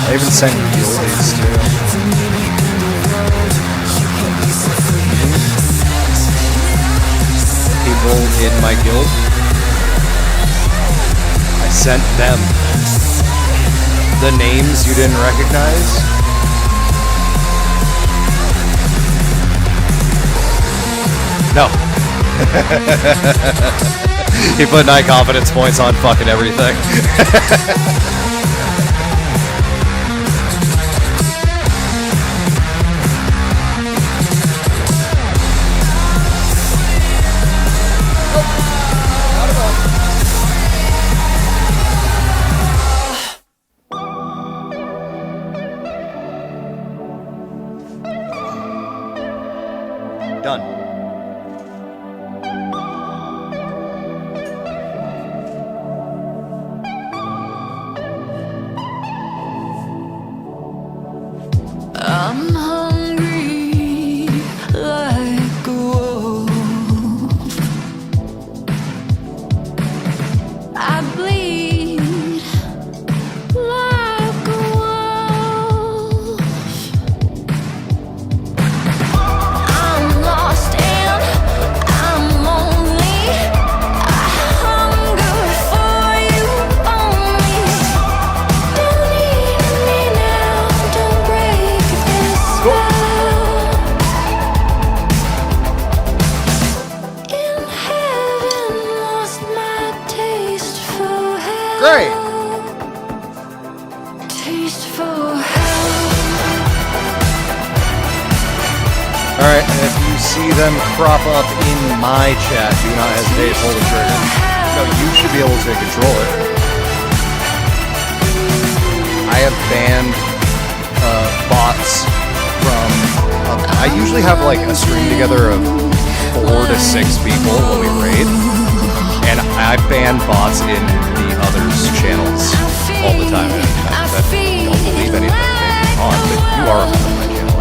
I even sent you guildies too. People in my guild, I sent them the names you didn't recognize. No. He put 9 confidence points on fucking everything. Done. I'm hungry like a wolf. I bleed like a wolf. I'm lost and I'm lonely. I hunger for you only. Don't need me now, don't break this spell. In heaven, lost my taste for hell. Great. Taste for hell. Alright, and if you see them crop up in my chat, do not hesitate to pull the trigger. No, you should be able to control it. I have banned bots from... I usually have like a stream together of 4 to 6 people when we raid. And I ban bots in the others' channels all the time. And I don't believe anything on, but you are on my channel.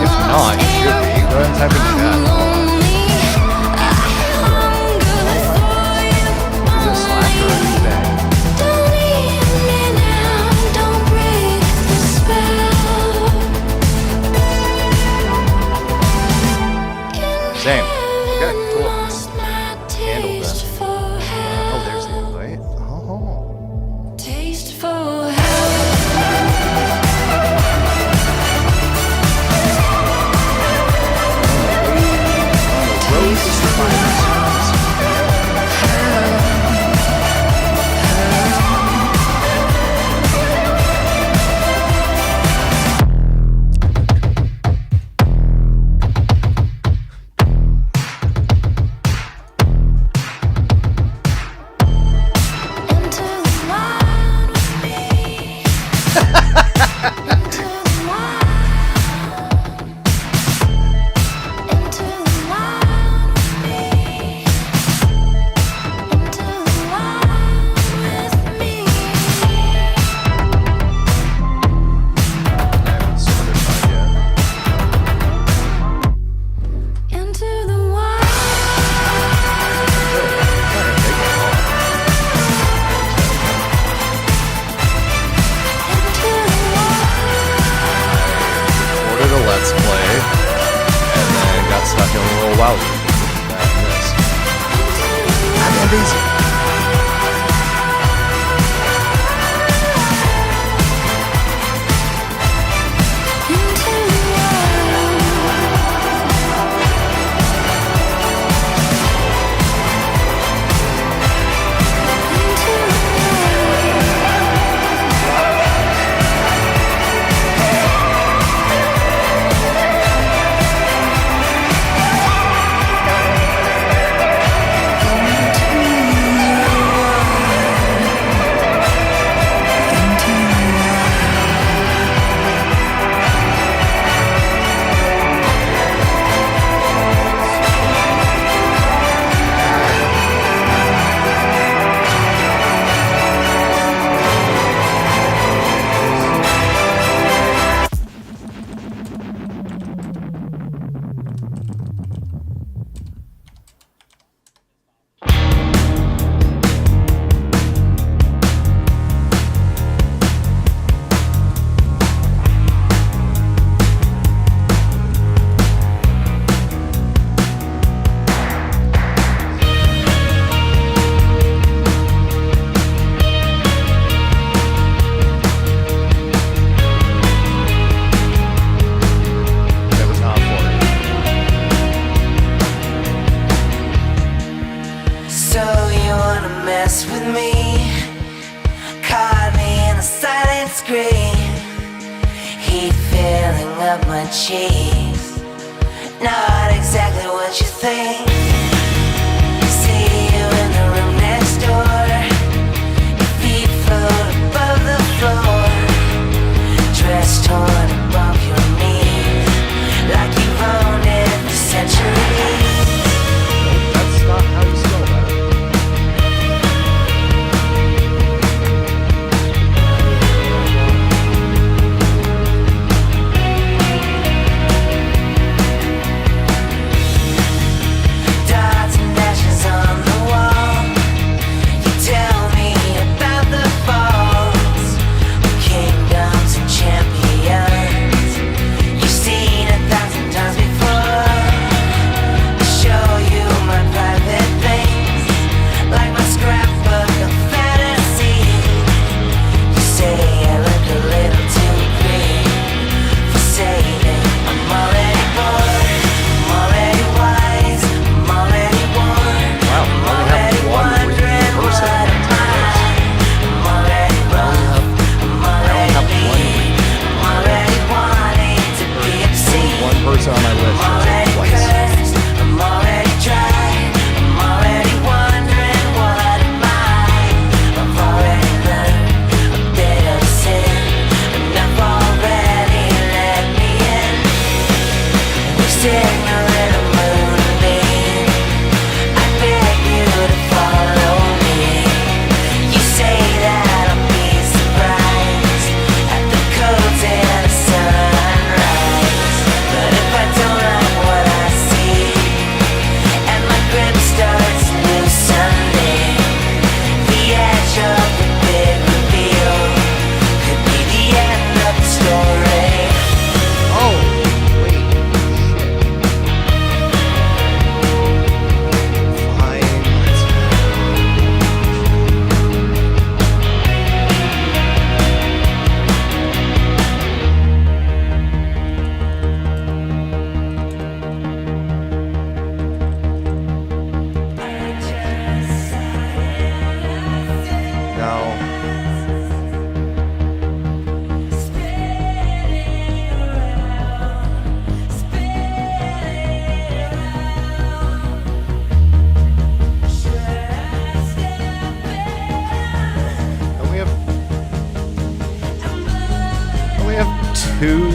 If not, you should be. Go ahead and type in chat. Is it Slack or today? Same. Okay, cool. Handled that. Oh, there's the invite. Oh. Taste for hell. Oh, candies. With me, caught me in the silent scream, heat filling up my cheeks. Not exactly what you think. See you in the room next door. Your feet float above the floor. Dress torn above your knees, like you've owned it for centuries. That's not how you spell that. On my list twice. I'm already dry. I'm already wondering what am I. I've already learned a bit of sin, enough already let me in. We signal in a moonbeam. I beg you to follow me. You say that I'll be surprised at the codes in the sunrise, but if I don't like what I see, and my grip starts loosening, the edge of the big reveal could be the end of the story. Oh, wait. Fine. Now, we have two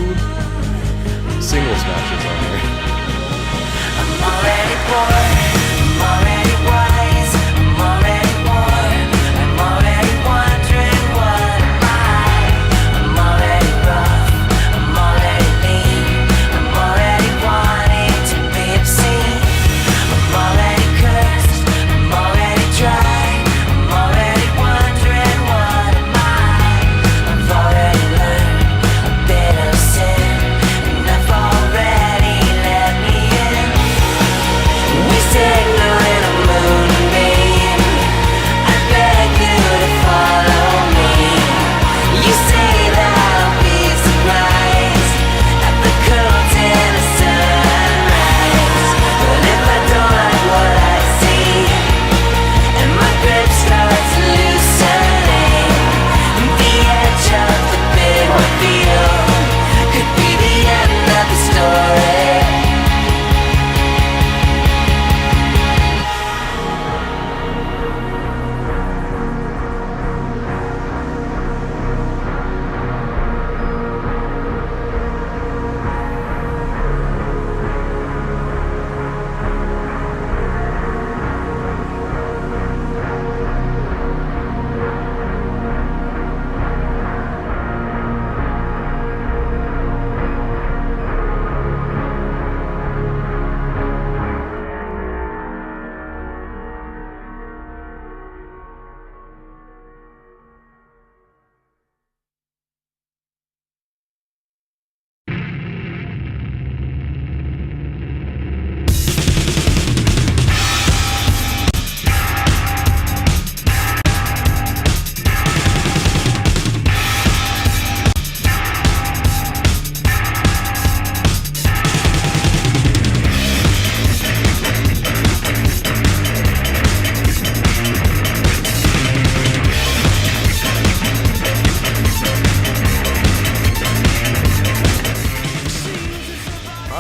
singles matches on here. I'm already bored, I'm already wise, I'm already worn, I'm already wondering what am I. I'm already rough, I'm already lean, I'm already wanting to be obscene. I'm already cursed, I'm already dry, I'm already wondering what am I. I've already learned a bit of sin, enough already let me in. We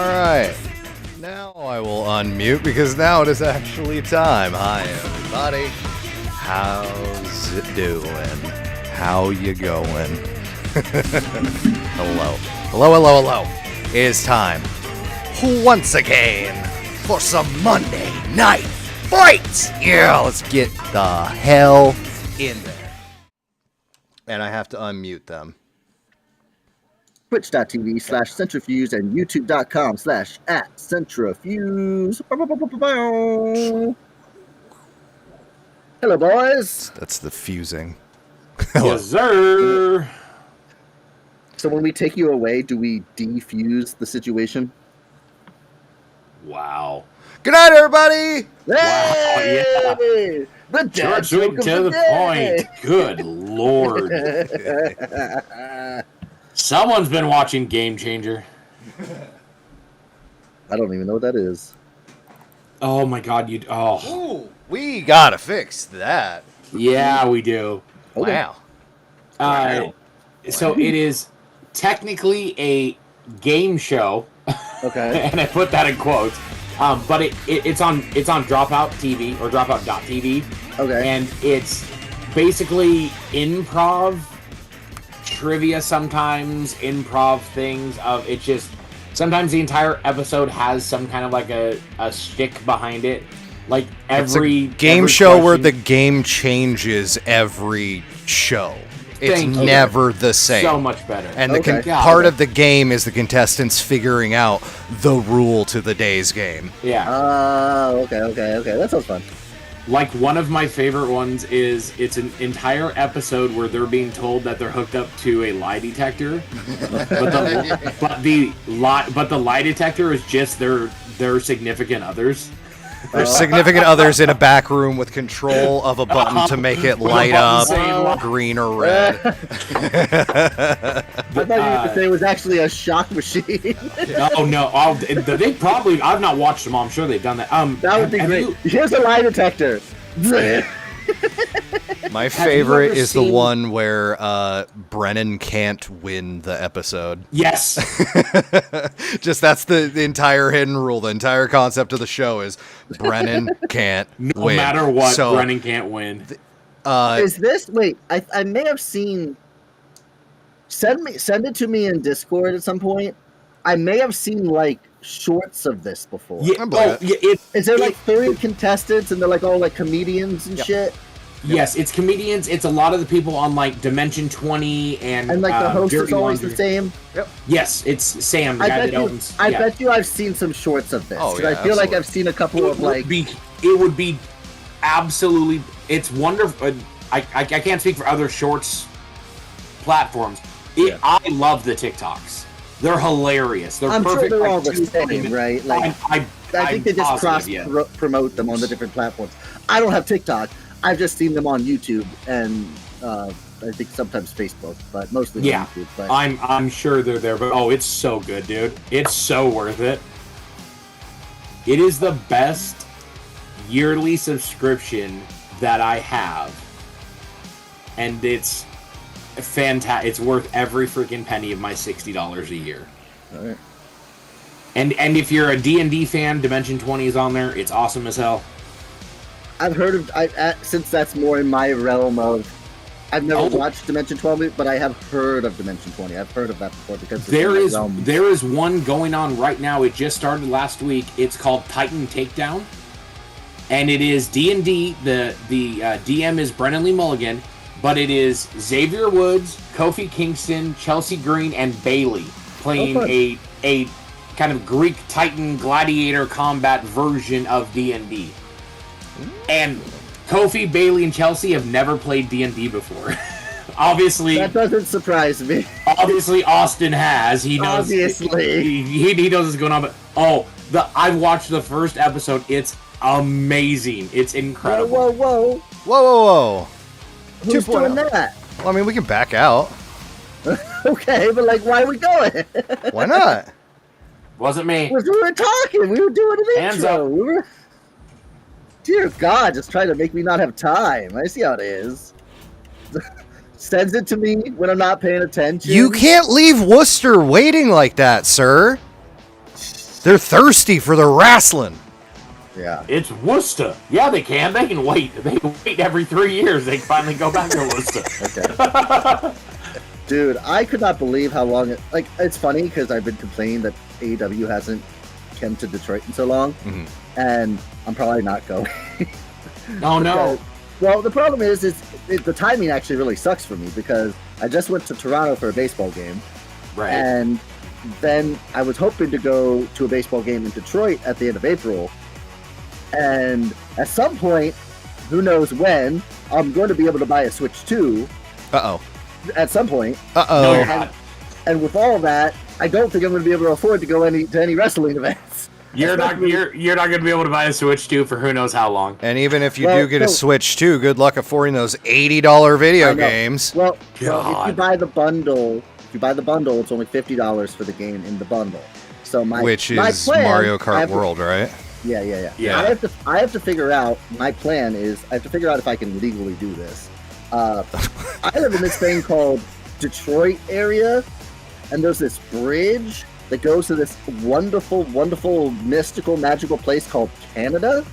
Alright. Now I will unmute because now it is actually time. Hi, everybody. How's it doing? How you going? Hello. Hello. It is time once again for some Monday Night Fights. Yeah, let's get the hell in there. And I have to unmute them. Twitch.tv/centrifuge and youtube.com/@centrifuge. Hello, boys. That's the fusing. Yes, sir. So when we take you away, do we defuse the situation? Wow. Good night, everybody. yeah. The dad Short, joke sweet, of to the the day. point. Good lord. Someone's been watching Game Changer. I don't even know what that is. Oh my god, you. Oh. Ooh, we gotta fix that. Yeah, we do. Okay. Wow. So it is technically a game show, Okay. and I put that in quotes. But it's on Dropout TV or Dropout.tv. Okay. And it's basically improv trivia, sometimes improv things of it. Just sometimes the entire episode has some kind of like a shtick behind it. Like It's every a game every show where question- the game changes every show. It's Thank you. never the same. so much better. And the Okay. part of the game is the contestants figuring out the rule to the day's game. Yeah. Okay. That sounds fun. Like one of my favorite ones is it's an entire episode where they're being told that they're hooked up to a lie detector, but the lie detector is just their significant others. There's significant others in a back room with control of a button to make it light up saying green or red. I thought you were to say it was actually a shock machine. Oh no! They probably. I've not watched them all. I'm sure they've done that. That would be have great. you- Here's a lie detector. My you favorite ever is the seen- one where Brennan can't win the episode. Yes. Just that's the entire hidden rule. The entire concept of the show is Brennan can't No win. matter what, So, Brennan can't win. Is this? Wait, I may have seen. Send it to me in Discord at some point. I may have seen like shorts of this before. Yeah. I believe it. Yeah. Is there like 30 contestants and they're like all like comedians and Yep. shit? Yes, it's comedians. It's a lot of the people on like Dimension 20 and And like the host is Dirty always Laundry. the same. Yes, it's Sam, the I guy bet that you. owns. I yeah. bet you I've seen some shorts of this. Oh, 'Cause yeah, I feel like absolutely. I've seen a couple of like. It would be absolutely. It's wonderful. I can't speak for other shorts platforms. I love the TikToks. They're hilarious. They're I'm sure perfect. they're like, all the 2 same, minutes. right? Like I I'm think they just positive, cross yeah. promote them on the different platforms. I don't have TikTok. I've just seen them on YouTube and I think sometimes Facebook, but mostly Yeah. on YouTube. But I'm sure they're there, but it's so good, dude. It's so worth it. It is the best yearly subscription that I have, and it's fantastic. It's worth every freaking penny of my $60 a year. all right. And if you're a D&D fan, Dimension 20 is on there. It's awesome as hell. I've heard of since that's more in my realm of. I've never watched Dimension 12, but I have heard of Dimension 20. I've heard of that before because it's There in my is realm. there is one going on right now. It just started last week. It's called Titan Takedown, and it is D&D. The DM is Brennan Lee Mulligan, but it is Xavier Woods, Kofi Kingston, Chelsea Green, and Bailey playing fun. a kind of Greek Titan gladiator combat version of D&D. And Kofi, Bailey, and Chelsea have never played D&D before. Obviously, That doesn't surprise me. obviously Austin has. He knows. Obviously. he knows what's going on. But I've watched the first episode. It's amazing. It's incredible. Whoa! Whoa. Who's 2.0. doing that? Well, I mean, we can back out. Okay, but like, why are we going? Why not? Wasn't me. We were talking. We were doing an Hands intro. up. We were. Dear God, just trying to make me not have time. I see how it is. Sends it to me when I'm not paying attention. You can't leave Worcester waiting like that, sir. They're thirsty for the wrestling. Yeah. It's Worcester. Yeah, they can. They can wait. They can wait every 3 years. They can finally go back to Worcester. Okay. Dude, I could not believe how long it's funny because I've been complaining that AEW hasn't come to Detroit in so long, and I'm probably not going. Oh no. Well, the problem is the timing actually really sucks for me because I just went to Toronto for a baseball game, Right. and then I was hoping to go to a baseball game in Detroit at the end of April, and at some point, who knows when, I'm going to be able to buy a Switch 2. Uh-oh. At some point. No, you're Uh-oh. not. And with all of that, I don't think I'm going to be able to afford to go to any wrestling events. You're not going to be able to buy a Switch 2 for who knows how long. And even if you Well, do get a no. Switch too, good luck affording those $80 video I know. games. Well, if God. you buy the bundle, it's only $50 for the game in the bundle. So Which my is plan, Mario I Kart have to- World, right? Yeah. Yeah. I have to figure out. My plan is I have to figure out if I can legally do this. I live in this thing called Detroit area, and there's this bridge that goes to this wonderful, wonderful, mystical, magical place called Canada.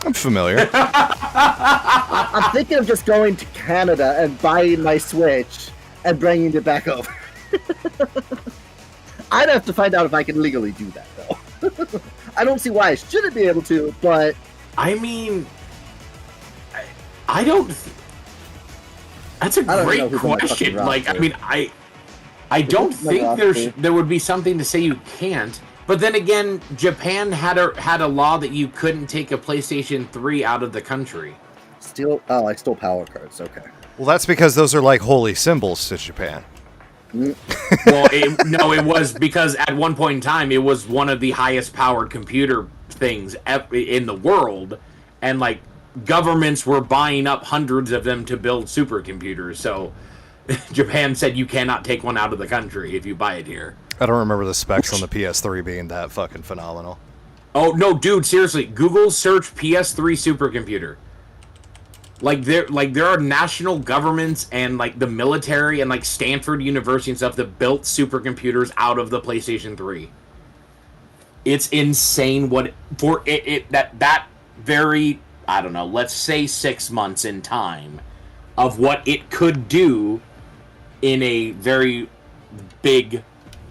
I'm familiar. I'm thinking of just going to Canada and buying my Switch and bringing it back over. I'd have to find out if I can legally do that, though. I don't see why I shouldn't be able to, but I mean, I don't. That's a I don't great know who's on my question. fucking Like, I roster. mean, I don't Who's on my think roster? there would be something to say you can't. But then again, Japan had a law that you couldn't take a PlayStation 3 out of the country. I stole power cards. Okay. Well, that's because those are like holy symbols to Japan. Well, it was because at one point in time, it was one of the highest powered computer things in the world, and like governments were buying up hundreds of them to build supercomputers. So Japan said you cannot take one out of the country if you buy it here. I don't remember the specs on the PS3 being that fucking phenomenal. Oh no, dude! Seriously, Google search PS3 supercomputer. Like there are national governments and like the military and like Stanford University and stuff that built supercomputers out of the PlayStation 3. It's insane what for that very, I don't know, let's say 6 months in time of what it could do in a very big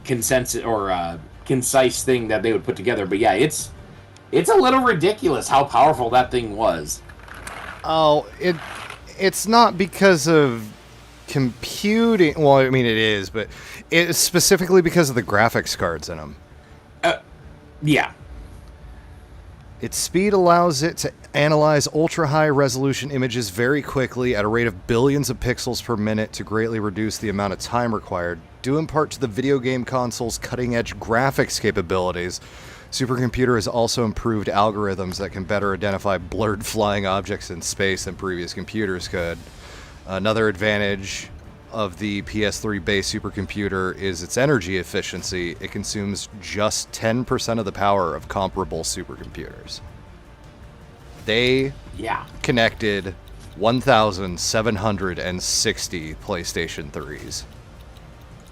consensus or concise thing that they would put together. But yeah, it's a little ridiculous how powerful that thing was. Oh, it's not because of computing. Well, I mean it is, but it's specifically because of the graphics cards in them. Yeah. Its speed allows it to analyze ultra-high resolution images very quickly at a rate of billions of pixels per minute to greatly reduce the amount of time required. Due in part to the video game console's cutting-edge graphics capabilities, Supercomputer has also improved algorithms that can better identify blurred flying objects in space than previous computers could. Another advantage of the PS3-based supercomputer is its energy efficiency. It consumes just 10% of the power of comparable supercomputers. They connected 1,760 PlayStation 3s.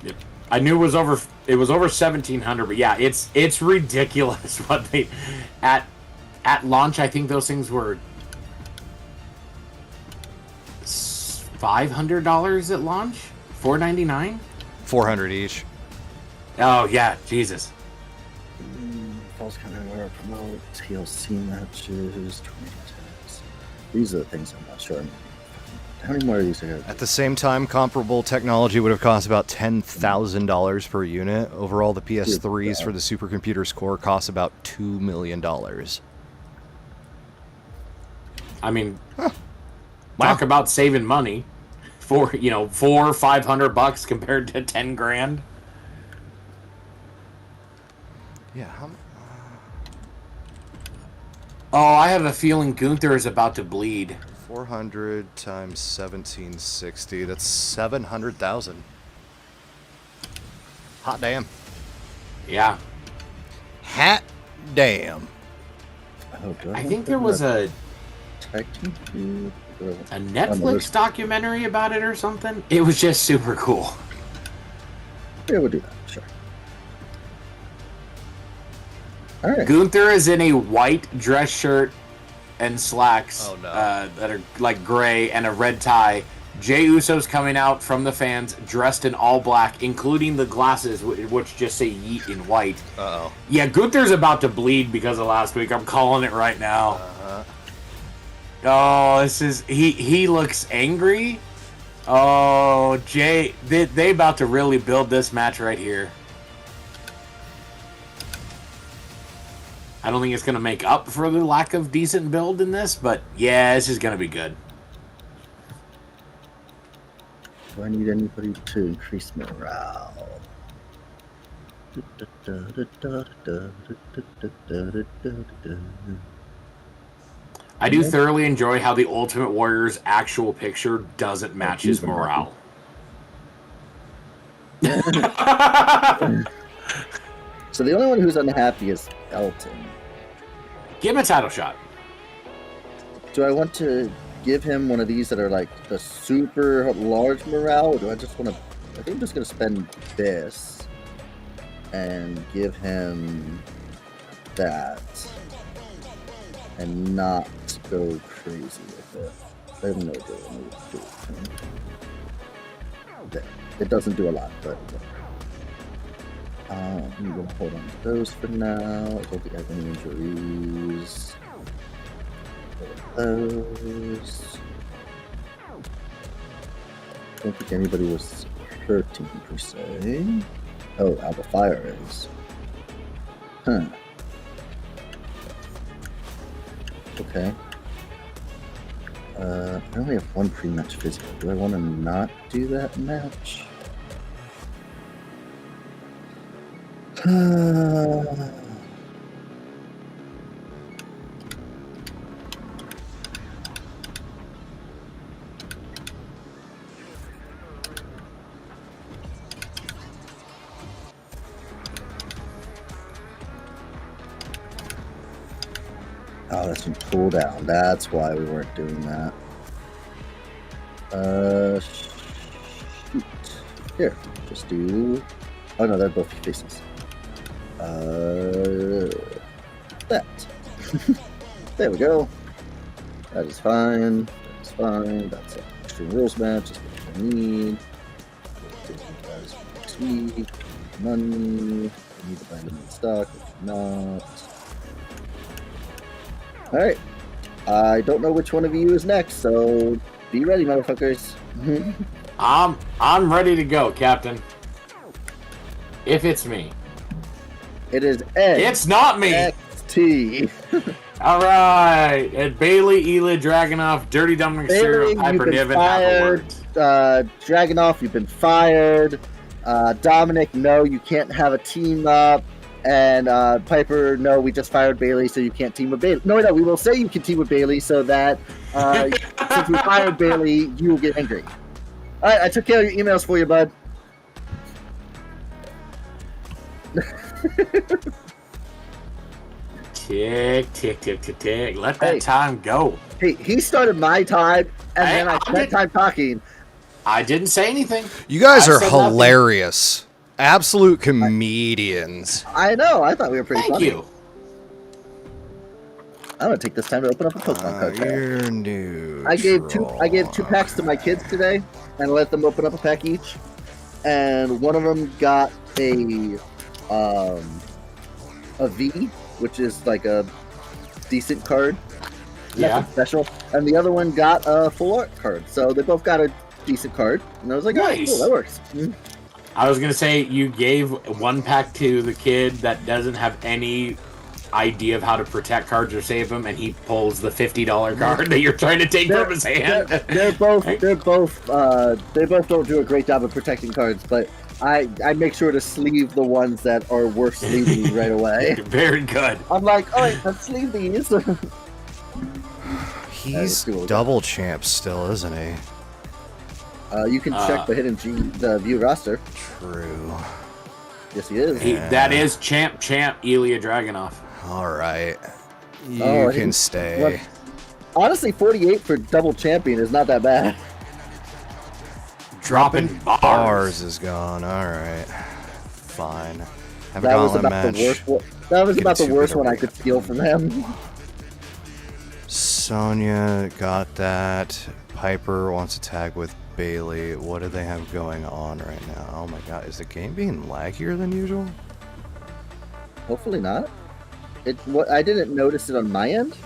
Yep. I knew it was over 1,700, but yeah, it's ridiculous what they at launch. I think those things were $500 at launch, $499, $400 each. Oh yeah, Jesus. False content where promote TLC matches, tornadoes. These are the things I'm not sure. How many more of these are there? At the same time, comparable technology would have cost about $10,000 per unit. Overall, the PS3s for the supercomputer's core cost about $2 million. I mean, talk about saving money for $400-500 compared to $10,000. Yeah. Oh, I have a feeling Gunther is about to bleed. 400 times 1760. That's 700,000. Hot damn. Yeah. Hot damn. Oh, do I think there was a technically Netflix documentary about it or something. It was just super cool. Yeah, we'll do that. Sure. All right. Gunther is in a white dress shirt and slacks Oh, no. that are like gray and a red tie. Jey Uso's coming out from the fans dressed in all black, including the glasses, which just say Yeet in white. Uh-oh. Yeah, Gunther's about to bleed because of last week. I'm calling it right now. Oh, this is... He looks angry. Oh, Jay... They about to really build this match right here. I don't think it's going to make up for the lack of decent build in this, but yeah, this is going to be good. Do I need anybody to increase morale? I do thoroughly enjoy how the Ultimate Warrior's actual picture doesn't match his morale. So the only one who's unhappy is Elton. Give him a title shot. Do I want to give him one of these that are like the super large morale, or do I just want to... I think I'm just going to spend this and give him that and not go crazy with it. I have no idea what I'm gonna do with him. There. It doesn't do a lot, but I'm going to hold on to those for now. I don't think I have any injuries. Those. I don't think anybody was hurting per se. Oh, Alba Fire is. Huh. Okay. I only have one pre-match physical. Do I want to not do that match? Oh, that's been pulled down. That's why we weren't doing that. Shoot. Here, just do... Oh no, they're both faces. That. There we go. That is fine. That's fine. That's an Extreme Rules match. That's what I need. That's next week. Money. I need to buy them in stock. If not... Alright. I don't know which one of you is next, so be ready, motherfuckers. I'm ready to go, Captain. If it's me. It is Ed. It's not me! XT. Alright. And Bailey, Ela, Dragunov, Dirty Dumpling, Serial, Piper, Niven, have a word. Dragunov, you've been fired. Dominic, no, you can't have a team up. And Piper, no, we just fired Bailey, so you can't team with Bailey. No, we will say you can team with Bailey so that since we fired Bailey, you will get angry. All right, I took care of your emails for you, bud. Tick, tick, tick, tick, tick. Let that time go. Hey, he started my time, and then I spent time talking. I didn't say anything. You guys I are said nothing. hilarious. Absolute comedians. I know. I thought we were pretty Thank funny. you. I'm gonna take this time to open up a Pokemon card pack. You're new. I gave two packs to my kids today, and let them open up a pack each. And one of them got a V, which is like a decent card. Yeah. Nothing special. And the other one got a full art card. So they both got a decent card. And I was like, Nice. all right, cool, that works. I was gonna say you gave one pack to the kid that doesn't have any idea of how to protect cards or save them, and he pulls the $50 card that you're trying to take from his hand. They both don't do a great job of protecting cards, but I make sure to sleeve the ones that are worth sleeving right away. Very good. I'm like, all right, let's sleeve these. He's double champ still, isn't he? You can check the the view roster. True. Yes, he is. That is champ Ilya Dragunov. All right. You can stay. Honestly, 48 for double champion is not that bad. Dropping bars is gone. All right. Fine. Have a That was gauntlet about match. That was Get about the to worst the one I ring. could steal from him. Sonya got that. Piper wants to tag with Bailey. What do they have going on right now? Oh my god, is the game being laggier than usual? Hopefully not. I didn't notice it on my end.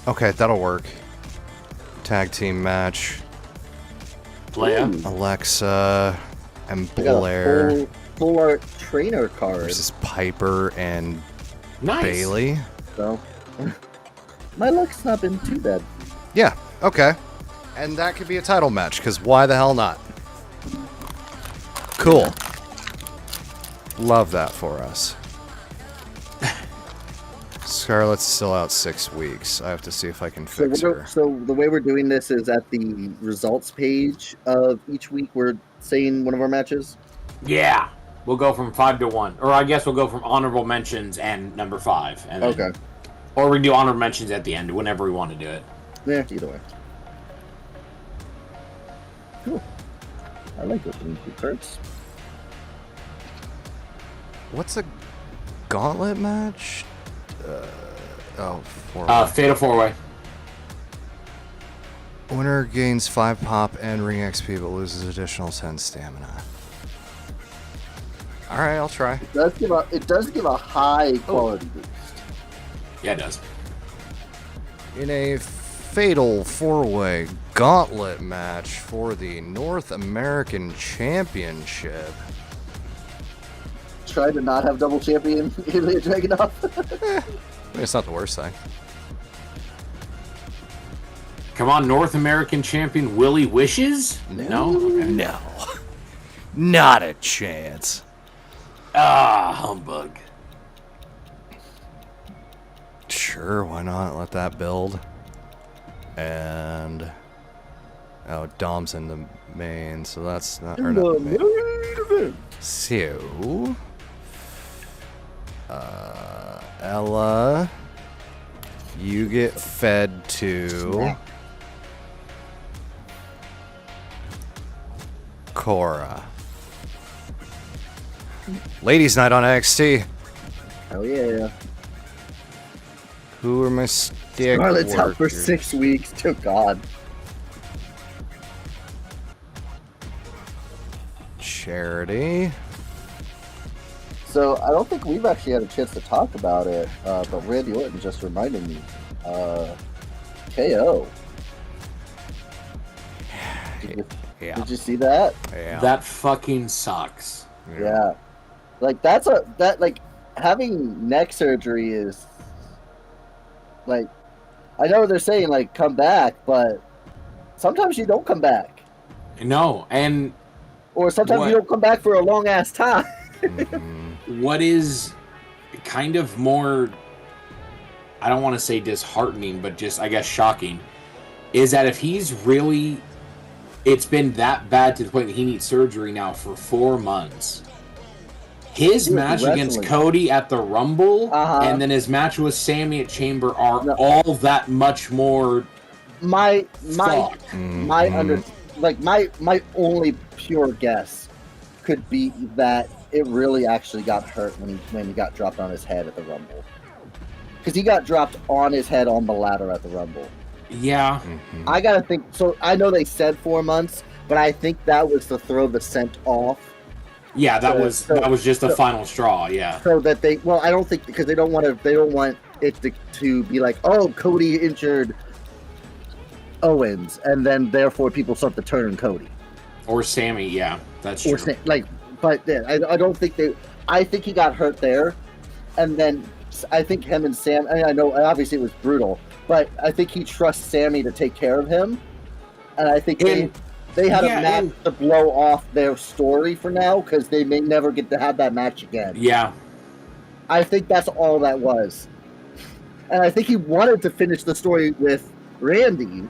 Okay, that'll work. Tag team match. Leia. Ooh, Alexa and I got a Blair full art trainer card. versus Piper and Nice. Bailey. So my luck's not been too bad. Yeah, okay. And that could be a title match, because why the hell not? Cool. Love that for us. Scarlett's still out 6 weeks. I have to see if I can fix her. So the way we're doing this is at the results page of each week we're saying one of our matches. Yeah. We'll go from 5 to 1. Or I guess we'll go from honorable mentions and number 5. And then, Okay. Or we can do honorable mentions at the end, whenever we want to do it. Yeah, either way. Cool. I like opening two cards. What's a gauntlet match? Four. Fatal 4-way. Winner gains 5 pop and ring XP, but loses additional 10 stamina. All right, I'll try. It does give a high quality boost. Yeah, it does. In a fatal 4-way gauntlet match for the North American Championship. Try to not have double champion Ilya Dragunov. I mean, it's not the worst thing. Come on, North American champion Willie Wishes? No? Okay. No. Not a chance. Ah, humbug. Sure, why not? Let that build. And... Oh, Dom's in the main, so that's not... Or not the main. So... Ella... You get fed to... Cora. Ladies' night on NXT. Hell yeah. Who are my stick Scarlett's out for workers? 6 weeks. Oh God. Charity. So I don't think we've actually had a chance to talk about it, but Randy Orton just reminded me. KO. Yeah. Did you see that? Yeah. That fucking sucks. Yeah. Like like having neck surgery is like, I know they're saying like come back, but sometimes you don't come back, No, and or sometimes What? you don't come back for a long ass time. what is kind of more, I don't want to say disheartening, but just, I guess, shocking, is that if he's really, it's been that bad to the point that he needs surgery now for 4 months. His He was match against wrestling. Cody at the Rumble Uh-huh. and then his match with Sammy at Chamber are No. all that much more my fuck. my only pure guess could be that it really actually got hurt when he got dropped on his head at the Rumble, because he got dropped on his head on the ladder at the Rumble. Yeah. I gotta think. So I know they said 4 months, but I think that was to throw the scent off, Yeah, that So- was just the so- final straw, yeah. so that they. Well, I don't think, because they don't want it to be like, oh, Cody injured Owens, and then therefore people start to turn on Cody. Or Sammy, yeah. That's true. Or but yeah, I don't think they. I think he got hurt there, and then I think him and Sam. I know obviously it was brutal, but I think he trusts Sammy to take care of him, and I think they had yeah, a match to blow off their story for now, because they may never get to have that match again. Yeah. I think that's all that was, and I think he wanted to finish the story with Randy,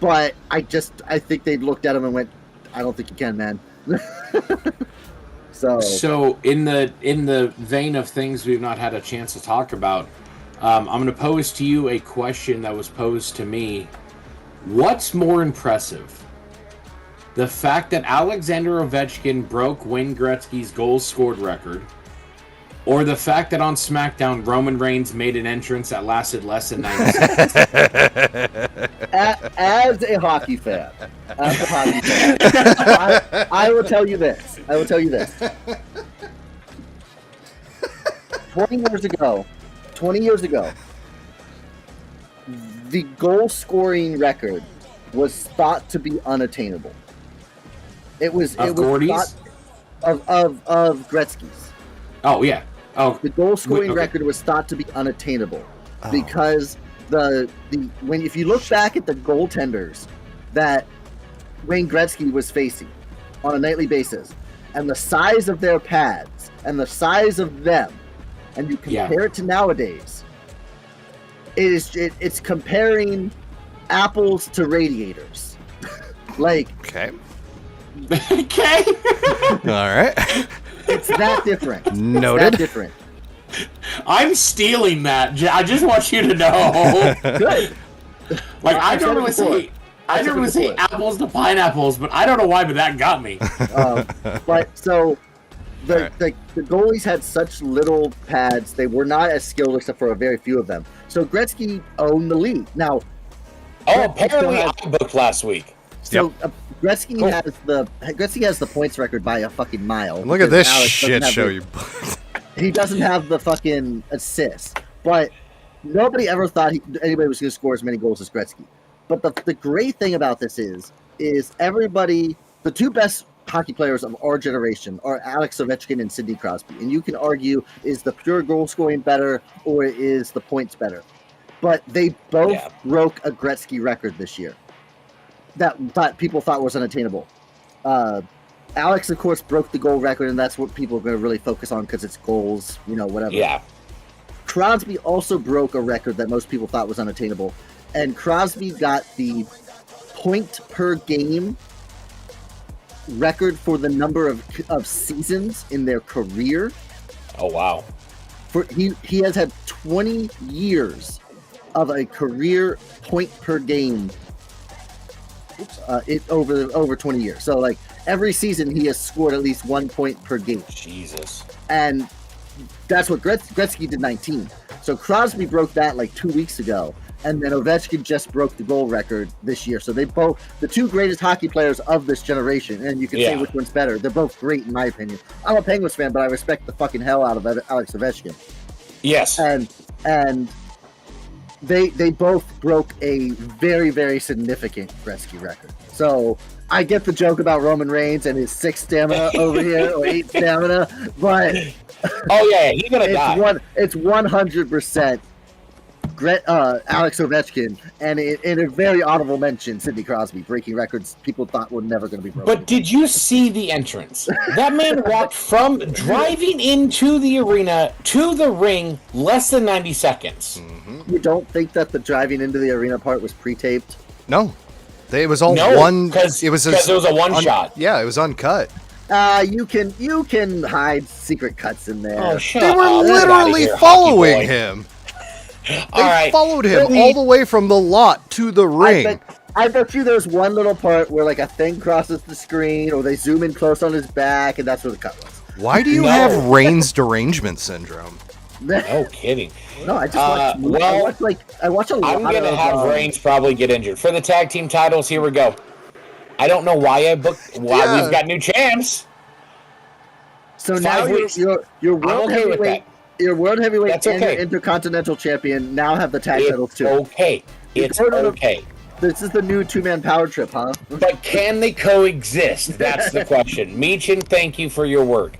but I think they looked at him and went, "I don't think you can, man." So in the vein of things we've not had a chance to talk about, I'm going to pose to you a question that was posed to me. What's more impressive? The fact that Alexander Ovechkin broke Wayne Gretzky's goals scored record, Or the fact that on SmackDown, Roman Reigns made an entrance that lasted less than 90 seconds. As a hockey fan, I will tell you this. 20 years ago, the goal scoring record was thought to be unattainable. It was Gordy's? thought of Gretzky's. Oh, yeah. Oh, The goal scoring okay. record was thought to be unattainable because if you look back at the goaltenders that Wayne Gretzky was facing on a nightly basis, and the size of their pads and the size of them, and you compare it to nowadays, it's comparing apples to radiators. Like, Okay. Okay. All right. it's that different. Noted. It's that different. I'm stealing that. I just want you to know. Good. Like, I said it normally before. say, I normally say before. apples to pineapples, but I don't know why, but that got me. But so the goalies had such little pads; they were not as skilled except for a very few of them. So Gretzky owned the league. Now, Oh, apparently I booked last week. so Gretzky has the points record by a fucking mile. Look at because this Alex shit doesn't show have you. He doesn't have the fucking assists, but nobody ever thought anybody was going to score as many goals as Gretzky. But the great thing about this is everybody, the two best hockey players of our generation are Alex Ovechkin and Sidney Crosby. And you can argue, is the pure goal scoring better or is the points better? But they both broke a Gretzky record this year that people thought was unattainable. Alex, of course, broke the goal record, and that's what people are going to really focus on because it's goals, whatever. Yeah. Crosby also broke a record that most people thought was unattainable, and Crosby got the point per game record for the number of seasons in their career. Oh, wow. He has had 20 years of a career point per game over 20 years. So, like, every season he has scored at least 1 point per game. Jesus. And that's what Gretzky did 19. So Crosby broke that like 2 weeks ago. And then Ovechkin just broke the goal record this year. So they both, the two greatest hockey players of this generation, and you can say which one's better. They're both great in my opinion. I'm a Penguins fan, but I respect the fucking hell out of Alex Ovechkin. Yes. And they both broke a very, very significant Gretzky record. So I get the joke about Roman Reigns and his 6 stamina over here, or 8 stamina, but oh yeah, he's gonna die. It's 100% Alex Ovechkin, and in a very audible mention, Sidney Crosby breaking records people thought were never going to be broken. But did you see the entrance? That man walked from driving into the arena to the ring less than 90 seconds. You don't think that the driving into the arena part was pre-taped? No. It was all No, one. because it was a one-shot. Yeah, it was uncut. You can hide secret cuts in there. Oh, shut They up. were Get outta literally here, following hockey boy. him. All They right. followed him all the way from the lot to the ring. I bet you there's one little part where like a thing crosses the screen, or they zoom in close on his back, and that's where the cut was. Why do you No. have Reigns derangement syndrome? No kidding. No, I just watch. I watch a lot. I'm gonna have Reigns probably get injured for the tag team titles. Here we go. I don't know why we've got new champs. So 5 now weeks. your world okay with heavyweight, your world heavyweight That's and okay. your intercontinental champion now have the tag titles It's too. okay. It's okay. This is the new 2-man power trip, huh? But can they coexist? That's the question. Meechin, thank you for your work.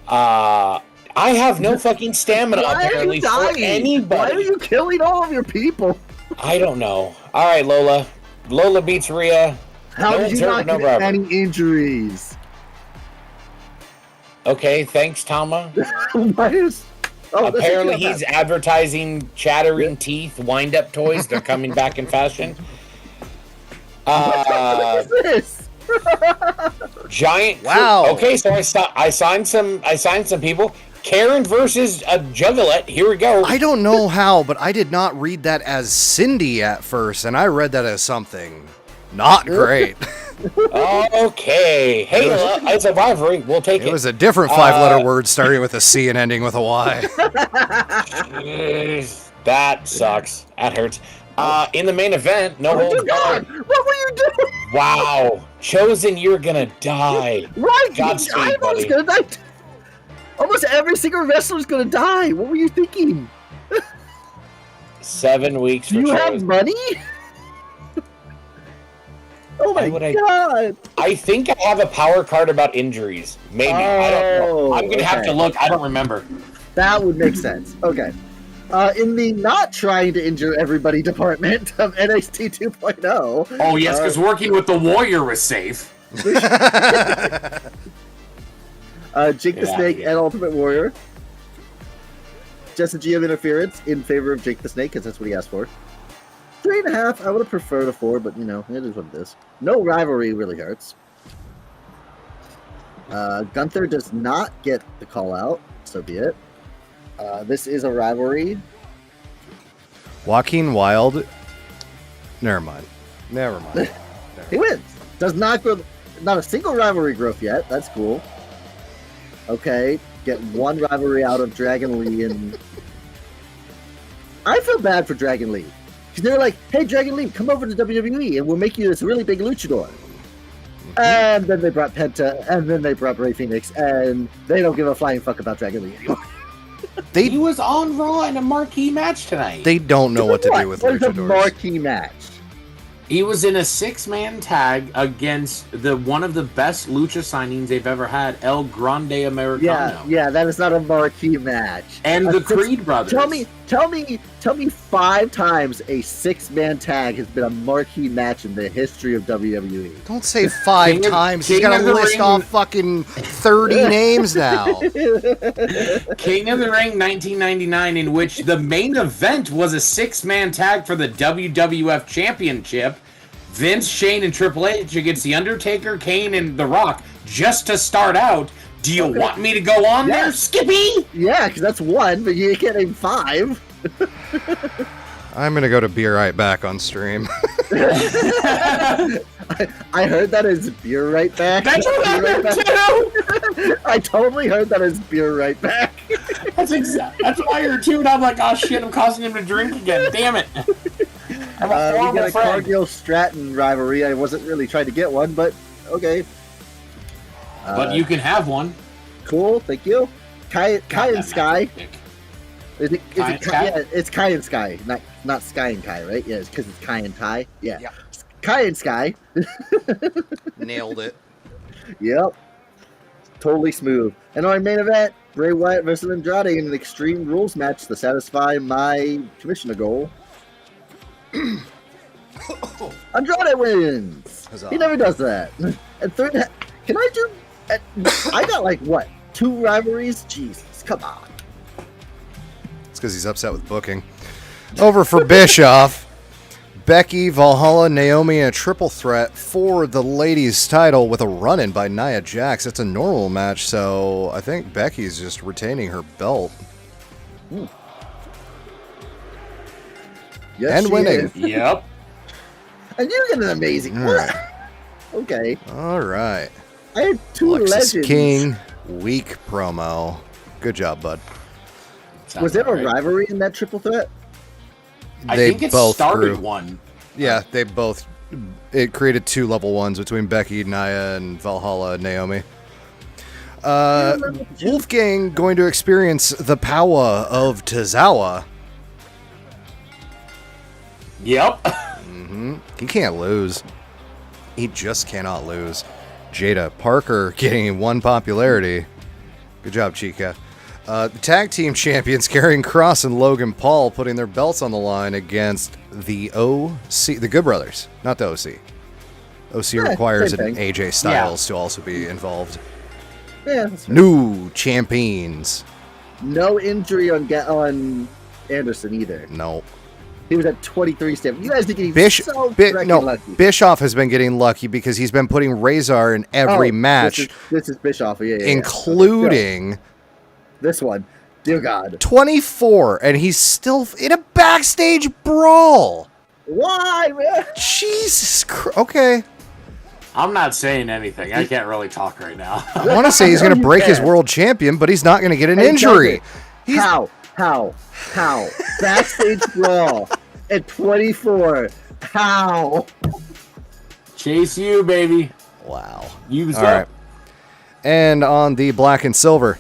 I have no fucking stamina Why are apparently you for dying? Why are anybody. you killing all of your people? I don't know. All right, Lola. Lola beats Rhea. How No did one's you hurt, not no get problem. any injuries? Okay, thanks, Tama. Why is? Oh, that's Apparently, a good he's advertising chattering teeth, wind-up toys. They're coming back in fashion. What is this? Giant. Wow. Okay, so I signed some people. Karen versus a Juggalette. Here we go. I don't know how, but I did not read that as Cindy at first, and I read that as something not great. Okay. Hey, it's a rivalry. We'll take it. It was a different 5-letter word starting with a C and ending with a Y. That sucks. That hurts. In the main event, no Oh, holds dear God! barred. What were you doing? Wow. Chosen, you're gonna die. Right! Godspeed, I was buddy. gonna die. Almost every single wrestler's gonna die. What were you thinking? 7 weeks Do for you have Chosen. money? Oh Why my would I- God! I think I have a power card about injuries. Maybe. I don't know. I'm gonna have to okay. look. I don't remember. That would make sense. Okay. In the not trying to injure everybody department of NXT 2.0. Oh yes, because working with the Warrior was safe. Jake the Yeah, Snake yeah. and Ultimate Warrior. Just a GM interference in favor of Jake the Snake, because that's what he asked for. 3.5. I would have preferred a 4, but you know, it is what it is. No rivalry really hurts. Gunther does not get the call out, so be it. This is a rivalry. Joaquin Wild. Never mind. He wins. Does not grow. Not a single rivalry growth yet. That's cool. Okay, get one rivalry out of Dragon Lee, and I feel bad for Dragon Lee because they were like, "Hey, Dragon Lee, come over to WWE, and we'll make you this really big luchador." And then they brought Penta, and then they brought Rey Fenix, and they don't give a flying fuck about Dragon Lee anymore. He was on Raw in a marquee match tonight. They don't know what to do with What is a luchadors. marquee match? He was in a 6-man tag against one of the best lucha signings they've ever had, El Grande Americano. Yeah, that is not a marquee match. And A the six- Creed brothers. Tell me 5 times a 6-man tag has been a marquee match in the history of WWE. Don't say 5 King of- times. He's King got of to the list Ring. off fucking 30 names now. King of the Ring 1999, in which the main event was a 6-man tag for the WWF Championship. Vince, Shane, and Triple H against The Undertaker, Kane, and The Rock, just to start out. Do you want me to go on there, Yes. Skippy? Yeah, because that's 1, but you can't name 5. I'm going to go to Be Right Back on stream. I heard that as beer right back. That's what I Beer right heard too! I totally heard that as beer right back. That's what I heard too, and I'm like, oh shit, I'm causing him to drink again. Damn it. I'm a We horrible got a friend. Cargill Stratton rivalry. I wasn't really trying to get one, but okay. But you can have one. Cool, thank you. Kai God, and that Sky. match was sick. Is it Kai and Kai? Sky? Yeah, it's Kai and Sky, not Sky and Kai, right? Yeah, it's because it's Kai and Ty. Yeah. Yeah. Kai and Sky. Nailed it. Yep. Totally smooth. And our main event, Bray Wyatt versus Andrade in an Extreme Rules match to satisfy my commissioner goal. Andrade wins. Huzzah. He never does that. And third, can I do? I got like what? 2 rivalries? Jesus, come on. It's because he's upset with booking. Over for Bischoff. Becky, Valhalla, Naomi, and a triple threat for the ladies' title with a run-in by Nia Jax. It's a normal match, so I think Becky's just retaining her belt. Yes, And she winning. is. Yep. And you get an amazing All one. right. Okay. All right. I had 2 Alexis legends. King, weak promo. Good job, bud. Was there a Right. rivalry in that triple threat? I They think it both started grew. one. Yeah, they both. It created 2 level 1s between Becky, Nia, and Valhalla and Naomi. Wolfgang going to experience the power of Tozawa. Yep. He can't lose. He just cannot lose. Jada Parker getting 1 popularity. Good job, Chica. The tag team champions Karrion Kross and Logan Paul putting their belts on the line against the OC, the Good Brothers, not the OC. OC requires same an thing. AJ Styles to also be involved. Yeah. That's right. New champions. No injury on Anderson either. No. He was at 23 step. You guys think he's so lucky. Bischoff has been getting lucky because he's been putting Razor in every Oh, match, This is Bischoff. Yeah. including This one. Dear God. 24, and he's still in a backstage brawl. Why, man? Jesus Christ. Okay. I'm not saying anything. I can't really talk right now. I want to say he's going to break his world champion, but he's not going to get an injury. He's How? Backstage brawl at 24. How? Chase you, baby. wow. Use All up. right. And on the black and silver,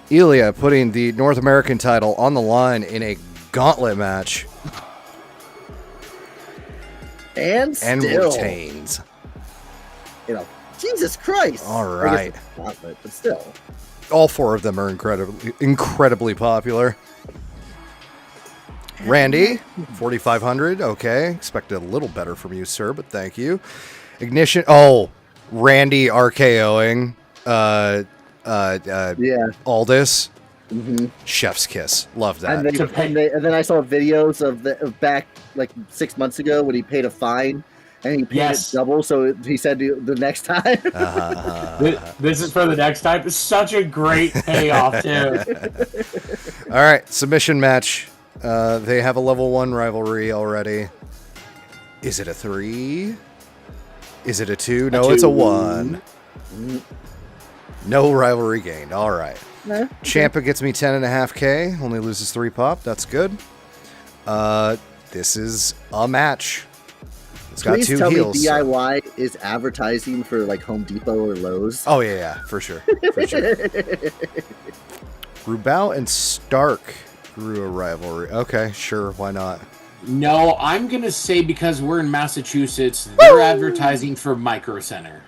Ilya putting the North American title on the line in a gauntlet match And and still, retains. Jesus Christ. All I right. guess it's not, but still. All four of them are incredibly popular. Randy, 4,500. Okay, expected a little better from you, sir, but thank you. Ignition. Oh, Randy RKOing. Yeah. Aldis. Chef's kiss. Love that. And then I saw videos of back like 6 months ago when he paid a fine and he paid it double. So he said the next time. This is for the next time. It's such a great payoff, too. All right, submission match. They have a level 1 rivalry already. Is it a 3? Is it a 2? No, it's a 1. No rivalry gained. All right. No. Ciampa gets me 10.5K. Only loses 3 pop. That's good. This is a match. It's got Please 2 tell heels. me DIY is advertising for like Home Depot or Lowe's. Oh, yeah, for sure. For sure. Rubao and Stark grew a rivalry. Okay, sure. Why not? No, I'm going to say because we're in Massachusetts, they're advertising for Micro Center.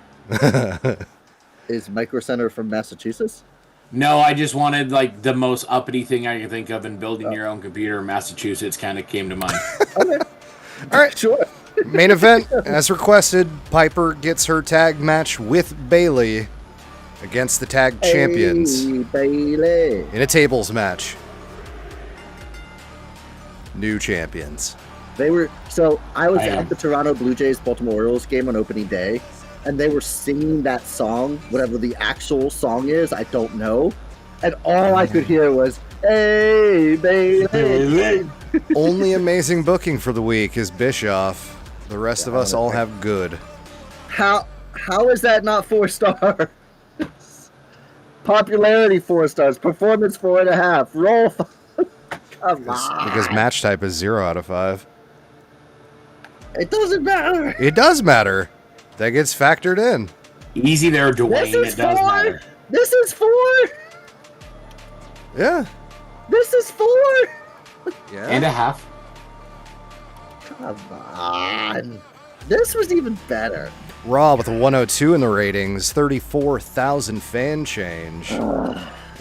Is Micro Center from Massachusetts? No, I just wanted like the most uppity thing I could think of, and building your own computer in Massachusetts kind of came to mind. Okay. All right. Sure. Main event, as requested, Piper gets her tag match with Bailey against the tag champions Hey, Bailey. in a tables match. New champions. I was at the Toronto Blue Jays Baltimore Orioles game on opening day, and they were singing that song, whatever the actual song is, I don't know. And all I could hear was, "Hey, Bailey." Only amazing booking for the week is Bischoff. The rest of us all have good. How is that not 4 stars? Popularity 4 stars, performance 4.5, roll. Come on. Because match type is 0 out of 5. It doesn't matter. It does matter. That gets factored in. Easy there, Dwayne. This is It does 4. matter. This is 4. Yeah. This is 4. Yeah. And a half. Come on. This was even better. Raw with a 102 in the ratings, 34,000 fan change.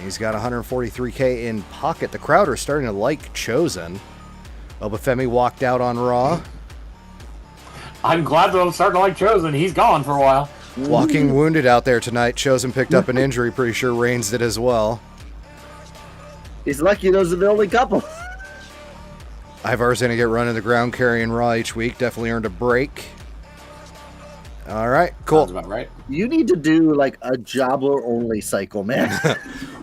He's got 143K in pocket. The crowd are starting to like Chosen. Obafemi walked out on Raw. I'm glad that I'm starting to like Chosen. He's gone for a while. Walking wounded out there tonight. Chosen picked up an injury. Pretty sure Reigns did as well. He's lucky those are the only couple. Ivar's going to get run in the ground carrying Raw each week. Definitely earned a break. All right, cool. Sounds about right. You need to do like a jobber only cycle, man.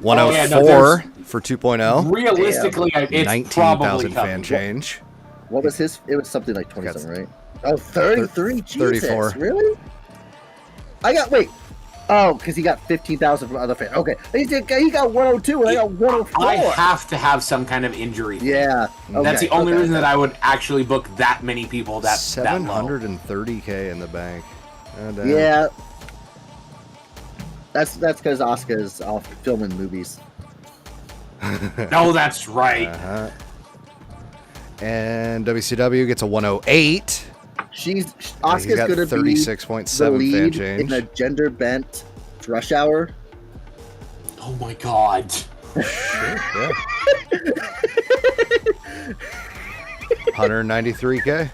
104 for 2.0. Realistically, it's 19,000 probably fan coming. change. What was his? It was something like 27, right? Oh, 33. Jesus, 34. really? Wait. Oh, because he got 15,000 from other fans. Okay, he got 102 and I got 104. I have to have some kind of injury thing. Yeah, That's the only reason that I would actually book that many people that low. 730K in the bank. Oh, damn. Yeah, that's because Asuka's off filming movies. No, that's right. Uh-huh. And WCW gets a 108. Asuka's got going to be 36.7 the fan lead change. in a gender bent Rush Hour. Oh my god. Yeah. 193K.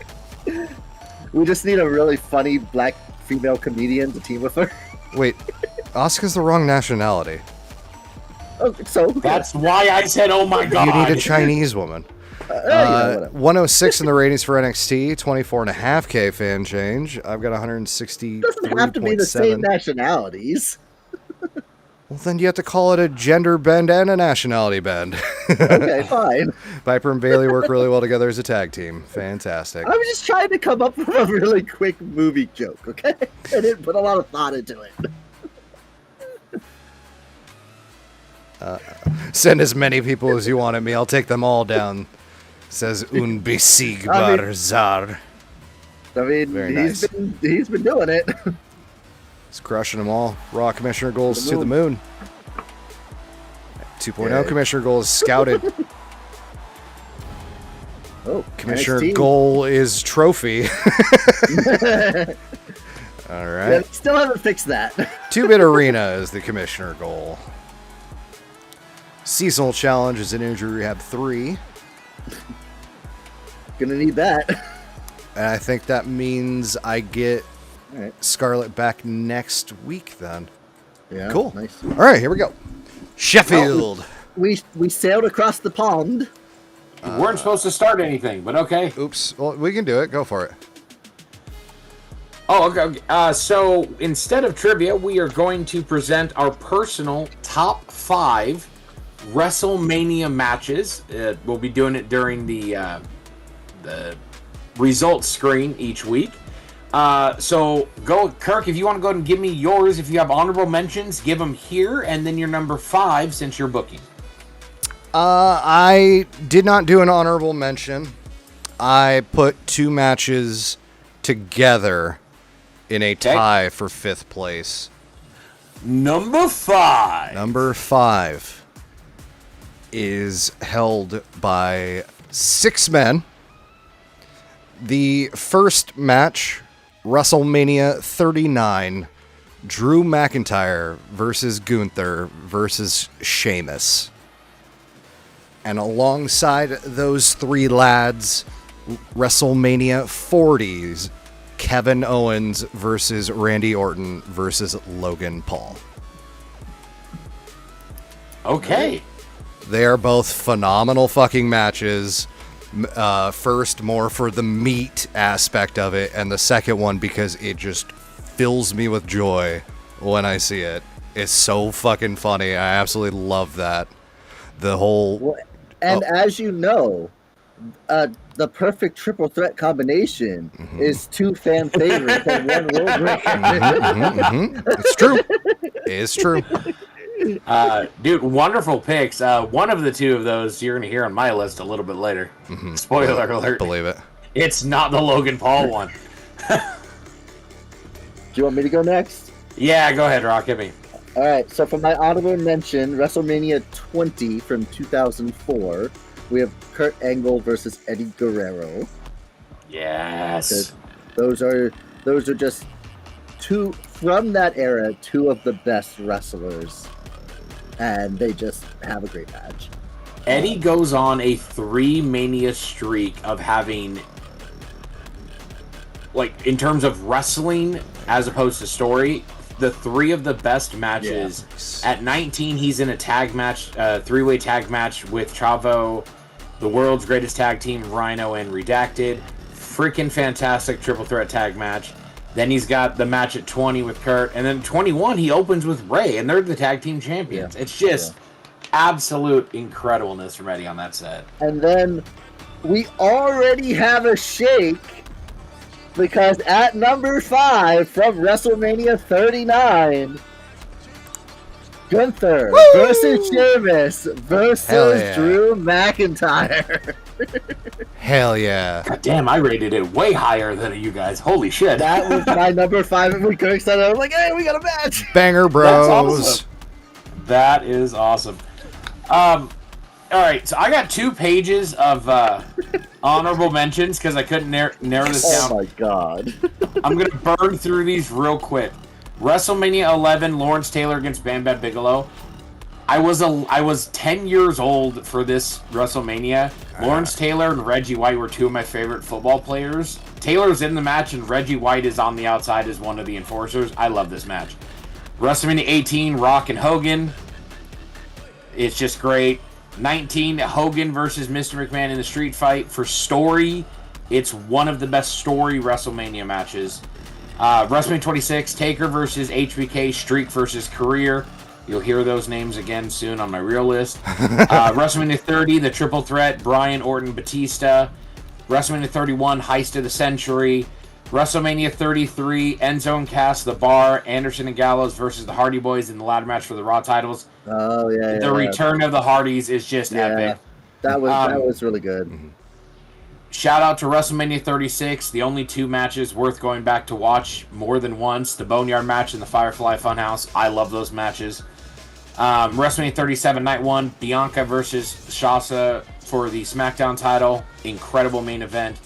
We just need a really funny black female comedian to team with her. Wait, Asuka's the wrong nationality. Oh, so That's why I said, oh my god. You need a Chinese woman. whatever. 106 in the ratings for NXT, 24.5K fan change. I've got 163.7. It doesn't have to be the same nationalities. Well, then you have to call it a gender bend and a nationality bend. Okay, fine. Piper and Bailey work really well together as a tag team. Fantastic. I was just trying to come up with a really quick movie joke, okay? I didn't put a lot of thought into it. Send as many people as you want at me. I'll take them all down. Says Un Besigbar Zar. I mean, Very he's nice. been doing it. He's crushing them all. Raw Commissioner goals to the moon. 2.0 Yeah. Commissioner goal is scouted. Oh, Commissioner NXT. goal is trophy. All right. Yeah, still haven't fixed that. 2-bit arena is the Commissioner goal. Seasonal challenge is an injury rehab 3. Gonna need that. And I think that means I get All right. Scarlett back next week then. Yeah. Cool. Nice. All right, here we go. Sheffield. We sailed across the pond. You weren't supposed to start anything, but okay. Oops. Well, we can do it. Go for it. Oh, okay. So instead of trivia, we are going to present our personal top 5 WrestleMania matches. We'll be doing it during the results screen each week. So go, Kirk, if you want to go ahead and give me yours. If you have honorable mentions, give them here, and then your number 5 since you're booking. I did not do an honorable mention. I put 2 matches together in a tie for 5th place. Number 5. Number 5 is held by 6 men. The first match, WrestleMania 39, Drew McIntyre versus Gunther versus Sheamus. And alongside those 3 lads, WrestleMania 40's Kevin Owens versus Randy Orton versus Logan Paul. Okay. They are both phenomenal fucking matches. First, more for the meat aspect of it, and the second one because it just fills me with joy when I see it. It's so fucking funny. I absolutely love that. The whole... Well, and as you know, the perfect triple threat combination is 2 fan favorites and 1 world record. It's true. It's true. Dude, wonderful picks. One of the 2 of those you're going to hear on my list a little bit later. Spoiler alert. Believe it. It's not the Logan Paul one. Do you want me to go next? Yeah, go ahead, Rock. Hit me. All right, so for my honorable mention, WrestleMania 20 from 2004, we have Kurt Angle versus Eddie Guerrero. Yes. Those are just 2 from that era, 2 of the best wrestlers, and they just have a great match. Eddie goes on a 3 Mania streak of having, like, in terms of wrestling as opposed to story, the 3 of the best matches. Yeah. At 19, he's in a tag match, 3-way tag match with Chavo, the world's greatest tag team, Rhino and Redacted. Freaking fantastic triple threat tag match. Then he's got the match at 20 with Kurt, and then 21 he opens with Ray, and they're the tag team champions. Yeah. It's just absolute incredibleness from Eddie on that set. And then we already have a shake, because at number 5 from WrestleMania 39, Gunther versus Sheamus versus Drew McIntyre. Hell yeah. God damn, I rated it way higher than you guys. Holy shit. That was my number 5, and we could extend it. I was like, hey, we got a match. Banger bros. That's awesome. That is awesome. All right, so I got 2 pages of honorable mentions because I couldn't narrow this down. Oh my god. I'm going to burn through these real quick. WrestleMania 11, Lawrence Taylor against Bam Bam Bigelow. I was 10 years old for this WrestleMania. Lawrence Taylor and Reggie White were 2 of my favorite football players. Taylor's in the match, and Reggie White is on the outside as one of the enforcers. I love this match. WrestleMania 18, Rock and Hogan. It's just great. 19, Hogan versus Mr. McMahon in the street fight. For story, it's one of the best story WrestleMania matches. WrestleMania 26, Taker versus HBK, streak versus career. You'll hear those names again soon on my real list. WrestleMania 30, the Triple Threat, Bryan, Orton, Batista. WrestleMania 31, Heist of the Century. WrestleMania 33, Enzo and Cass, The Bar, Anderson and Gallows versus the Hardy Boys in the ladder match for the Raw titles. Oh yeah. The return of the Hardys is just epic. That was really good. Shout out to WrestleMania 36, the only 2 matches worth going back to watch more than once. The Boneyard match and the Firefly Funhouse. I love those matches. WrestleMania 37, Night 1, Bianca versus Shasa for the SmackDown title. Incredible main event.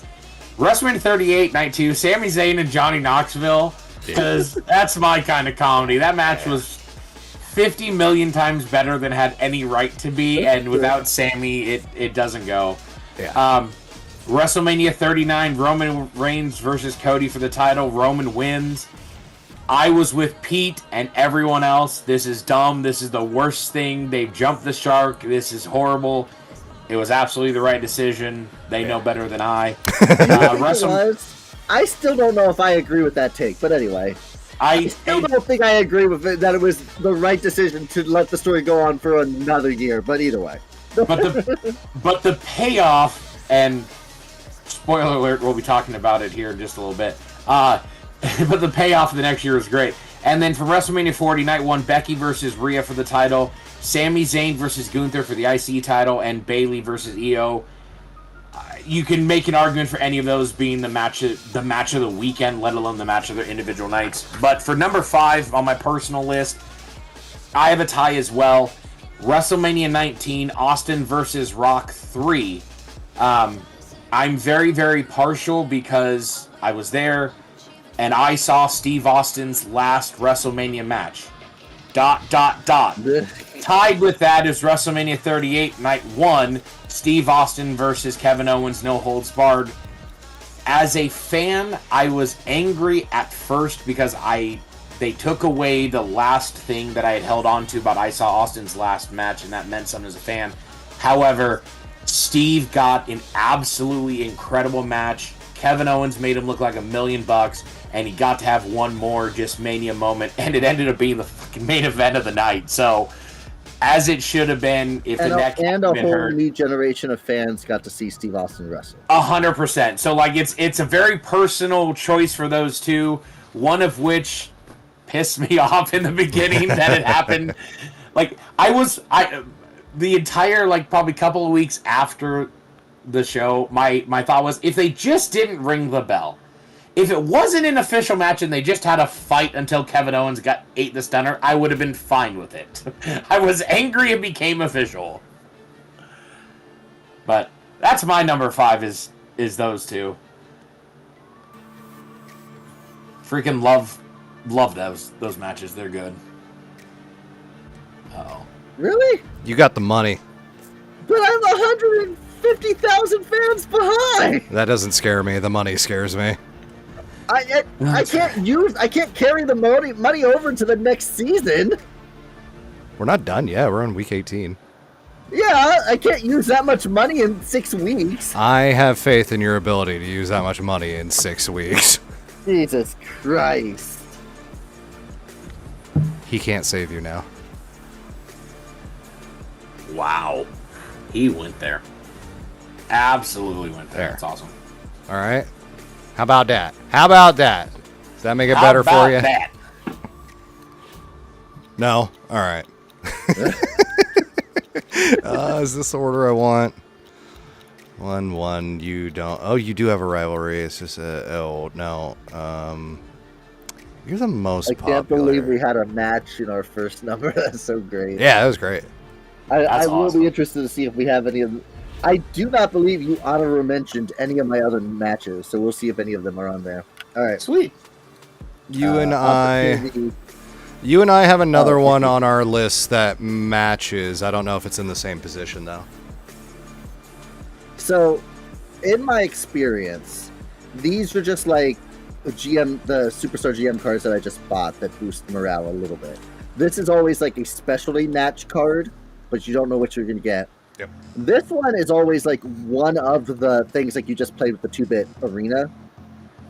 WrestleMania 38, Night 2, Sami Zayn and Johnny Knoxville. Because that's my kind of comedy. That match was 50 million times better than it had any right to be. And without Sami, it doesn't go. Yeah. WrestleMania 39, Roman Reigns versus Cody for the title. Roman wins. I was with Pete and everyone else. This is dumb. This is the worst thing. They've jumped the shark. This is horrible. It was absolutely the right decision. They know better than I. I still don't know if I agree with that take, but anyway. I still don't think I agree with it, that it was the right decision to let the story go on for another year, but either way. but the payoff, and spoiler alert, we'll be talking about it here in just a little bit. But the payoff of the next year was great. And then for WrestleMania 40, Night 1, Becky versus Rhea for the title, Sami Zayn versus Gunther for the IC title, and Bayley versus Io. You can make an argument for any of those being the match of the weekend, let alone the match of their individual nights. But for number 5 on my personal list, I have a tie as well. WrestleMania 19, Austin versus Rock 3. I'm very, very partial because I was there and I saw Steve Austin's last WrestleMania match. ... Tied with that is WrestleMania 38, Night 1, Steve Austin versus Kevin Owens, no holds barred. As a fan, I was angry at first because they took away the last thing that I had held on to about I saw Austin's last match, and that meant something as a fan. However, Steve got an absolutely incredible match. Kevin Owens made him look like $1 million, and he got to have one more just Mania moment, and it ended up being the fucking main event of the night. So, as it should have been, if the neck and a hadn't been whole hurt. new generation of fans got to see Steve Austin wrestle. 100%. So, like, it's a very personal choice for those two. One of which pissed me off in the beginning that it happened. Like, the entire, like, probably couple of weeks after the show, my thought was, if they just didn't ring the bell, if it wasn't an official match and they just had a fight until Kevin Owens ate the stunner, I would have been fine with it. I was angry it became official. But that's my number 5 is those two. Freaking love those matches. They're good. Uh-oh. Really? You got the money. But I'm 150,000 fans behind. That doesn't scare me. The money scares me. I can't carry the money over to the next season. We're not done yet. We're on week 18. Yeah, I can't use that much money in 6 weeks. I have faith in your ability to use that much money in 6 weeks. Jesus Christ. He can't save you now. Wow. He went there. Absolutely went there. That's awesome. All right. How about that? Does that make it better for you? That? No? All right. Is this the order I want? 1-1. You don't. Oh, you do have a rivalry. It's just no. You're the most popular. I can't believe we had a match in our first number. That's so great. Yeah, that was great. I will be interested to see if we have any of them. I do not believe you honorable mentioned any of my other matches, so we'll see if any of them are on there. All right. Sweet. You and I have another one on our list that matches. I don't know if it's in the same position, though. So, in my experience, these are just like the Superstar GM cards that I just bought that boost morale a little bit. This is always like a specialty match card, but you don't know what you're going to get. Yep. This one is always like one of the things like you just played with the 2-bit arena.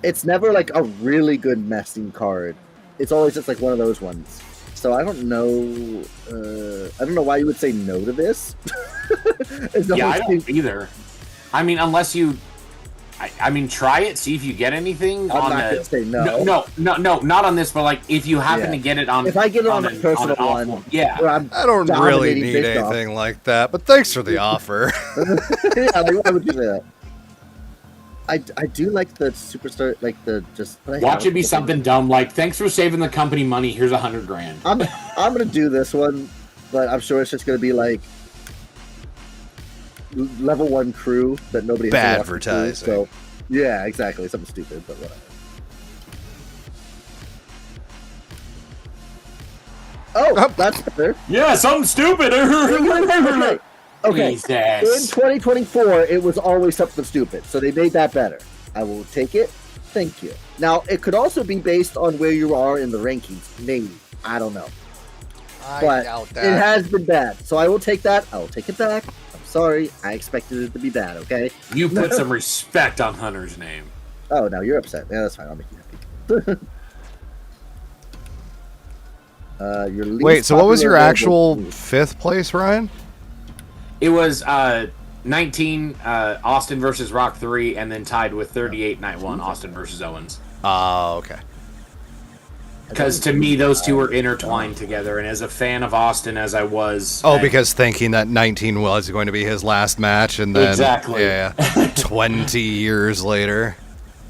It's never like a really good messing card. It's always just like one of those ones. So I don't know. I don't know why you would say no to this. It's Yeah, I almost don't seems- either. I mean, unless you, I mean, try it, see if you get anything I'm on not the. gonna say no. No, not on this, but like if you happen Yeah. to get it on. If I get it on a an- personal an off one, yeah. where I'm I don't really dominating need Bischoff. anything like that, but thanks for the offer. Yeah, like why would you say that? I do like the superstar, like the just Watch it be something dumb like, "Thanks for saving the company money. Here's $100,000." I'm gonna do this one, but I'm sure it's just gonna be like level 1 crew that nobody has to watch the crew, Badvertising. So yeah, exactly, something stupid, but whatever. Oh, that's better. Yeah, something stupid. Okay. In Jesus. 2024, it was always something stupid, so they made that better. I will take it. Thank you. Now, it could also be based on where you are in the rankings. Maybe. I don't know. But it has been bad, so I will take that. I will take it back. I'm sorry. I expected it to be bad, okay? You put some respect on Hunter's name. Oh, now you're upset. Yeah, that's fine. I'll make you happy. Your least Wait, so what was your popular actual available- 5th place, Ryan? It was 19 Austin versus Rock 3, and then tied with 38 Night 1 Austin versus Owens. Oh, okay. Because to me, those two were intertwined together, and as a fan of Austin as I was, Oh, because thinking that 19 was going to be his last match, and then Exactly. yeah, 20 years later.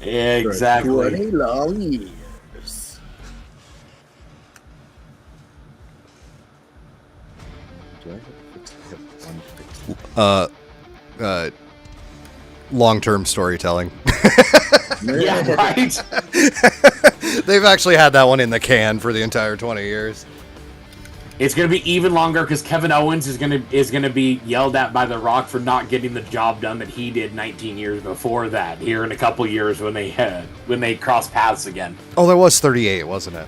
exactly. 20 long years. Long-term storytelling. Yeah, right. They've actually had that one in the can for the entire 20 years. It's gonna be even longer because Kevin Owens is gonna be yelled at by The Rock for not getting the job done that he did 19 years before that. Here in a couple years when they cross paths again. Oh, there was 38, wasn't it?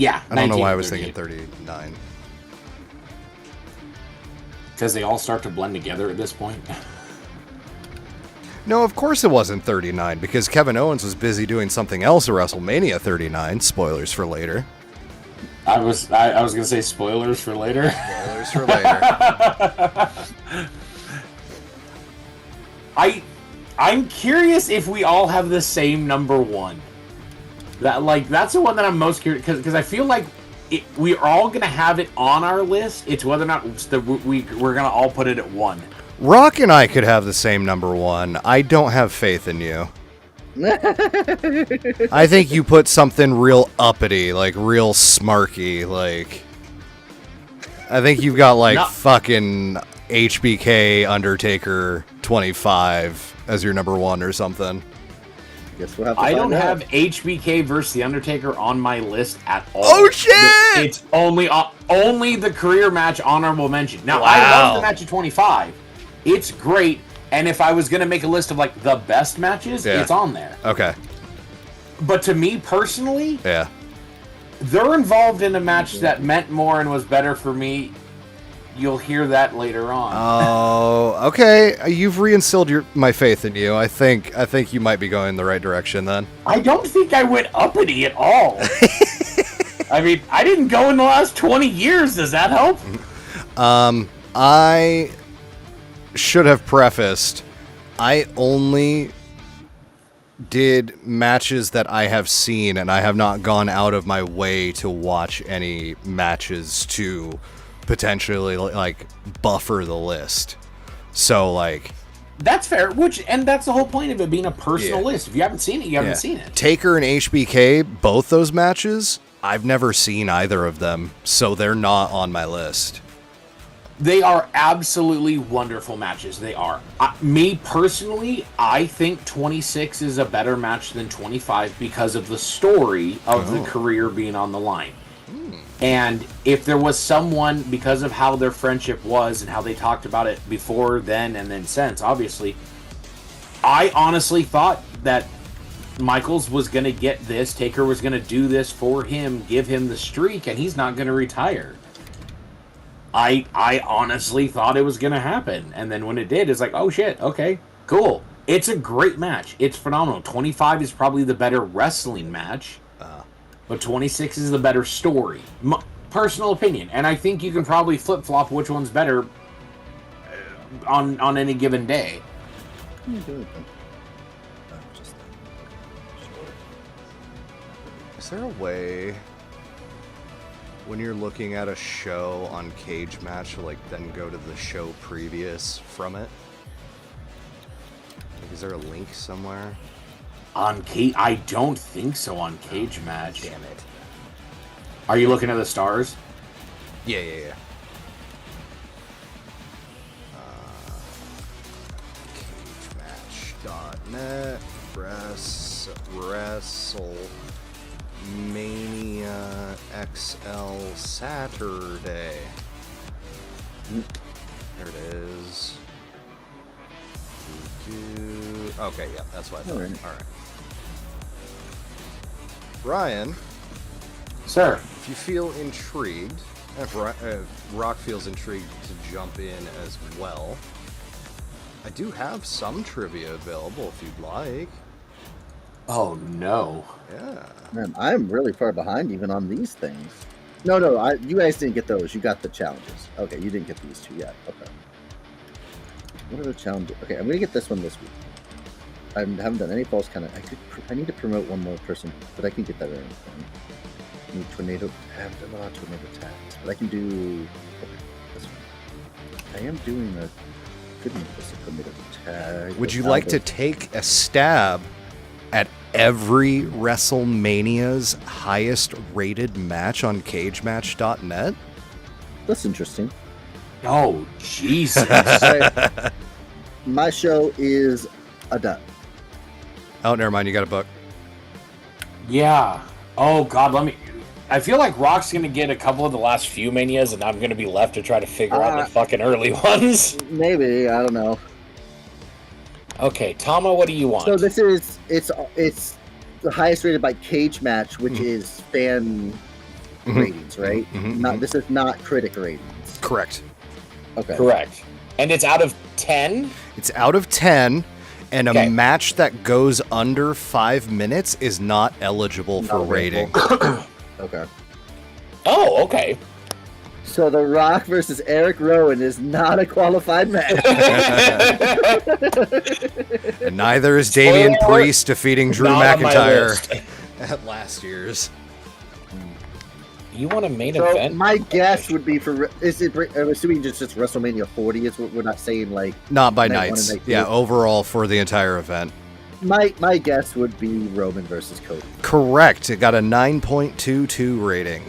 Yeah. I don't know why I was thinking 39. Because they all start to blend together at this point. No, of course it wasn't 39, because Kevin Owens was busy doing something else at WrestleMania 39. Spoilers for later. I was gonna say spoilers for later. Spoilers for later. I'm curious if we all have the same number one. That's the one that I'm most curious because I feel like we're all gonna have it on our list. It's whether or not we're gonna all put it at one. Rock and I could have the same number one. I don't have faith in you. I think you put something real uppity, like real smarky, like... I think you've got like No. fucking HBK Undertaker 25 as your number one or something. Guess we'll have to I find don't out. have HBK versus The Undertaker on my list at all. Oh, shit! It's only the career match honorable mention. Now, I Wow. love the match at 25. It's great, and if I was going to make a list of, like, the best matches, Yeah. it's on there. Okay, But to me, personally, yeah. they're involved in a match that meant more and was better for me. You'll hear that later on. Oh, okay. You've reinstilled my faith in you. I think you might be going in the right direction then. I don't think I went uppity at all. I mean, I didn't go in the last 20 years. Does that help? I should have prefaced, I only did matches that I have seen, and I have not gone out of my way to watch any matches to potentially like buffer the list. So like That's fair. And that's the whole point of it being a personal Yeah. list. If you haven't seen it, you haven't yeah. seen it. Taker and HBK, both those matches, I've never seen either of them, so they're not on my list. They are absolutely wonderful matches. They are. Me personally, I think 26 is a better match than 25 because of the story of the career being on the line. And if there was someone, because of how their friendship was and how they talked about it before then and then since, obviously, I honestly thought that Michaels was going to get this, Taker was going to do this for him, give him the streak, and he's not going to retire. I honestly thought it was going to happen. And then when it did, it's like, oh shit, okay, cool. It's a great match. It's phenomenal. 25 is probably the better wrestling match. but 26 is the better story. Personal opinion, and I think you can probably flip flop which one's better on any given day. Is there a way when you're looking at a show on Cage Match to like then go to the show previous from it? Like, is there a link somewhere? On Cage, I don't think so. On Cage Match. Damn it. Are you looking at the stars? Yeah. CageMatch.net WrestleMania XL Saturday. There it is. Okay, yeah, that's what I thought. All right. Ryan, Sir. if you feel intrigued, if Rock feels intrigued to jump in as well, I do have some trivia available if you'd like. Oh no. Yeah. Man, I'm really far behind even on these things. No, you guys didn't get those. You got the challenges. Okay, you didn't get these two yet. Okay. What are the challenges? Okay, I'm gonna get this one this week. I haven't done any false kind of. I need to promote one more person, but I can get that right. I need tornado. I haven't done a lot of tornado attacks, but I can do. Okay, this one. I am doing a good tornado attack. Would you like to take a stab at every WrestleMania's highest rated match on CageMatch.net? That's interesting. Oh Jesus. My show is a done. Oh, never mind. You got a book. Yeah. Oh God. I feel like Rock's gonna get a couple of the last few manias, and I'm gonna be left to try to figure out the fucking early ones. Maybe, I don't know. Okay, Tama, what do you want? So this is it's the highest rated by Cage Match, which is fan ratings, right? This is not critic ratings. Correct. Okay. Correct. And it's out of 10? It's out of 10, and Okay. a match that goes under 5 minutes is not eligible for rating. Okay. Oh, okay. So The Rock versus Eric Rowan is not a qualified match. And neither is Damian Spoiler alert, Priest defeating Drew not on my McIntyre list. at last year's. You want a main So event? my guess would be for I'm assuming just WrestleMania 40 is what we're not saying like Not by night one nights. and night two. Yeah, overall for the entire event. My guess would be Roman versus Cody. Correct. It got a 9.22 rating.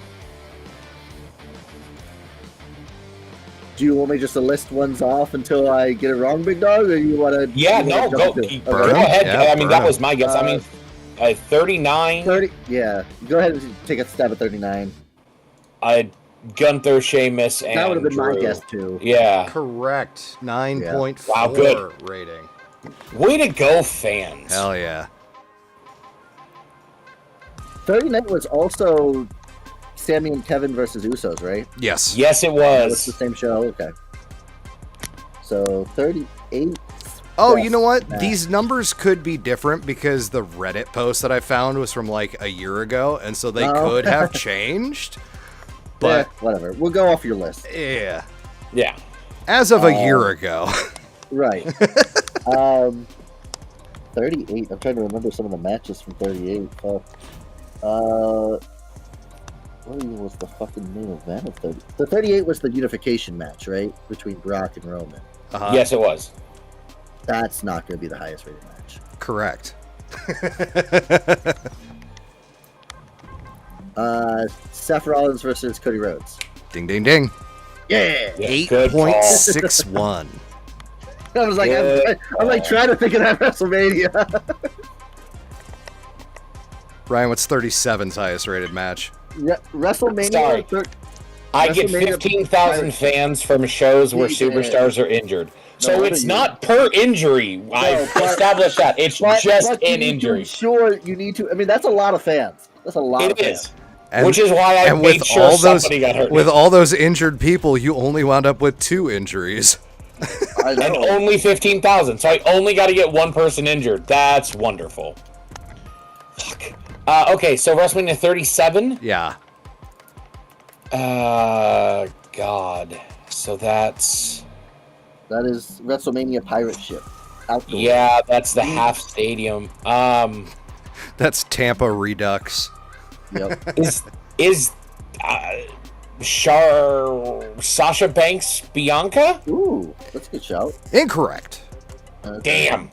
Do you want me just to list ones off until I get it wrong, Big Dog, or you want to? Yeah, no, go Burn 'em? ahead. Yeah, I mean, burn that 'em. was my guess. I mean, 39. 30. Yeah, go ahead and take a stab at 39. Gunther, Sheamus, and That would have been my Drew. guess too. Yeah. Correct. 9.4 Wow, good. rating. Way to go, fans. Hell yeah. 39 was also Sammy and Kevin versus Usos, right? Yes. Yes, it It's the was. same show. Okay. So 38. Oh, Yes. you know what? Nah. These numbers could be different because the Reddit post that I found was from like a year ago, and so they Oh. could have changed. But But whatever. We'll go off your list. yeah, Yeah. as of a year ago. Right. 38. I'm trying to remember some of the matches from 38. Fuck. What even was the fucking main event of 30? The 38 was the unification match, right? Between Brock and Roman. Uh-huh. Yes, it was. That's not going to be the highest rated match. Correct. Seth Rollins versus Cody Rhodes. Ding, ding, ding. Yeah. Yeah, good call. 8.61. I was like, Good I'm like trying to think of that WrestleMania. Ryan, what's 37's highest rated match? WrestleMania. Sorry. I get WrestleMania 15,000 fans from shows where Yeah. superstars are injured. So No, it's you- not per injury. I've but- established that. It's But just you an need to injury. ensure you need to. I mean, that's a lot of fans. That's a lot of It fans. is. And- Which is why I and made with sure all those somebody got hurt. with all those injured people, you only wound up with 2 injuries. I and know. only 15,000. So I only got to get one person injured. That's wonderful. Fuck. Okay, so WrestleMania 37. Yeah. God. So that's That is WrestleMania Pirate Ship. Outdoor. yeah, that's the half stadium. That's Tampa Redux. Yep. Is Sasha Banks Bianca? Ooh, that's a good shout. Incorrect. Okay. Damn.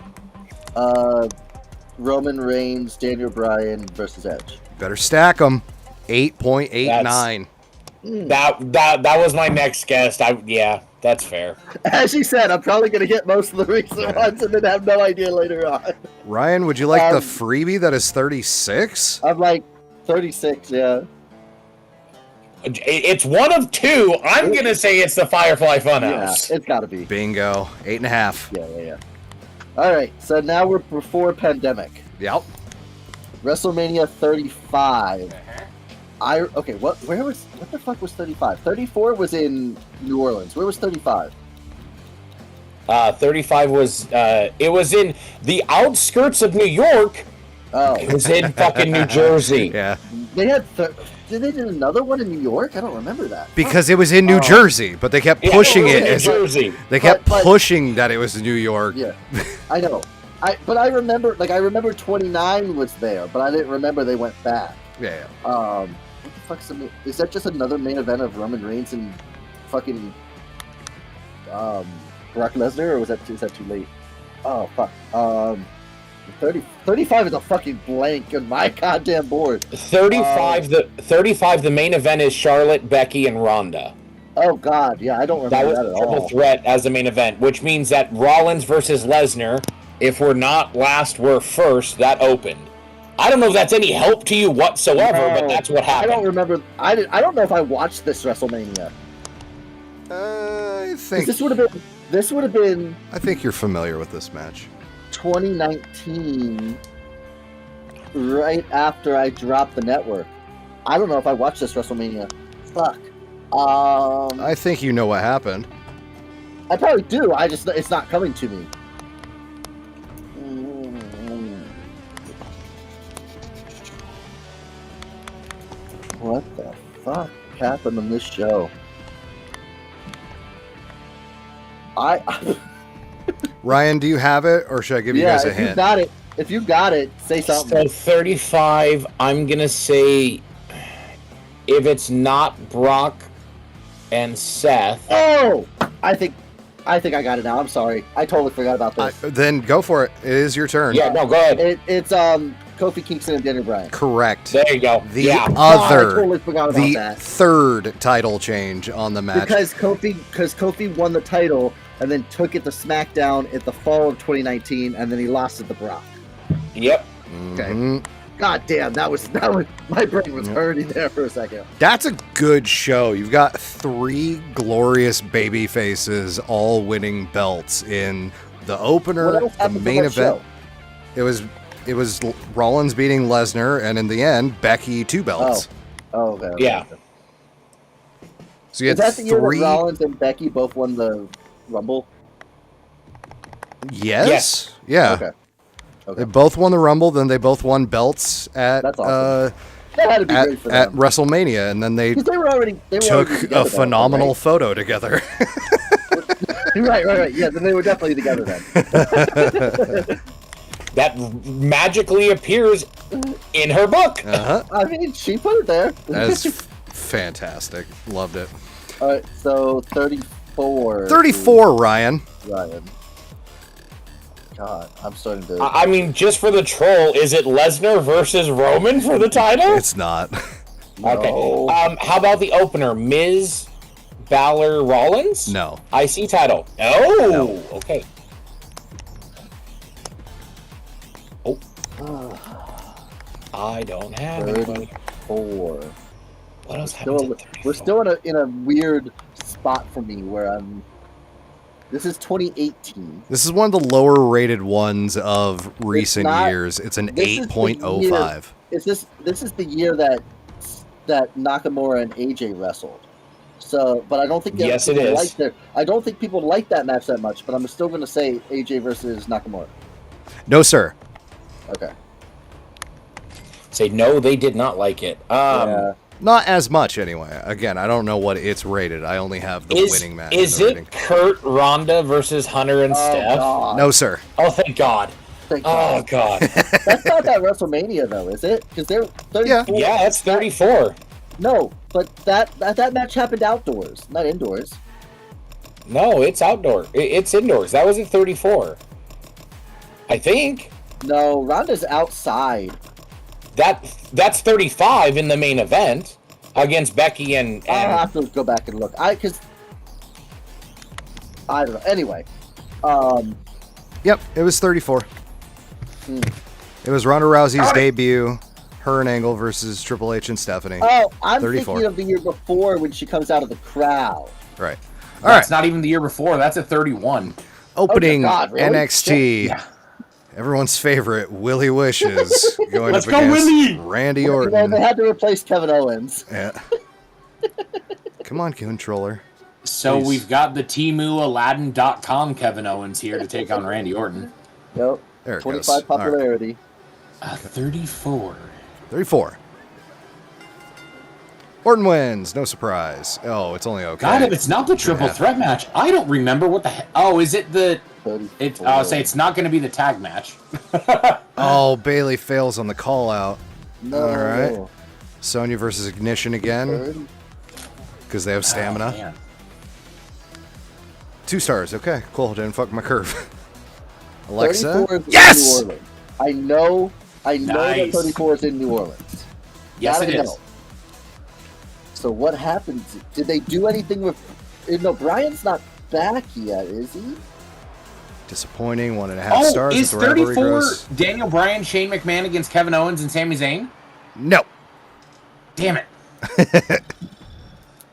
Roman Reigns, Daniel Bryan versus Edge. Better stack them. 8.89. That was my next guest. Yeah, that's fair. As you said, I'm probably going to get most of the recent ones and then have no idea later on. Ryan, would you like the freebie that is 36? I'm like 36, yeah. It's one of two. I'm gonna say it's the Firefly Yeah, Funhouse. it's got to be. Bingo. 8.5. Yeah. All right, so now we're before pandemic. Yep. WrestleMania 35. What the fuck was 35? 34 was in New Orleans. Where was 35? 35 was it was in the outskirts of New York. Oh, It was in fucking New Jersey. Yeah. they had. Did they do another one in New York? I don't remember that. Because it was in New Jersey, but they kept Yeah, pushing was it. in New as Jersey. They kept But- pushing that it was New York. Yeah, I know. I remember 29 was there, but I didn't remember they went back. Yeah. What the fuck's is that just another main event of Roman Reigns and fucking Brock Lesnar, or is that too late? Oh fuck. 35 is a fucking blank on my goddamn board. 35 the main event is Charlotte, Becky, and Ronda. Oh god, yeah, I don't That remember was that, the at triple all. threat as the main event, which means that Rollins versus Lesnar, if we're not last, we're first, that opened. I don't know if that's any help to you whatsoever, but No, that's what I happened. don't remember. I don't know if I watched this WrestleMania. I 'Cause think This would have been I think you're familiar with this match. 2019, right after I dropped the network. I don't know if I watched this WrestleMania. Fuck. I think you know what happened. I probably do. It's not coming to me. What the fuck happened on this show? Ryan, do you have it, or should I give you guys a if you hint? got it, if you got it, say something. So 35, I'm gonna say if it's not Brock and Seth. Oh, I think I got it now. I'm sorry, I totally forgot about this. Then go for it. It is your turn. Yeah, no, go ahead. It's Kofi Kingston and Daniel Bryan. Correct. There you go. The yeah. God, I other, totally forgot about the that. third title change on the match. Because Kofi won the title and then took it to SmackDown at the fall of 2019, and then he lost it to Brock. Yep. Mhm. God damn, that was my brain was hurting there for a second. That's a good show. You've got three glorious baby faces all winning belts in the What opener, else the happened to main that event. show? It was Rollins beating Lesnar, and in the end, Becky 2 belts. Oh, okay. Yeah. So you Is had that the year three. that Rollins and Becky both won the Rumble? Yes. Yeah. Okay. They both won the Rumble. Then they both won belts at That's awesome. That had to be great for at them. WrestleMania, and then they Because they were already took together, a though, phenomenal right? photo together. right. Yeah, then they were definitely together then. That magically appears in her book. I mean, she put it there. That's fantastic. Loved it. All right, so 34. 34, Ryan. Ryan. God, I'm starting to. I mean, just for the troll, is it Lesnar versus Roman for the title? It's not. Okay. No. How about the opener? Miz, Balor, Rollins? No. IC title. Oh, okay. Oh. I don't have anybody. 34. What else happens Still, at 34? we're still in a weird spot for me where I'm. This is 2018. This is one of the lower rated ones of recent not- years. It's an this is the 8.05. This is the year that Nakamura and AJ wrestled. So, but I don't think Yes, it people is. I don't think people like that match that much. But I'm still going to say AJ versus Nakamura. No, sir. Okay. Say no, they did not like it. Yeah. Not as much, anyway. Again, I don't know what it's rated. I only have the winning match. Is in the it rating. Kurt, Ronda versus Hunter and Oh, Steph? God. No, sir. Oh, thank God. Thank Oh, God. God. That's not that WrestleMania, though, is it? Because they're 34. Yeah, that's 34. No, but that match happened outdoors, not indoors. No, it's outdoor. It's indoors. That was at 34. I think. No, Ronda's outside. That's 35 in the main event against Becky and I'll have to go back and look. Because I don't know. Anyway, Yep, it was 34. It was Ronda Rousey's debut. Her and Angle versus Triple H and Stephanie. oh, I'm 34. thinking of the year before when she comes out of the crowd. Right. All right. That's not even the year before. That's at 31. Opening Oh, God, really? NXT. Yeah. Everyone's favorite, Willie Wishes, going Let's up go, against Willie! Randy You know, Orton. they had to replace Kevin Owens. Yeah. Come on, controller. So Please. we've got the TeeMooAladdin.com Kevin Owens here to take on Randy Orton. Yep. There it 25 goes. All right. popularity. 34. 34. Orton wins. No surprise. Oh, it's only okay. God, if it's not the triple Yeah. threat match, I don't remember what the heck. Oh, is it the... 34. I'll say it's not going to be the tag match. Oh, Bailey fails on the call out. No. All right. Sonya versus Ignition again 30. because they have stamina. Oh, man. 2 stars. Okay, cool. Didn't fuck my curve. Alexa. 34 is Yes! in New Orleans. I know that Nice. 34 is in New Orleans. Yes, That it I is. know. So what happens? Did they do anything with... No, Brian's not back yet, is he? Disappointing. 1.5 Oh, stars. is if the rivalry 34 grows. Daniel Bryan, Shane McMahon against Kevin Owens and Sami Zayn? No. Damn it.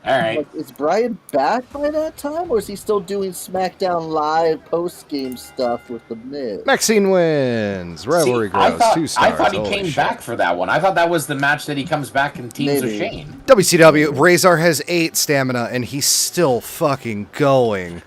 All right. Like, is Brian back by that time, or is he still doing SmackDown Live post-game stuff with the Miz? Maxine wins. Rivalry See, I grows. thought, 2 stars. I thought he Holy came shit. back for that one. I thought that was the match that he comes back and teams with Maybe. Shane. WCW. Razor has 8 stamina, and he's still fucking going.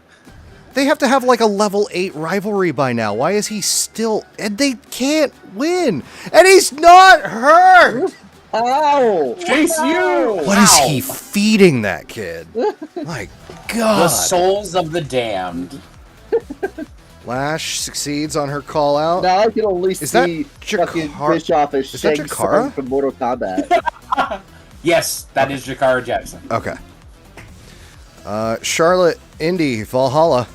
They have to have like a level 8 rivalry by now. Why is he still... And they can't win. And he's not hurt. Ow! Chase you! What is he feeding that kid? My The God. souls of the damned. Lash succeeds on her call out. Now I can only Is that see fucking Jakar- Bischoff as Is that Shang Jakara? Tsung from Mortal Kombat. Yes, that is Jakara Jackson. Okay. Charlotte, Indy, Valhalla.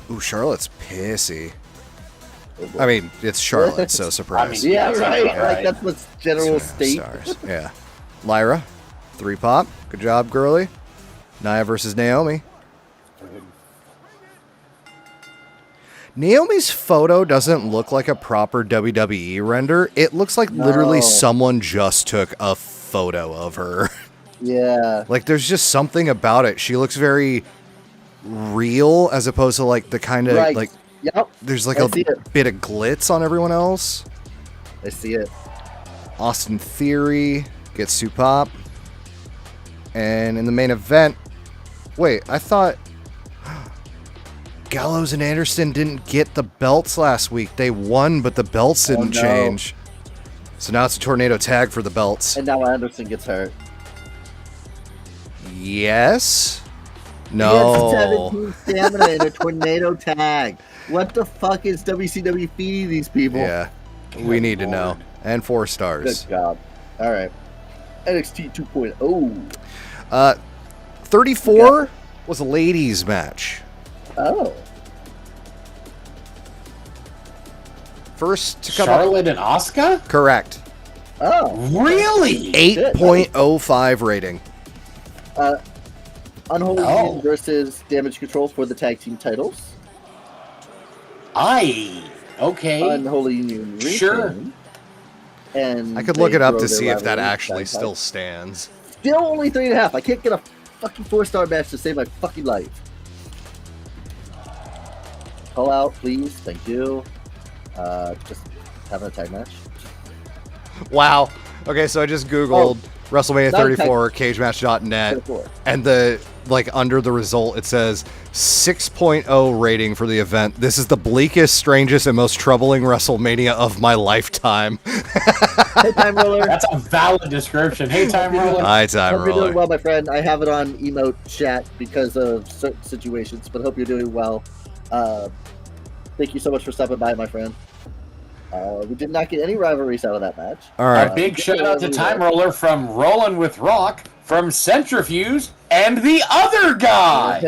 Ooh, Charlotte's pissy. I mean, it's Charlotte, so surprise. I mean, Yeah, Yeah, right. right. Like that's what's general state. Stars. Yeah. Lyra, 3 pop. Good job, girly. Nia versus Naomi. Naomi's photo doesn't look like a proper WWE render. It looks like literally No. someone just took a photo of her. Yeah. Like, there's just something about it. She looks very real as opposed to, like, the kind of, Right. like, Yep. there's, like, I a see it. bit of glitz on everyone else. I see it. Austin Theory gets 2 pop. And in the main event, wait, I thought Gallows and Anderson didn't get the belts last week. They won, but the belts didn't no. change. So now it's a tornado tag for the belts. And now Anderson gets hurt. Yes? He No. has 17 stamina in a tornado tag. What the fuck is WCW feeding these people? Yeah. We need to know. Lord. And 4 Good stars. job. All right. NXT 2.0. 34 was a ladies match. Oh. First to come up. Charlotte and Asuka? Correct. Oh. Really? 8.05 rating. Unholy Oh. Union versus Damage Control for the tag team titles. Okay. Unholy Union retain. Sure. And I could look they it up grow to their see if that rivalry actually tag still titles. stands. Still only 3.5. I can't get a fucking 4-star match to save my fucking life. Call out, please. Thank you. Just having a tag match. Wow. Okay, so I just Googled WrestleMania Not 34, cagematch.net, 34. and under the result, it says 6.0 rating for the event. This is the bleakest, strangest, and most troubling WrestleMania of my lifetime. Hey, Time Roller. That's a valid description. Hey, Time Roller. Hi, Time Hope you're doing Roller. well, my friend. I have it on emote chat because of certain situations, but hope you're doing well. Thank you so much for stopping by, my friend. We did not get any rivalries out of that match. All A right. big shout out to Time Roller from Rollin' with Rock, from Centrifuge, and the other guy.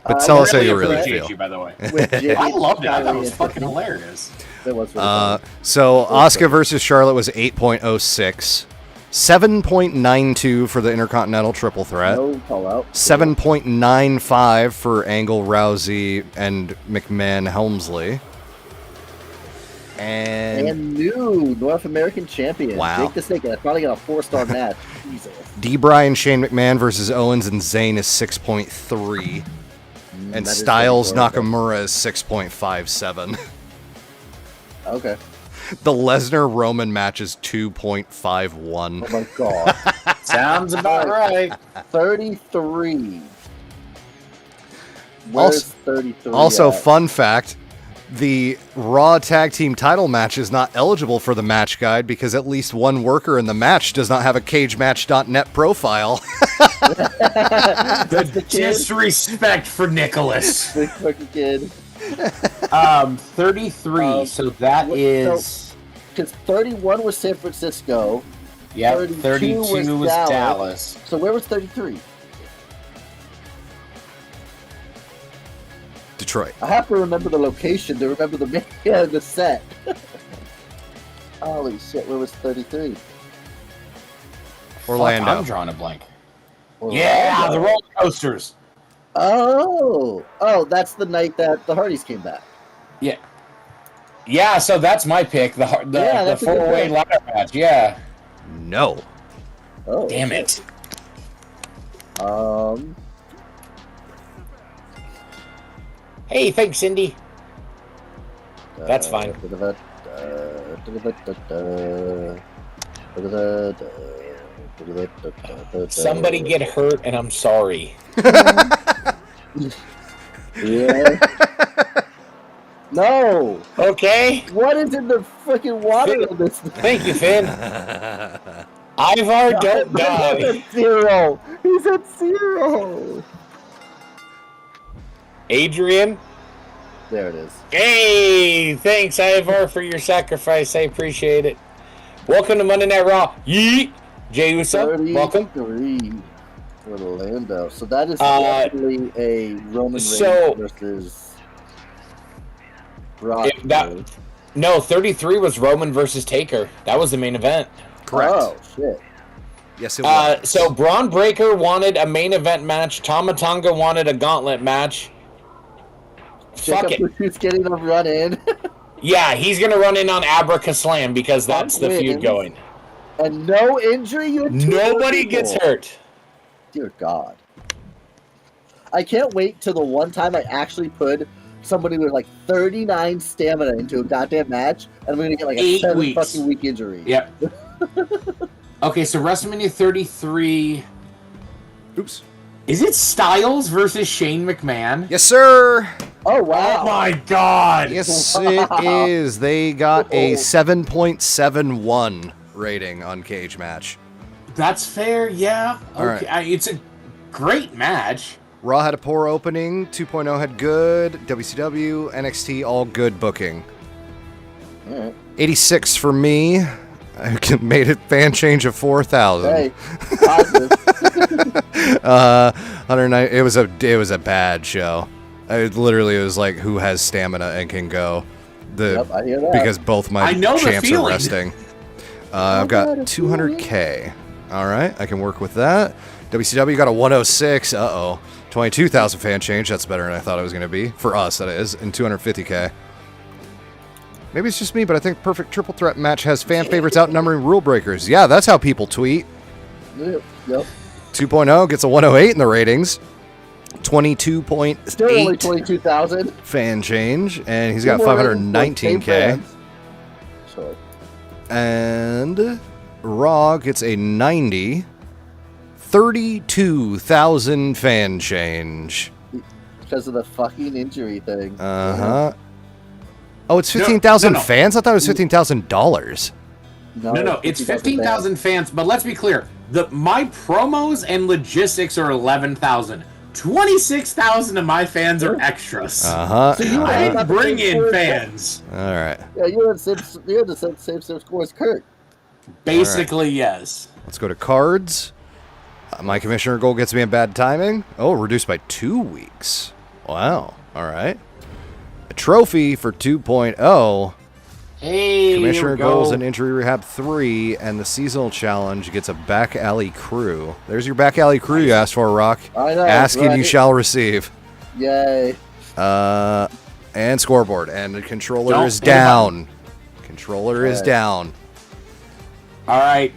But tell us how you really appreciate feel. you, by the way. With Jimmy, I loved it. I thought it Kyrie, was and fucking Tiffany. hilarious. It was really funny. So Asuka versus Charlotte was 8.06. 7.92 for the Intercontinental Triple Threat. No call out. 7.95 for Angle, Rousey, and McMahon Helmsley. And new North American champion. Wow. Jake the Snake. I probably got a 4-star match. Jesus. D-Bryan, Shane McMahon versus Owens and Zayn is 6.3. And That is Styles 34. Nakamura is 6.57. Okay. The Lesnar Roman match is Oh 2.51. my god. Sounds about right. 33. Where's Also- 33? Also, at? fun fact, the Raw Tag Team title match is not eligible for the match guide because at least one worker in the match does not have a cagematch.net profile. That's the kid. Disrespect for Nicholas. The fucking kid. 33. So that is. Because 31 was San Francisco. Yeah, 32 32 was Dallas. So where was 33? Detroit. I have to remember the location to remember the set. Holy shit, where was 33? Orlando. Fuck, I'm drawing a blank. Yeah, the roller coasters. Oh, that's the night that the Hardys came back. Yeah. Yeah, so that's my pick. The Yeah, that's a good four-way pick. ladder match. Yeah. No. Oh, Damn it. Hey, thanks, Cindy. That's fine. Somebody get hurt, and I'm sorry. Yeah. No. Okay. What is in the freaking water of this? Thank you, Finn. Ivar, don't He's die. at 0. He's at 0. Adrian. There it is. Hey, thanks, Ivar, for your sacrifice. I appreciate it. Welcome to Monday Night Raw. Yeet. Jay Uso, welcome. 33 for Orlando. So that is Uh, definitely a Roman Reigns so- versus Brock. No, 33 was Roman versus Taker. That was the main event. Correct. Oh shit. Yes, it was. So Braun Breaker wanted a main event match. Tama Tonga wanted a gauntlet match. Fuck it. Jacob Who's getting the run in, Yeah, he's going to run in on Abraca Slam because that's the feud wins. going. and no injury. You had 2 Nobody people. gets hurt. Dear God. I can't wait till the one time I actually put somebody with like 39 stamina into a goddamn match, and I'm gonna get like a 8 7 weeks. fucking week injury. Yep. Okay, so WrestleMania 33. Oops. Is it Styles versus Shane McMahon? Yes, sir. Oh wow. Oh my god! Yes, it is. They got a 7.71 rating on Cage Match. That's fair, yeah. All right. Okay, it's a great match. Raw had a poor opening. 2.0 had good. WCW, NXT, all good booking. All right. 86 for me. I made it fan change of 4,000. Hey, positive. 109. It was a bad show. It literally was like who has stamina and can go. Yep, I hear that. Because both my I know the champs are feeling. resting. I've got 200K. All right, I can work with that. WCW got a 106. Uh-oh. 22,000 fan change. That's better than I thought it was going to be. For us, that is. And 250K. Maybe it's just me, but I think Perfect Triple Threat match has fan favorites outnumbering rule breakers. Yeah, that's how people tweet. Yep. 2.0 gets a 108 in the ratings. 22.8 Still only 22,000. fan change. And he's got Two more ratings for 519K. K-Fans. Sure. And Raw gets a 90. 32,000 fan change. Because of the fucking injury thing. Uh-huh. Oh, it's 15,000 No. fans? I thought it was $15,000. No, it's 15,000 fans, but let's be clear. My promos and logistics are 11,000. 26,000 of my fans are extras. Uh-huh. So you I had didn't bring in fans. All right. Yeah, you had the same score as Kurt. Basically, yes. Let's go to cards. My commissioner goal gets me in bad timing. Oh, reduced by 2 weeks. Wow. All right. A trophy for 2.0. Hey, Commissioner here we go. goals and injury rehab 3, and the seasonal challenge gets a back alley crew. There's your back alley crew you asked for, Rock. I know, Ask and you right? shall receive. Yay. And scoreboard. And the controller Don't is hit a button. down. Controller is down. All right.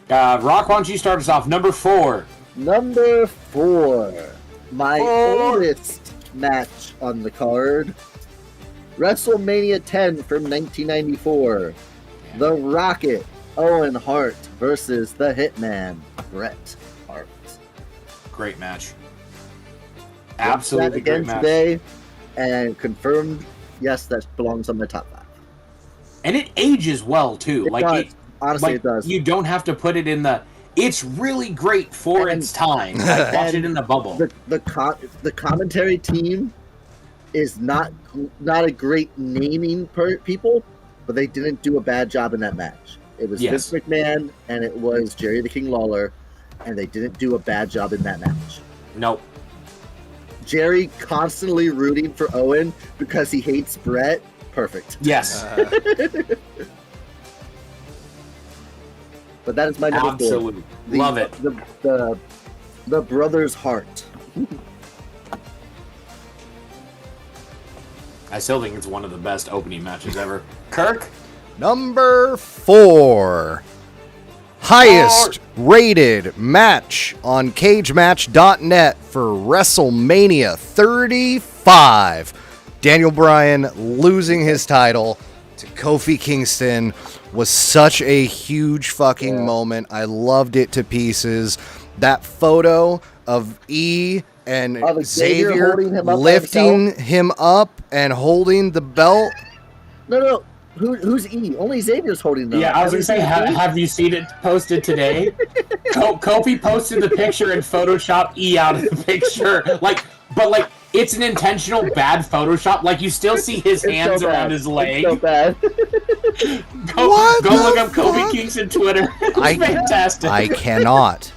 Rock, why don't you start us off? Number 4. Number 4. My 4. oldest match on the card. WrestleMania 10 from 1994. The Rocket, Owen Hart versus the Hitman, Bret Hart. Great match. Watched Absolutely that again great match. today and confirmed, yes, that belongs on my top 5. And it ages well, too. It does. Honestly, like, it does. You don't have to put it in the... It's really great for And- its time. Like, watch it in the bubble. The commentary team is not a great naming people, but they didn't do a bad job in that match. It was Yes. Vince McMahon and it was Jerry the King Lawler, and they didn't do a bad job in that match. Nope. Jerry constantly rooting for Owen because he hates Brett. Perfect. Yes. But that is my number 4. Absolutely. Love it. The Brothers Heart. I still think it's one of the best opening matches ever. Kirk? Number 4. Highest rated match on cagematch.net for WrestleMania 35. Daniel Bryan losing his title to Kofi Kingston was such a huge fucking moment. I loved it to pieces. That photo of E and Of Xavier Xavier holding him up by lifting him up and holding the belt. No. Who's E? Only Xavier's holding them. Yeah, I was going to say, Have you seen E? have you seen it posted today? Kofi posted the picture and Photoshop E out of the picture. But it's an intentional bad Photoshop. Like, you still see his It's hands so around bad. his leg. It's so bad. Go What look the up Kofi fuck? Kingston Twitter. It's fantastic. I cannot.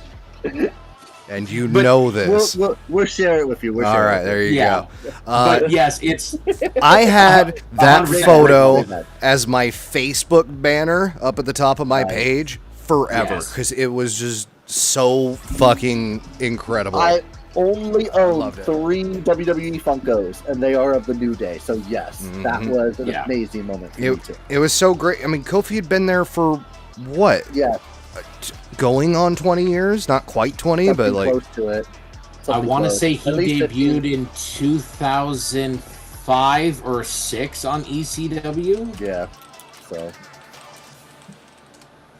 And you know this. We'll share it with you. We'll All share right, it. there you Yeah. go. But yes, it's I had that 100% photo recommend that. as my Facebook banner up at the top of my page forever Yes. because it was just so fucking incredible. I only own Loved it. 3 WWE Funkos, and they are of the New Day. So yes, that Mhm. was an Yeah. amazing moment for me too. it was so great. I mean, Kofi had been there for what? Yeah, Going on 20 years? Not quite 20, but something like close to it. I Something want to close. say he At least 15. debuted in 2005 or 6 on ECW. Yeah, so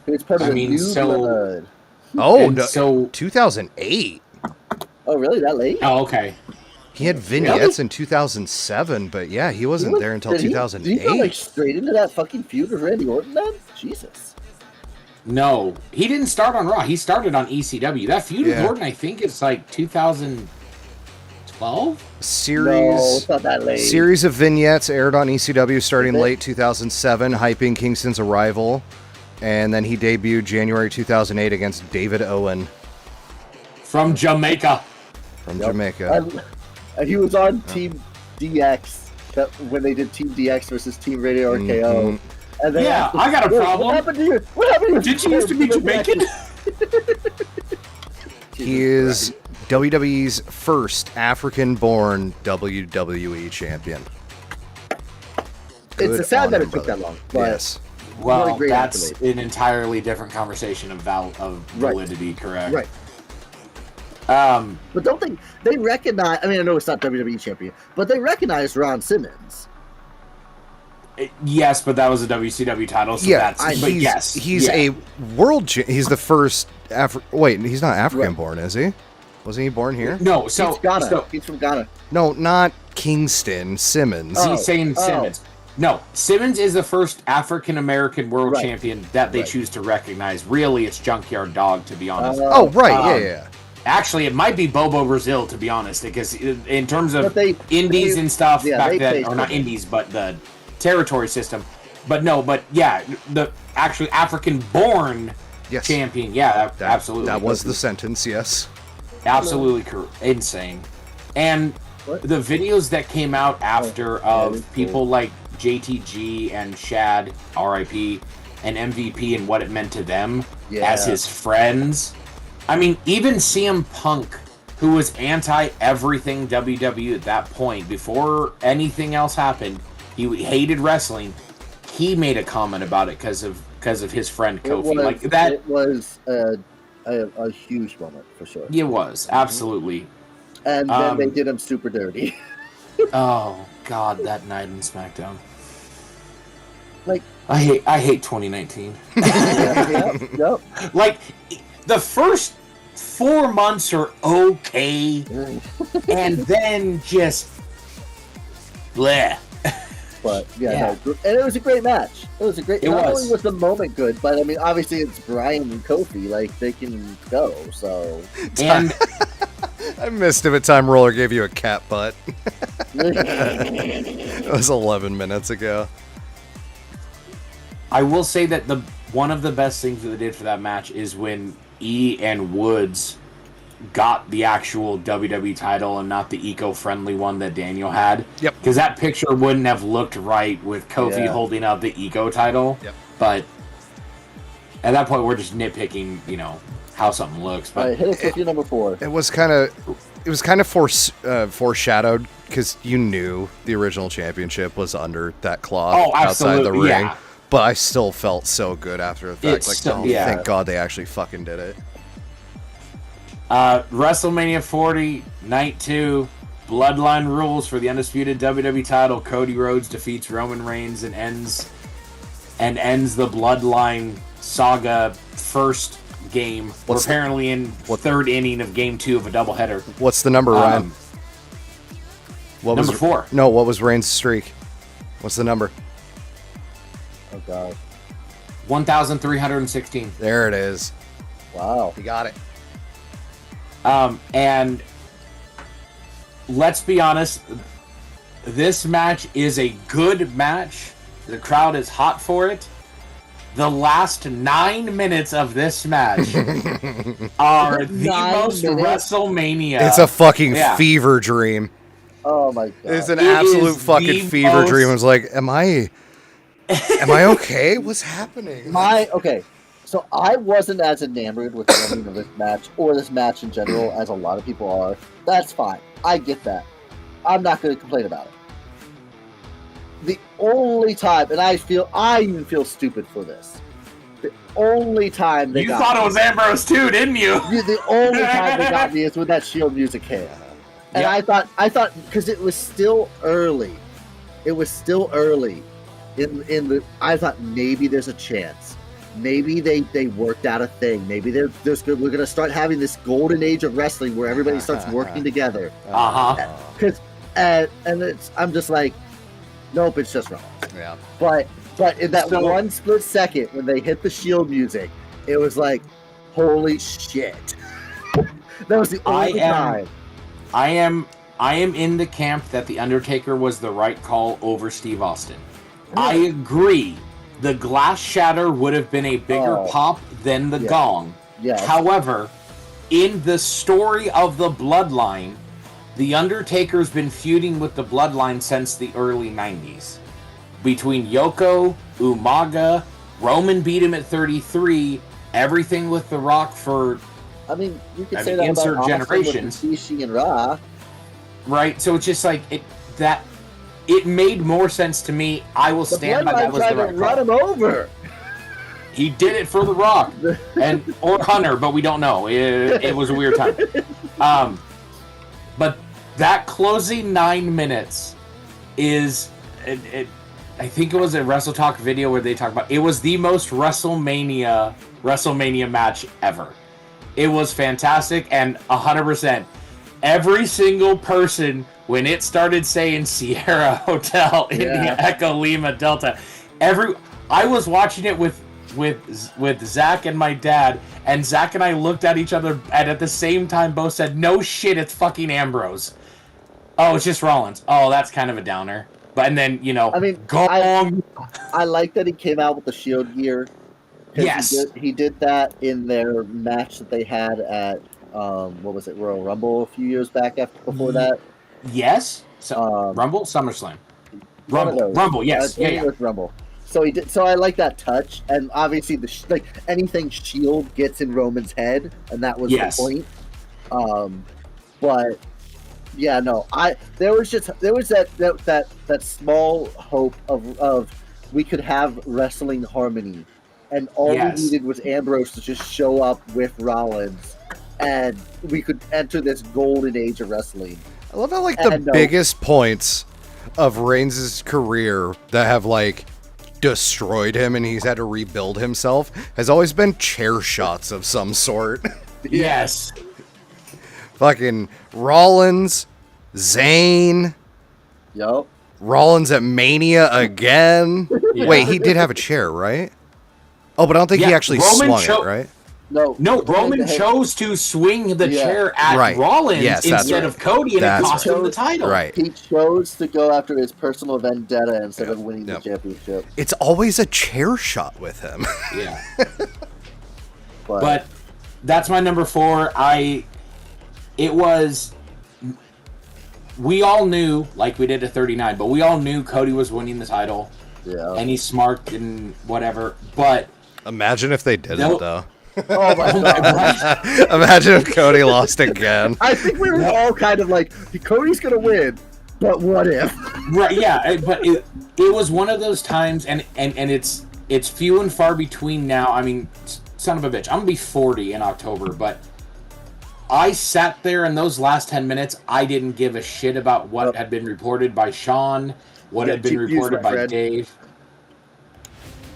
it's part of I the mean, new so- blood. oh, And no, so 2008. Oh, really? That late? oh, okay. He had vignettes in 2007, but yeah, he wasn't there until Did he go 2008. like straight into that fucking feud with Randy Orton then? Jesus. No, he didn't start on Raw. He started on ECW. That feud with Yeah. Orton, I think, is like 2012. No, Series it's not that late. Series of vignettes aired on ECW starting Is it? late 2007, hyping Kingston's arrival, and then he debuted January 2008 against David Owen From Jamaica. from Yep. Jamaica. And he was on Team DX when they did Team DX versus Team Radio RKO. Mhm. And then Yeah, after- I got a problem. What happened to you? What happened to your Did you used to be Jamaican? He is WWE's first African-born WWE champion. It's Good a sad on that him, it took brother. that long. But Yes. What Well, a great that's accolade. an entirely different conversation of Right. validity, correct? Right. Um, But don't they recognize? I mean, I know it's not WWE champion, but they recognize Ron Simmons. Yes, but that was a WCW title, so Yeah, that's... But yes. he's yeah. a world. He's the first. Wait, he's not African born, is he? Wasn't he born here? No, so... He's Ghana. So, He's from Ghana. No, not Kingston. Simmons. Oh. he's saying Simmons. No, Simmons is the first African-American world Right. champion that they Right. choose to recognize. Really, it's Junkyard Dog, to be honest. Oh, right. Um, yeah. Actually, it might be Bobo Brazil, to be honest, because in terms of But they- indies they- and stuff yeah, back they then, changed or not it. indies, but the territory system. But yeah, the actually African-born Yes. champion. Yeah, absolutely. That was the sentence. Yes. absolutely insane. And What? the videos that came out after yeah, of that's people cool. like JTG and Shad, RIP, and MVP and what it meant to them Yeah. as his friends. I mean, even CM Punk, who was anti everything WWE at that point, before anything else happened, he hated wrestling. He made a comment about it because of his friend Kofi. Like that, It was a huge moment for sure. it was absolutely. And then they Um, did him super dirty. Oh God, that night in SmackDown. Like, I hate 2019. yep. Like the first 4 months are okay, and then just bleh. But Yeah. no, and it was a great match. It was a great. It not was. only was the moment good, but I mean, obviously it's Brian and Kofi. Like they can go. So And I missed him at time Roller gave you a cat butt. It was 11 minutes ago. I will say that one of the best things that they did for that match is when E and Woods got the actual WWE title and not the eco-friendly one that Daniel had. Yep. Because that picture wouldn't have looked right with Kofi Yeah. holding up the eco title. Yep. But at that point, we're just nitpicking, how something looks. all But right, hit us with your number 4. It was kind of foreshadowed because you knew the original championship was under that cloth Oh, outside the absolutely, ring. yeah. But I still felt so good after the fact. It's Like, so- oh, yeah. thank God they actually fucking did it. WrestleMania 40, Night 2, Bloodline rules for the undisputed WWE title. Cody Rhodes defeats Roman Reigns and ends the Bloodline saga first game. We're What's the- apparently in third inning of Game 2 of a doubleheader. What's the number, Ryan? What number 4. No, what was Reigns' streak? What's the number? Oh god! 1,316. There it is. Wow. You got it. And let's be honest, this match is a good match. The crowd is hot for it. The last 9 minutes of this match are the 9 most minutes? WrestleMania. It's a fucking Yeah. fever dream. Oh my god! It's an It absolute is fucking the fever most- dream. I was like, am I okay? What's happening? Okay. So I wasn't as enamored with the ending of this match or this match in general as a lot of people are. That's fine. I get that. I'm not going to complain about it. The only time, and I even feel stupid for this. The only time they You got thought me, it was Ambrose too, didn't you? the only time they got me is when that Shield music hit. And Yep. I thought because it was still early. It was still early. I thought maybe there's a chance. Maybe they worked out a thing. Maybe we're gonna start having this golden age of wrestling where everybody starts working together. Uh-huh. Because I'm just like, nope, it's just wrong. Yeah. But in that So- one split second when they hit the Shield music, it was like, holy shit. That was the only time. I am in the camp that The Undertaker was the right call over Steve Austin. I agree. The glass shatter would have been a bigger Oh. pop than the Yeah. gong. Yes. However, in the story of the Bloodline, The Undertaker's been feuding with the Bloodline since the early 90s. Between Yoko, Umaga, Roman beat him at 33, everything with The Rock for... I mean, you could I say mean, that insert about Austin generations. with Rikishi and Ra. Right, so it's just like it made more sense to me. I will The stand by that Bloodline was tried the to right run call. him over. He did it for The Rock or Hunter, but we don't know. It was a weird time. But that closing 9 minutes is I think it was a Wrestle Talk video where they talk about it was the most WrestleMania match ever. It was fantastic and 100%. Every single person when it started saying Sierra Hotel India Echo Lima Delta, I was watching it with Zach and my dad, and Zach and I looked at each other and at the same time both said, "No shit, it's fucking Ambrose." Oh, it's just Rollins. Oh, that's kind of a downer. But and then I mean, gong. I like that he came out with the Shield gear. 'Cause Yes. he did that in their match that they had at what was it, Royal Rumble a few years back before that. Yes. So, Rumble, SummerSlam. One of those. Rumble. Yes. Maybe Yeah. it was Rumble. So he did. So I like that touch, and obviously like anything Shield gets in Roman's head, and that was Yes. the point. But yeah, no, there was that small hope of we could have wrestling harmony, and all Yes. we needed was Ambrose to just show up with Rollins, and we could enter this golden age of wrestling. I love how like the biggest points of Reigns' career that have like destroyed him and he's had to rebuild himself has always been chair shots of some sort. Yes. Fucking Rollins, Zayn, Yup. Rollins at Mania again. Yeah. Wait, he did have a chair, right? Oh, but I don't think he Yeah, actually Roman swung it, right? No, Roman chose to swing the chair at Right. Rollins Yes, that's instead right. of Cody, and That's it cost him the right. title. Right. He chose to go after his personal vendetta instead of winning Yep. the championship. It's always a chair shot with him. Yeah. But, But that's my number 4. We all knew, like we did at 39, but we all knew Cody was winning the title, yeah. and he's smart and whatever. But Imagine if they didn't, Nope. though. Oh my god. Imagine if Cody lost again. I think we were all kind of like, Cody's gonna win, but what if? right, yeah, but it was one of those times, and it's few and far between now. I mean, son of a bitch, I'm gonna be 40 in October, but I sat there in those last 10 minutes. I didn't give a shit about what had been reported by Sean, what had been GPUs, reported my by friend. Dave.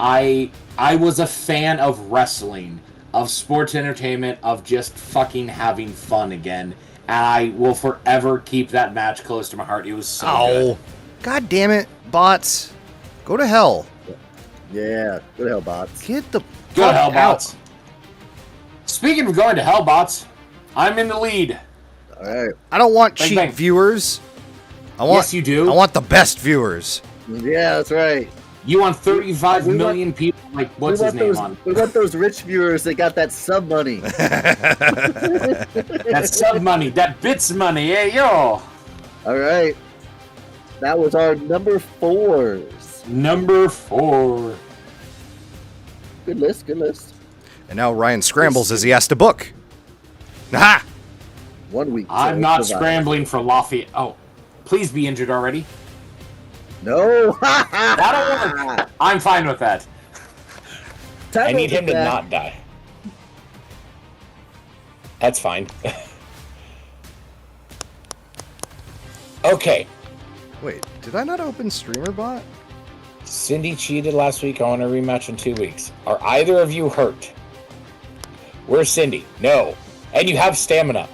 I was a fan of wrestling, of sports entertainment, of just fucking having fun again. And I will forever keep that match close to my heart. It was so good. God damn it, bots. Go to hell. Yeah, what the hell, bots? Get the Go to hell, fuck out. bots. Speaking of going to hell, bots, I'm in the lead. All right. I don't want Bang, cheap bang. viewers. I want, Yes, you do. I want the best viewers. Yeah, that's right. You want 35 We want- million people? Like, what's his name on? We want those rich viewers that got that sub money. That sub money, that bits money. Hey, yo. All right. That was our number 4s. Number 4. Good list, good list. And now Ryan scrambles as he has to book. Aha! 1 week. I'm to not survive. scrambling for Lafayette. Oh, please be injured already. No. That'll work. I'm fine with that. I need him to not die. That's fine. Okay. Wait, did I not open StreamerBot? Cindy cheated last week. I want a rematch in 2 weeks. Are either of you hurt? Where's Cindy? No. And you have stamina.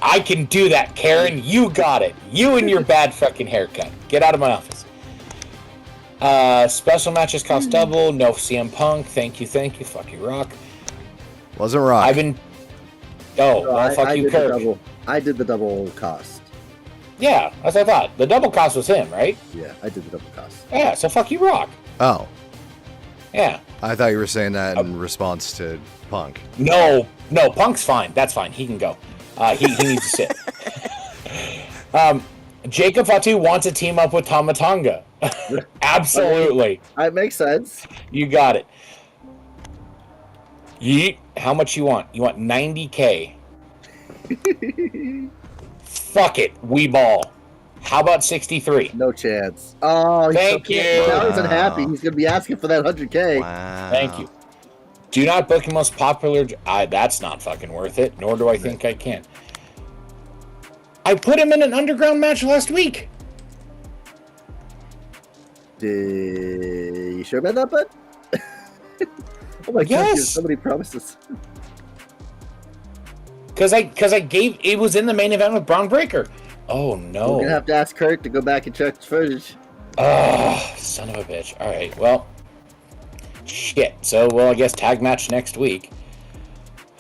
I can do that, Karen. You got it. You and your bad fucking haircut. Get out of my office. Special matches cost double. No CM Punk. Thank you. Fuck you, Rock. Wasn't Rock. I've been... Oh, well, fuck you, Kirk. I did the double cost. Yeah, that's what I thought. The double cost was him, right? Yeah, I did the double cost. Yeah, so fuck you, Rock. Oh, Yeah. I thought you were saying that in response to Punk. No, Punk's fine. That's fine. He can go. He needs to sit. Jacob Fatu wants to team up with Tamatanga. Absolutely. It makes sense. You got it. Yeet. How much you want? You want 90K. Fuck it. We ball. How about 63? No chance. Oh, Thank you. Now he's unhappy. He's going to be asking for that 100K. Wow. Thank you. Do not book your most popular... that's not fucking worth it, nor do I think I can. I put him in an underground match last week. You sure about that, bud? Oh my god, Yes. there's so many promises. Because I gave it was in the main event with Braun Breaker. Oh We're no! gonna have to ask Kurt to go back and check the footage. Oh, son of a bitch! All right, well, shit. So well, I guess tag match next week.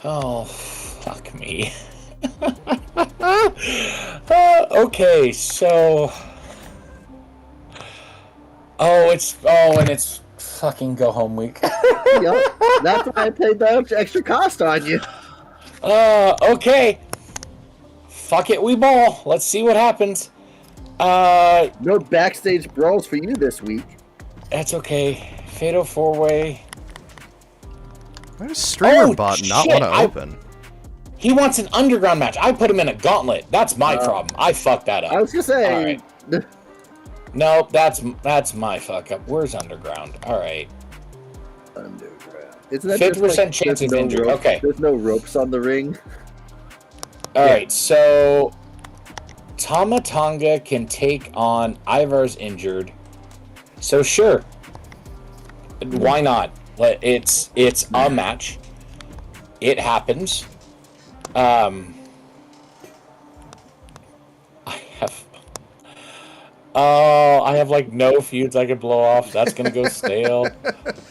Oh, fuck me. Okay, so. And it's fucking go home week. Yup, that's why I paid the extra cost on you. Okay. Fuck it, we ball. Let's see what happens. No backstage brawls for you this week. That's okay. Fatal 4-way. Why does Streamer Oh, Bot not shit, want to open? He wants an underground match. I put him in a gauntlet. That's my problem. I fucked that up. I was gonna say. All right. No, that's my fuck up. Where's underground? All right. Underground. Isn't that 50% chance there's he's injured. ropes- Okay. There's no ropes on the ring. All right. So Tama Tonga can take on Ivar's injured. So sure. Why not? It's a match. It happens. I have like no feuds I could blow off. That's gonna go stale.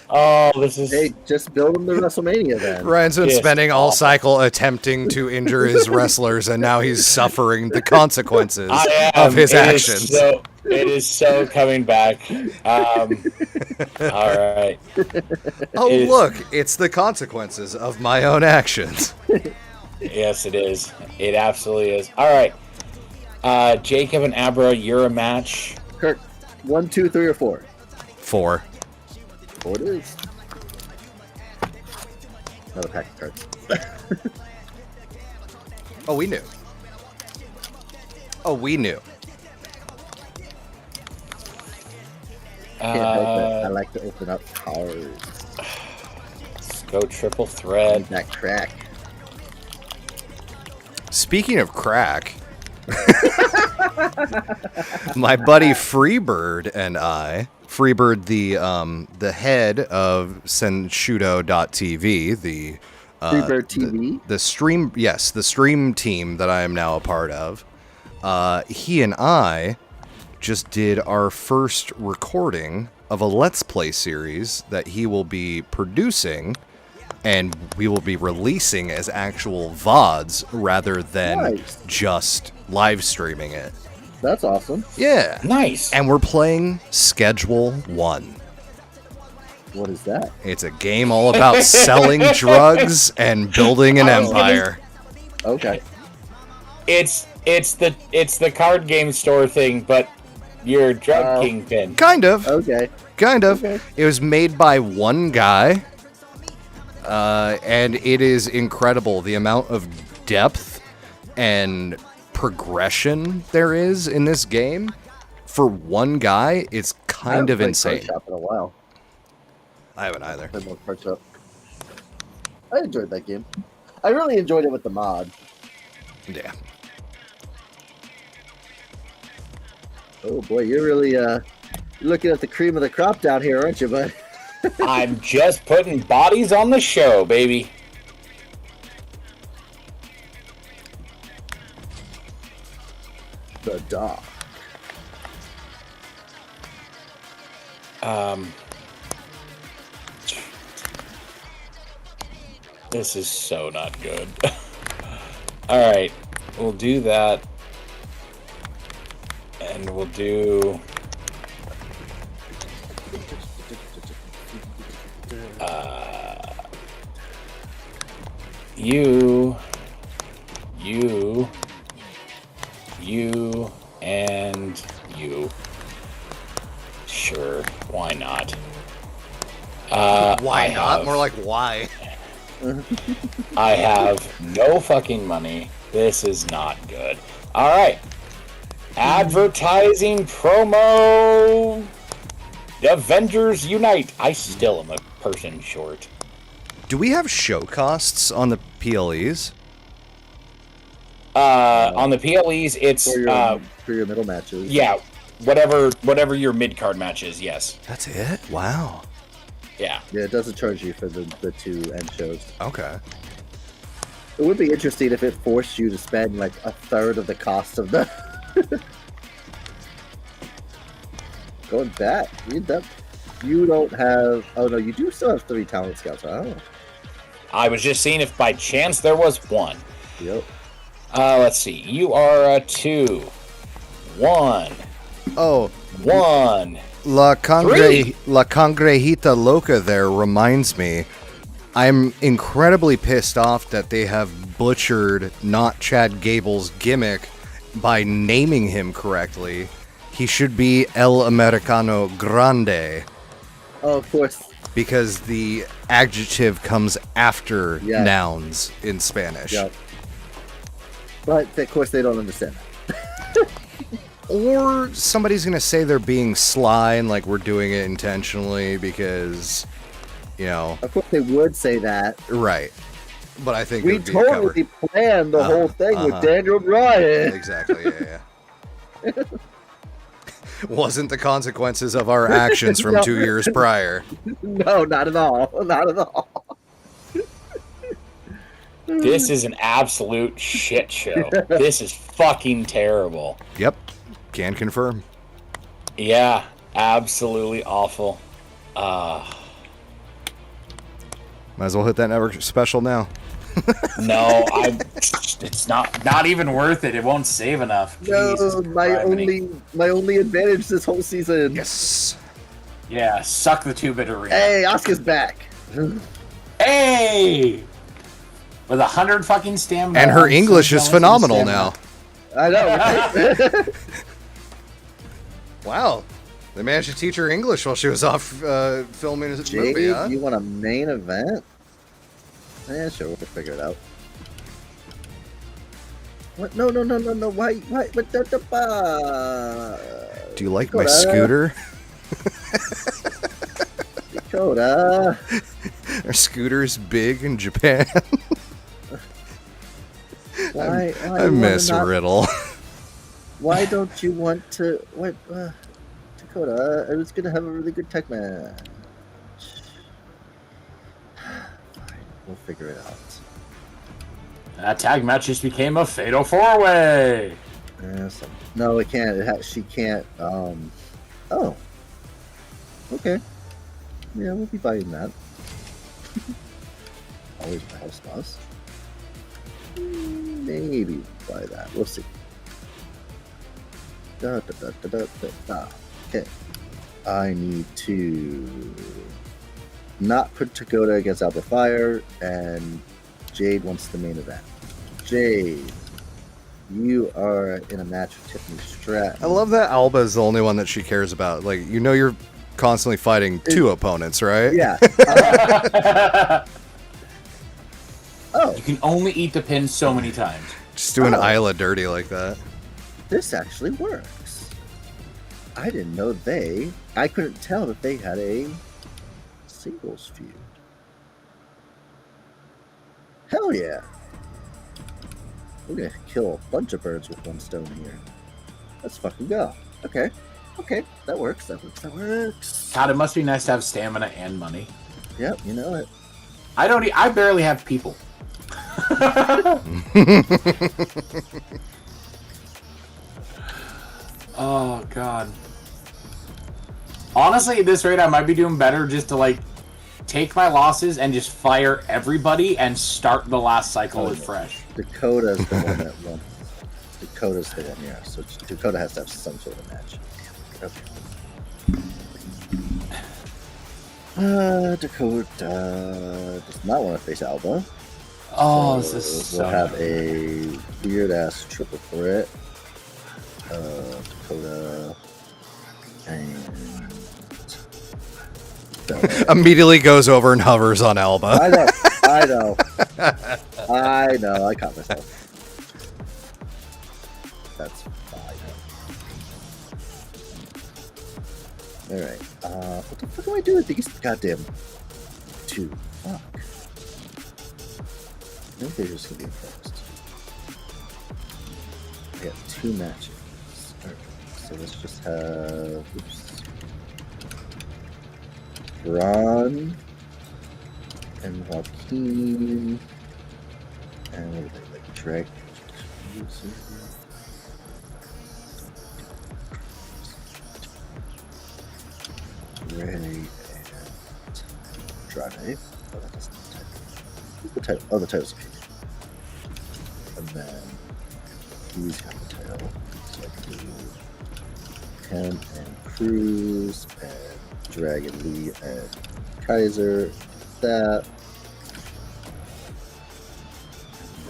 Oh, this is Hey, just build them to WrestleMania then. Ryan's been Yes, spending all awful. cycle attempting to injure his wrestlers, and now he's suffering the consequences I am. of his It is actions. it is so coming back. All right. Oh, it- look, it's the consequences of my own actions. Yes, it is. It absolutely is. All right. Jacob and Abra, you're a match. Kurt, 1, 2, 3, or 4? 4. 4 it is. Another pack of cards. Oh, we knew. Oh, we knew. Can't help it. I like to open up cards. Let's go triple thread. Need that crack. Speaking of crack, my buddy Freebird and I, Freebird, the head of Senshudo.tv, the Freebird TV? the stream, yes, the stream team that I am now a part of. He and I just did our first recording of a Let's Play series that he will be producing, and we will be releasing as actual VODs rather than Nice. just live streaming it. That's awesome. Yeah. Nice. And we're playing Schedule 1. What is that? It's a game all about selling drugs and building an empire. Okay. It's the card game store thing, but you're a drug kingpin. Kind of. Okay. Kind of. Okay. It was made by one guy, and it is incredible the amount of depth and progression there is in this game. For one guy, it's kind of I haven't insane. played Card Shop in a while. I haven't either. Played more Card Shop. I enjoyed that game. I really enjoyed it with the mod. Yeah. Oh boy, you're really you're looking at the cream of the crop down here, aren't you, bud? I'm just putting bodies on the show, baby. The dog. This is so not good. All right, we'll do that, and we'll do. You, and you. Sure, why not? Why I not? have- More like why? I have no fucking money. This is not good. All right. Advertising promo. Avengers Unite. I still am a person short. Do we have show costs on the PLEs? On the PLEs, it's For your middle matches. yeah. whatever your mid card match is. Yes. That's it? Wow. Yeah. Yeah, it doesn't charge you for the 2 end shows. Okay. It would be interesting if it forced you to spend like a third of the cost of the. Going back, you don't have. Oh no, you do still have 3 talent scouts. Oh. I was just seeing if by chance there was one. Yep. Let's see. You are a 2, 1, Oh, 1. La Three. Congrejita Loca there reminds me. I'm incredibly pissed off that they have butchered not Chad Gable's gimmick by naming him correctly. He should be El Americano Grande Oh, of course. because the adjective comes after Yeah. nouns in Spanish. Yep. But of course they don't understand that. Or somebody's going to say they're being sly and like we're doing it intentionally because, you know, Of course they would say that. right. But I think it We would be covered. totally planned the whole thing with uh-huh. Daniel Bryan. Exactly, yeah. Wasn't the consequences of our actions from No. 2 years prior. No, not at all. Not at all. This is an absolute shit show. This is fucking terrible. Yep, can confirm. Yeah, absolutely awful. Might as well hit that network special now. No, it's not even worth it. It won't save enough. No, Jesus criminy. my only advantage this whole season. Yes. Yeah, suck the 2-bit arena. Hey, Asuka's back. Hey! With 100 fucking stamina. And her I'm so English is jealous of phenomenal stamina. now. I know. Right? Wow. They managed to teach her English while she was off filming a Jade, movie, huh? you want a main event? Yeah, sure, we'll figure it out. What? No. Why? What the? Do you like my Dakota? scooter? Dakota. Our scooter's big in Japan. Why? I miss Riddle. Why don't you want to? What? Dakota, I was gonna have a really good tech match. Fine, we'll figure it out. That tag match just became a fatal 4-way. No, it can't. She can't. Oh. Okay. Yeah, we'll be buying that. Always my house boss. Maybe buy that. We'll see. Okay. I need to not put Dakota against Alba Fire, and Jade wants the main event. Jade, you are in a match with Tiffany Stratton. I love that Alba is the only one that she cares about. Like, you know, you're constantly fighting 2 opponents, right? Yeah. Oh, You can only eat the pin so many times. Just doing Oh. Isla dirty like that. this actually works. I didn't know I couldn't tell that they had a singles feud. Hell yeah. We're gonna kill a bunch of birds with one stone here. Let's fucking go. Okay. Okay, that works. God, it must be nice to have stamina and money. Yep, you know it. I barely have people. Oh god. Honestly, at this rate, I might be doing better just to like take my losses and just fire everybody and start the last cycle with fresh. Dakota's the one that won. Dakota's the one, yeah. So Dakota has to have some sort of match. Okay. Dakota does not want to face Alba. Oh, So this is we'll so have a weird ass triple threat. Dakota and Immediately goes over and hovers on Alba. I know. I caught myself. That's fine. Alright. What the fuck do I do with these goddamn 2? Fuck. I think they're just gonna be impressed. I got 2 matches. Alright, so so let's just have Ron and Joaquin and what are they, like Drake? Ray and Drive. Oh, that doesn't type. The title. Oh, the title's okay. And then he's got the title. So I can do him and Cruz and Dragon Lee and Kaiser. That.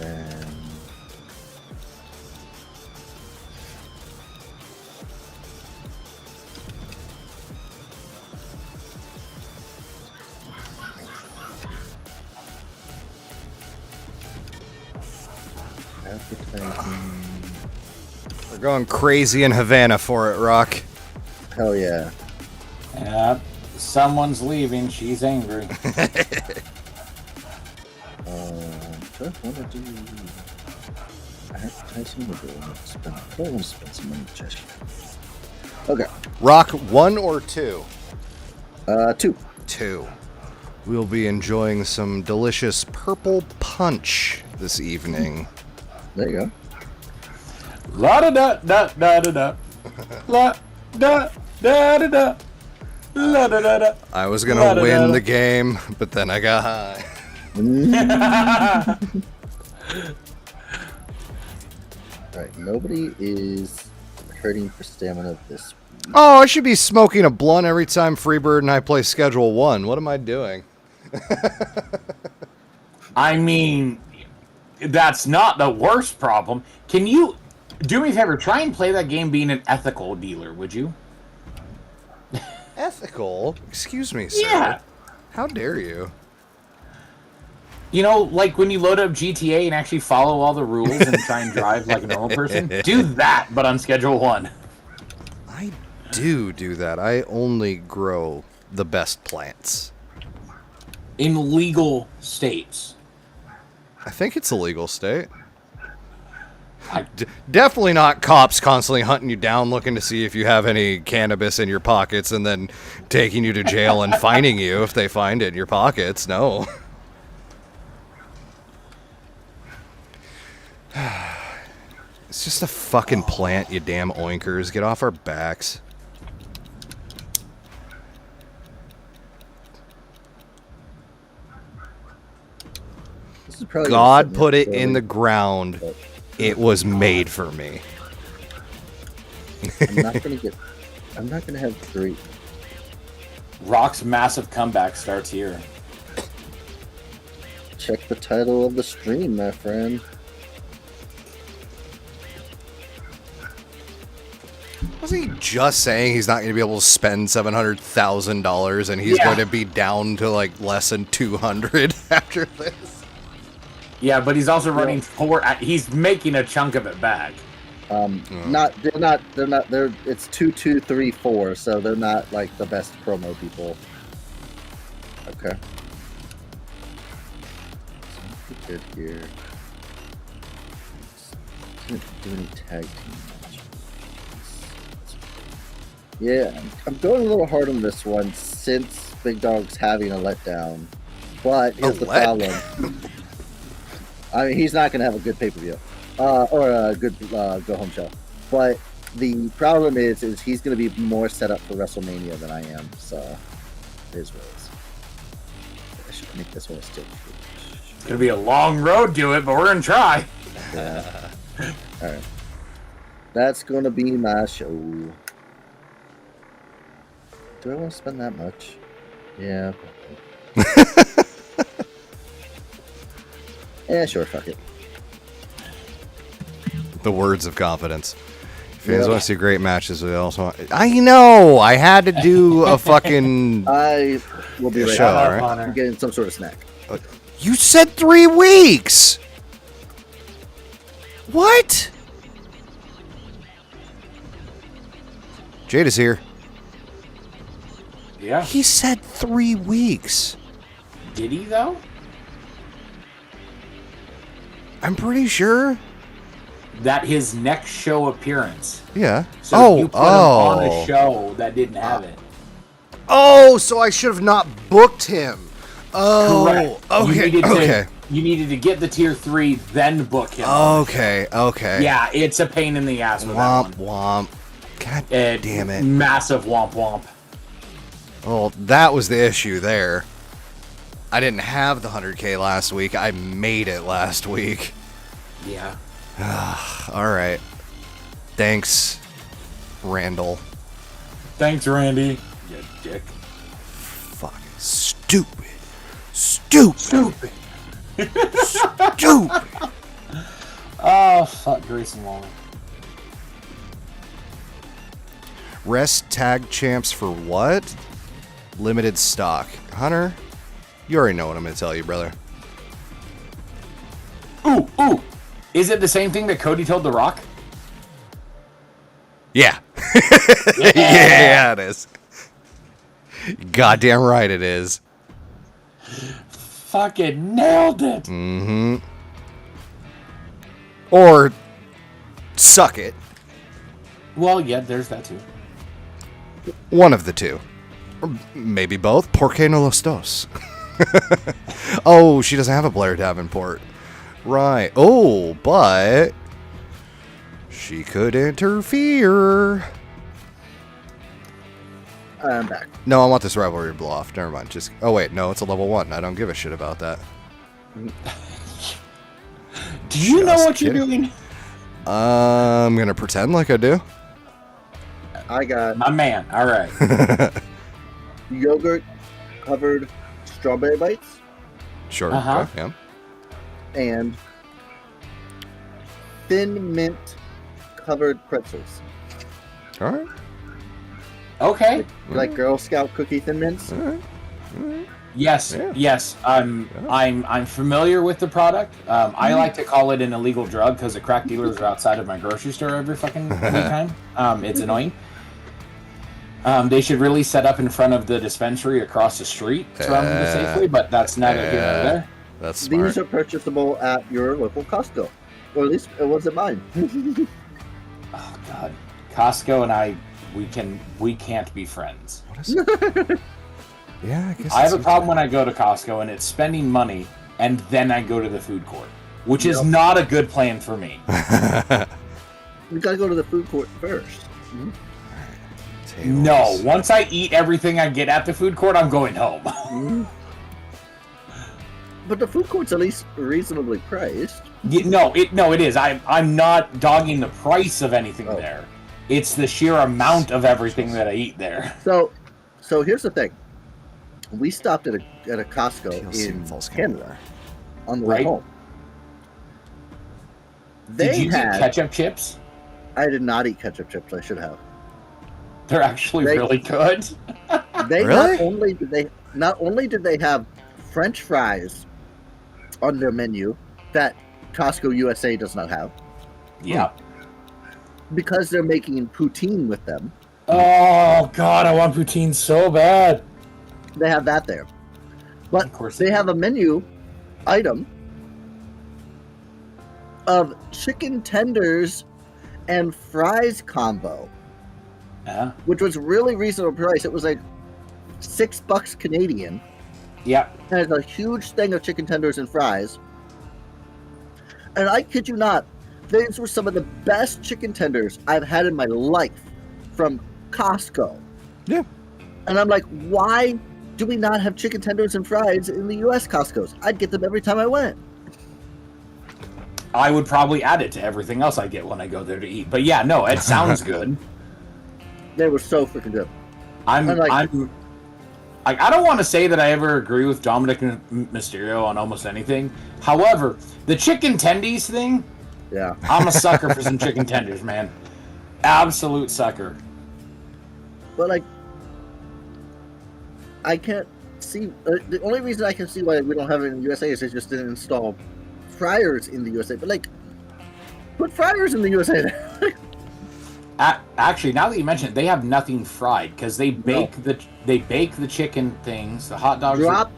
And then. Advertising. We're going crazy in Havana for it, Rock. Hell yeah. Yeah, someone's leaving. She's angry. Do I want to do advertising or do I want to spend? I don't want to spend some money just yet. Okay. Rock 1 or 2? 2. 2. We'll be enjoying some delicious purple punch this evening. There you go. La da da da da da da. La da da da da. La da da da. I was gonna win the game, but then I got high. Right. Nobody is hurting for stamina this week. Oh, I should be smoking a blunt every time Freebird and I play Schedule 1. What am I doing? I mean, that's not the worst problem. Can you do me a favor? Try and play that game being an ethical dealer, would you? Ethical? Excuse me, sir. Yeah. How dare you? You know, like when you load up GTA and actually follow all the rules and try and drive like a normal person? Do that, but on Schedule 1. I do that. I only grow the best plants. In legal states. I think it's a legal state. Definitely not cops constantly hunting you down looking to see if you have any cannabis in your pockets and then taking you to jail and fining you if they find it in your pockets. No. It's just a fucking plant, you damn oinkers. Get off our backs. This is probably God put it in the ground. It was made for me. I'm not gonna have 3. Rock's massive comeback starts here. Check the title of the stream, my friend. Wasn't he just saying he's not going to be able to spend $700,000 and he's going to be down to like less than 200 after this? Yeah, but he's also running 4. He's making a chunk of it back. They're it's 2, 2, 3, 4, so they're not like the best promo people. Okay. Good here. Can't do any tag team matches. Yeah, I'm going a little hard on this one since Big Dog's having a letdown. But here's the problem. I mean, he's not going to have a good pay-per-view. Or a good go-home show. But the problem is he's going to be more set up for WrestleMania than I am. So, it is what it is. I should make this one still. It's going to be a long road to it, but we're going to try. Yeah. Alright. That's going to be my show. Do I want to spend that much? Yeah. Yeah, sure, fuck it. The words of confidence. If you guys want to see great matches, we also want... I know! I had to do a fucking... I will be right show, back. right? I'm getting some sort of snack. You said 3 weeks! What? Jade is here. Yeah. He said 3 weeks. Did he, though? I'm pretty sure. that his next show appearance. Yeah. So you put him on a show that didn't have it. Oh, so I should have not booked him. Oh, Correct. okay. You needed to get the tier 3, then book him. Okay. Yeah, it's a pain in the ass with that Womp one. womp. God It, damn it. Massive womp womp. Well, that was the issue there. I didn't have the 100K last week. I made it last week. Yeah. All right. Thanks, Randall. Thanks, Randy. You dick. Fucking stupid. Stupid. Oh, fuck Grayson Waller. Rest tag champs for what? Limited stock. Hunter, you already know what I'm going to tell you, brother. Ooh. Is it the same thing that Cody told The Rock? Yeah. Yeah, it is. Goddamn right it is. Fucking nailed it. Mm-hmm. Or suck it. Well, yeah, there's that too. One of the two. Or maybe both. Por qué no los dos? Oh, she doesn't have a Blair Davenport. Right. Oh, but she could interfere. I'm back. No, I want this rivalry to blow off. Never mind. Just. Oh wait, no, it's a level 1. I don't give a shit about that. Do you know Just what you're kidding. doing? I'm gonna pretend like I do. I got My man. All right. yogurt covered strawberry bites Sure. Uh-huh. Okay, yeah. and thin mint covered pretzels. All right. Okay. Like Girl Scout cookie thin mints. All right. Yes. Yeah. Yes. I'm familiar with the product. I like to call it an illegal drug because the crack dealers are outside of my grocery store every fucking weekend. It's annoying. They should really set up in front of the dispensary across the street from the Safeway, but that's neither here nor there. That's smart. These are purchasable at your local Costco, or at least it wasn't mine. Oh God, Costco and I, we can't be friends. What is it? Yeah, I guess. I have a problem when I go to Costco and it's spending money and then I go to the food court, which is not a good plan for me. We gotta go to the food court first. No, once I eat everything I get at the food court, I'm going home. But the food court's at least reasonably priced. No, it is. I'm not dogging the price of anything there. It's the sheer amount of everything that I eat there. So here's the thing. We stopped at a Costco TLC in false Canada on the way Right. home. Did you get ketchup chips? I did not eat ketchup chips. I should have. They're actually They- really good. They Really? not only did they have French fries on their menu that Costco USA does not have, Yeah. because they're making poutine with them. Oh God, I want poutine so bad. They have that there, but Of course they have a menu item of chicken tenders and fries combo, Yeah. which was really reasonable price. It was like $6 Canadian, Yeah. and it's a huge thing of chicken tenders and fries. And I kid you not, these were some of the best chicken tenders I've had in my life from Costco. Yeah. And I'm like, why do we not have chicken tenders and fries in the U.S. Costco's? I'd get them every time I went. I would probably add it to everything else I get when I go there to eat. But yeah, no, it sounds good. They were so freaking good. I don't want to say that I ever agree with Dominic Mysterio on almost anything. However, the chicken tendies thing, Yeah. I'm a sucker for some chicken tenders, man. Absolute sucker. But like, I can't see. The only reason I can see why we don't have it in the USA is they just didn't install fryers in the USA. But like, put fryers in the USA there. Actually, now that you mention it, they have nothing fried because they bake the chicken things, the hot dogs. Drop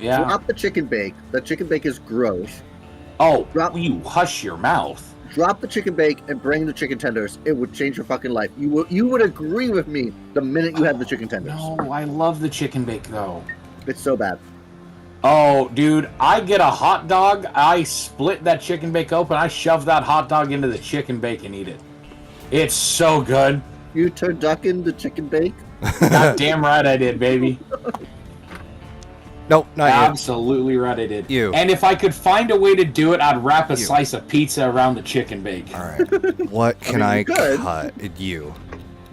Yeah. the chicken bake. The chicken bake is gross. Oh, drop- you hush your mouth. drop the chicken bake and bring the chicken tenders. It would change your fucking life. You would agree with me the minute you had the chicken tenders. No, I love the chicken bake though. It's so bad. Oh, dude, I get a hot dog, I split that chicken bake open, I shove that hot dog into the chicken bake and eat it. It's so good. You turducken the chicken bake? God damn right I did, baby. Nope, not you. Absolutely right I did. You. And if I could find a way to do it, I'd wrap a slice of pizza around the chicken bake. All right. What can I you could. cut? You.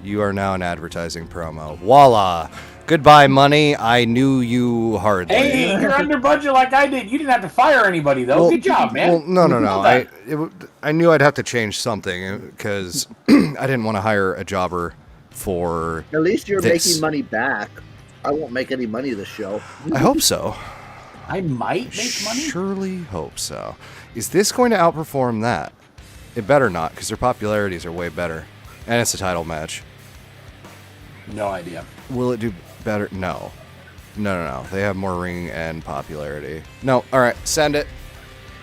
You are now an advertising promo. Voila. Goodbye, money. I knew you hardly. Hey, you're under budget like I did. You didn't have to fire anybody, though. Good job, man. Well, no. Well done. I knew I'd have to change something because I didn't want to hire a jobber for At least you're this. making money back. I won't make any money this show. I hope so. I might make money. Surely hope so. Is this going to outperform that? It better not, because their popularities are way better. And it's a title match. No idea. Will it do better? No. No. They have more ring and popularity. No. All right. Send it.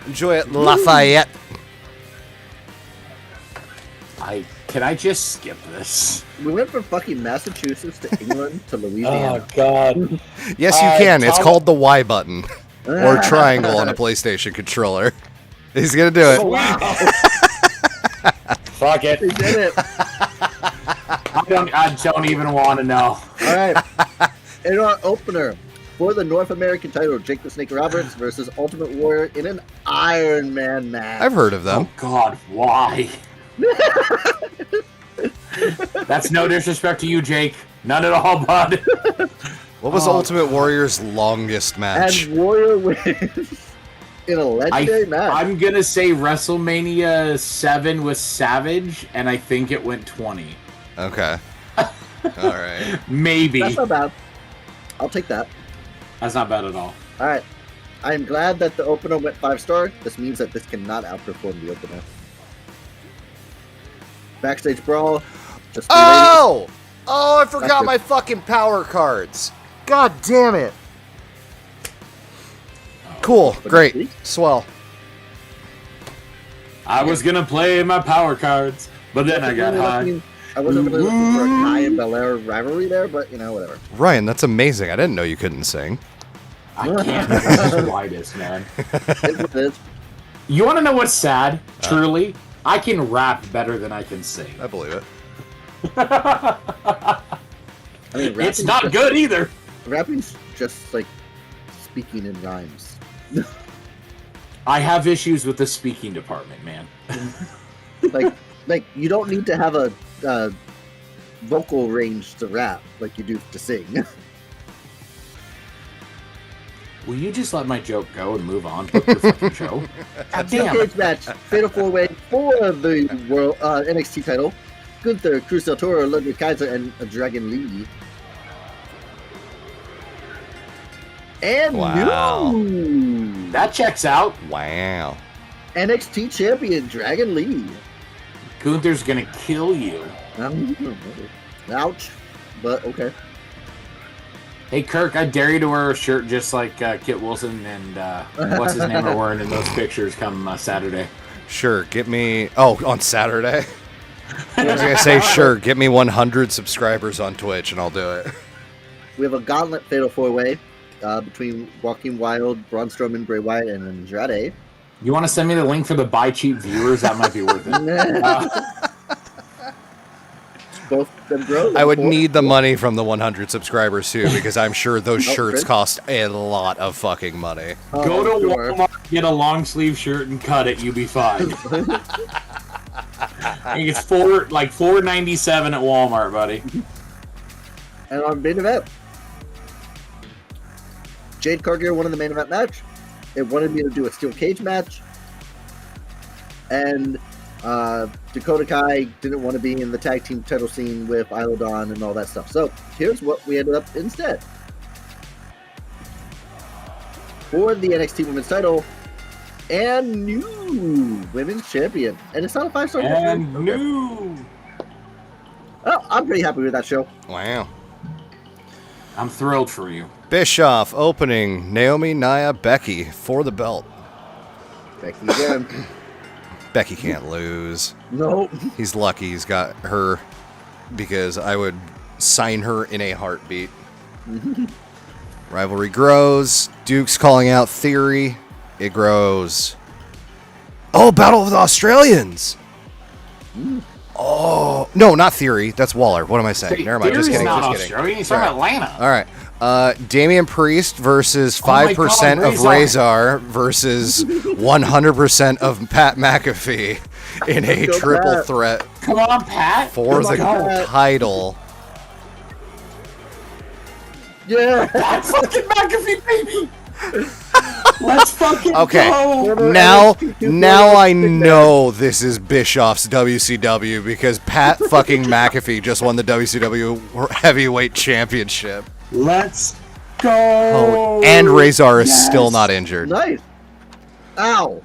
Enjoy it, Lafayette. Can I just skip this? We went from fucking Massachusetts to England to Oh Louisiana. God. Yes, you can. It's Tom- called the Y button or triangle on a PlayStation controller. He's gonna do it. Oh, wow. Fuck it. They did it. I don't even want to know. All right. In our opener for the North American title, Jake the Snake Roberts versus Ultimate Warrior in an Iron Man match. I've heard of them. Oh God, why? That's no disrespect to you, Jake. None at all, bud. What was Ultimate Warrior's longest match? And Warrior wins in a legendary match. I'm gonna say WrestleMania 7 was Savage, and I think it went 20. Okay. All right. Maybe. That's not bad. I'll take that. That's not bad at all. All right. I am glad that the opener went 5-star. This means that this cannot outperform the opener. Backstage brawl. Just Oh! Oh, I forgot my fucking power cards. God damn it. Cool. Great. Swell. I was gonna play my power cards, but then I got high. I wasn't really looking for a Kai and Belair rivalry there, but you know, whatever. Ryan, that's amazing. I didn't know you couldn't sing. I can't be the slightest, man. It's what it is. You want to know what's sad? Truly, I can rap better than I can sing. I believe it. I mean, It's not good either. Rapping's just like speaking in rhymes. I have issues with the speaking department, man. like you don't need to have a vocal range to rap like you do to sing. Will you just let my joke go and move on with your fucking show? God damn Steel it. cage match, fatal 4-way for the world NXT title. Gunther, Cruz del Toro, Ludwig Kaiser, and Dragon Lee. And Wow. new That checks out. Wow. NXT champion Dragon Lee. Gunther's gonna kill you. Ouch, but okay. Hey, Kirk, I dare you to wear a shirt just like Kit Wilson and what's his name are wearing in those pictures come Saturday. Sure, get me... Oh, on Saturday? I was going to say, sure, get me 100 subscribers on Twitch and I'll do it. We have a gauntlet fatal 4-way between Walking Wild, Braun Strowman, Bray Wyatt, and Andrade. You want to send me the link for the buy cheap viewers? That might be worth it. Both them grow. I would need the money from the 100 subscribers too, because I'm sure those shirts Chris? cost a lot of fucking money. Go to sure. Walmart, get a long sleeve shirt, and cut it. You be fine. I think it's $4.97 at Walmart, buddy. And on main event, Jade Cargill won in the main event match. It wanted me to do a steel cage match, and Dakota Kai didn't want to be in the tag team title scene with Isla Dawn and all that stuff. So here's what we ended up instead. For the NXT Women's title and new Women's Champion. And it's not a 5-star. And Okay. new. Oh, I'm pretty happy with that show. Wow. I'm thrilled for you. Bischoff opening Naomi, Nia, Becky for the belt. Becky again. Becky can't lose. Nope. He's lucky he's got her because I would sign her in a heartbeat. Rivalry grows. Duke's calling out Theory. It grows. Oh, Battle of the Australians. Oh, no, not Theory. That's Waller. What am I saying? Never mind. Just Theory's kidding. not Just kidding. Australian. He's from Atlanta. All right. Damian Priest versus my 5% God, of Razor versus 100% of Pat McAfee in a Go triple Pat. threat Come on, Pat. for the Pat. title. Yeah. That's fucking McAfee, baby. Let's fucking Okay. go. Now I know this is Bischoff's WCW because Pat fucking McAfee just won the WCW Heavyweight Championship. Let's go. Oh, and Razor is still Yes. not injured. Nice. Ow.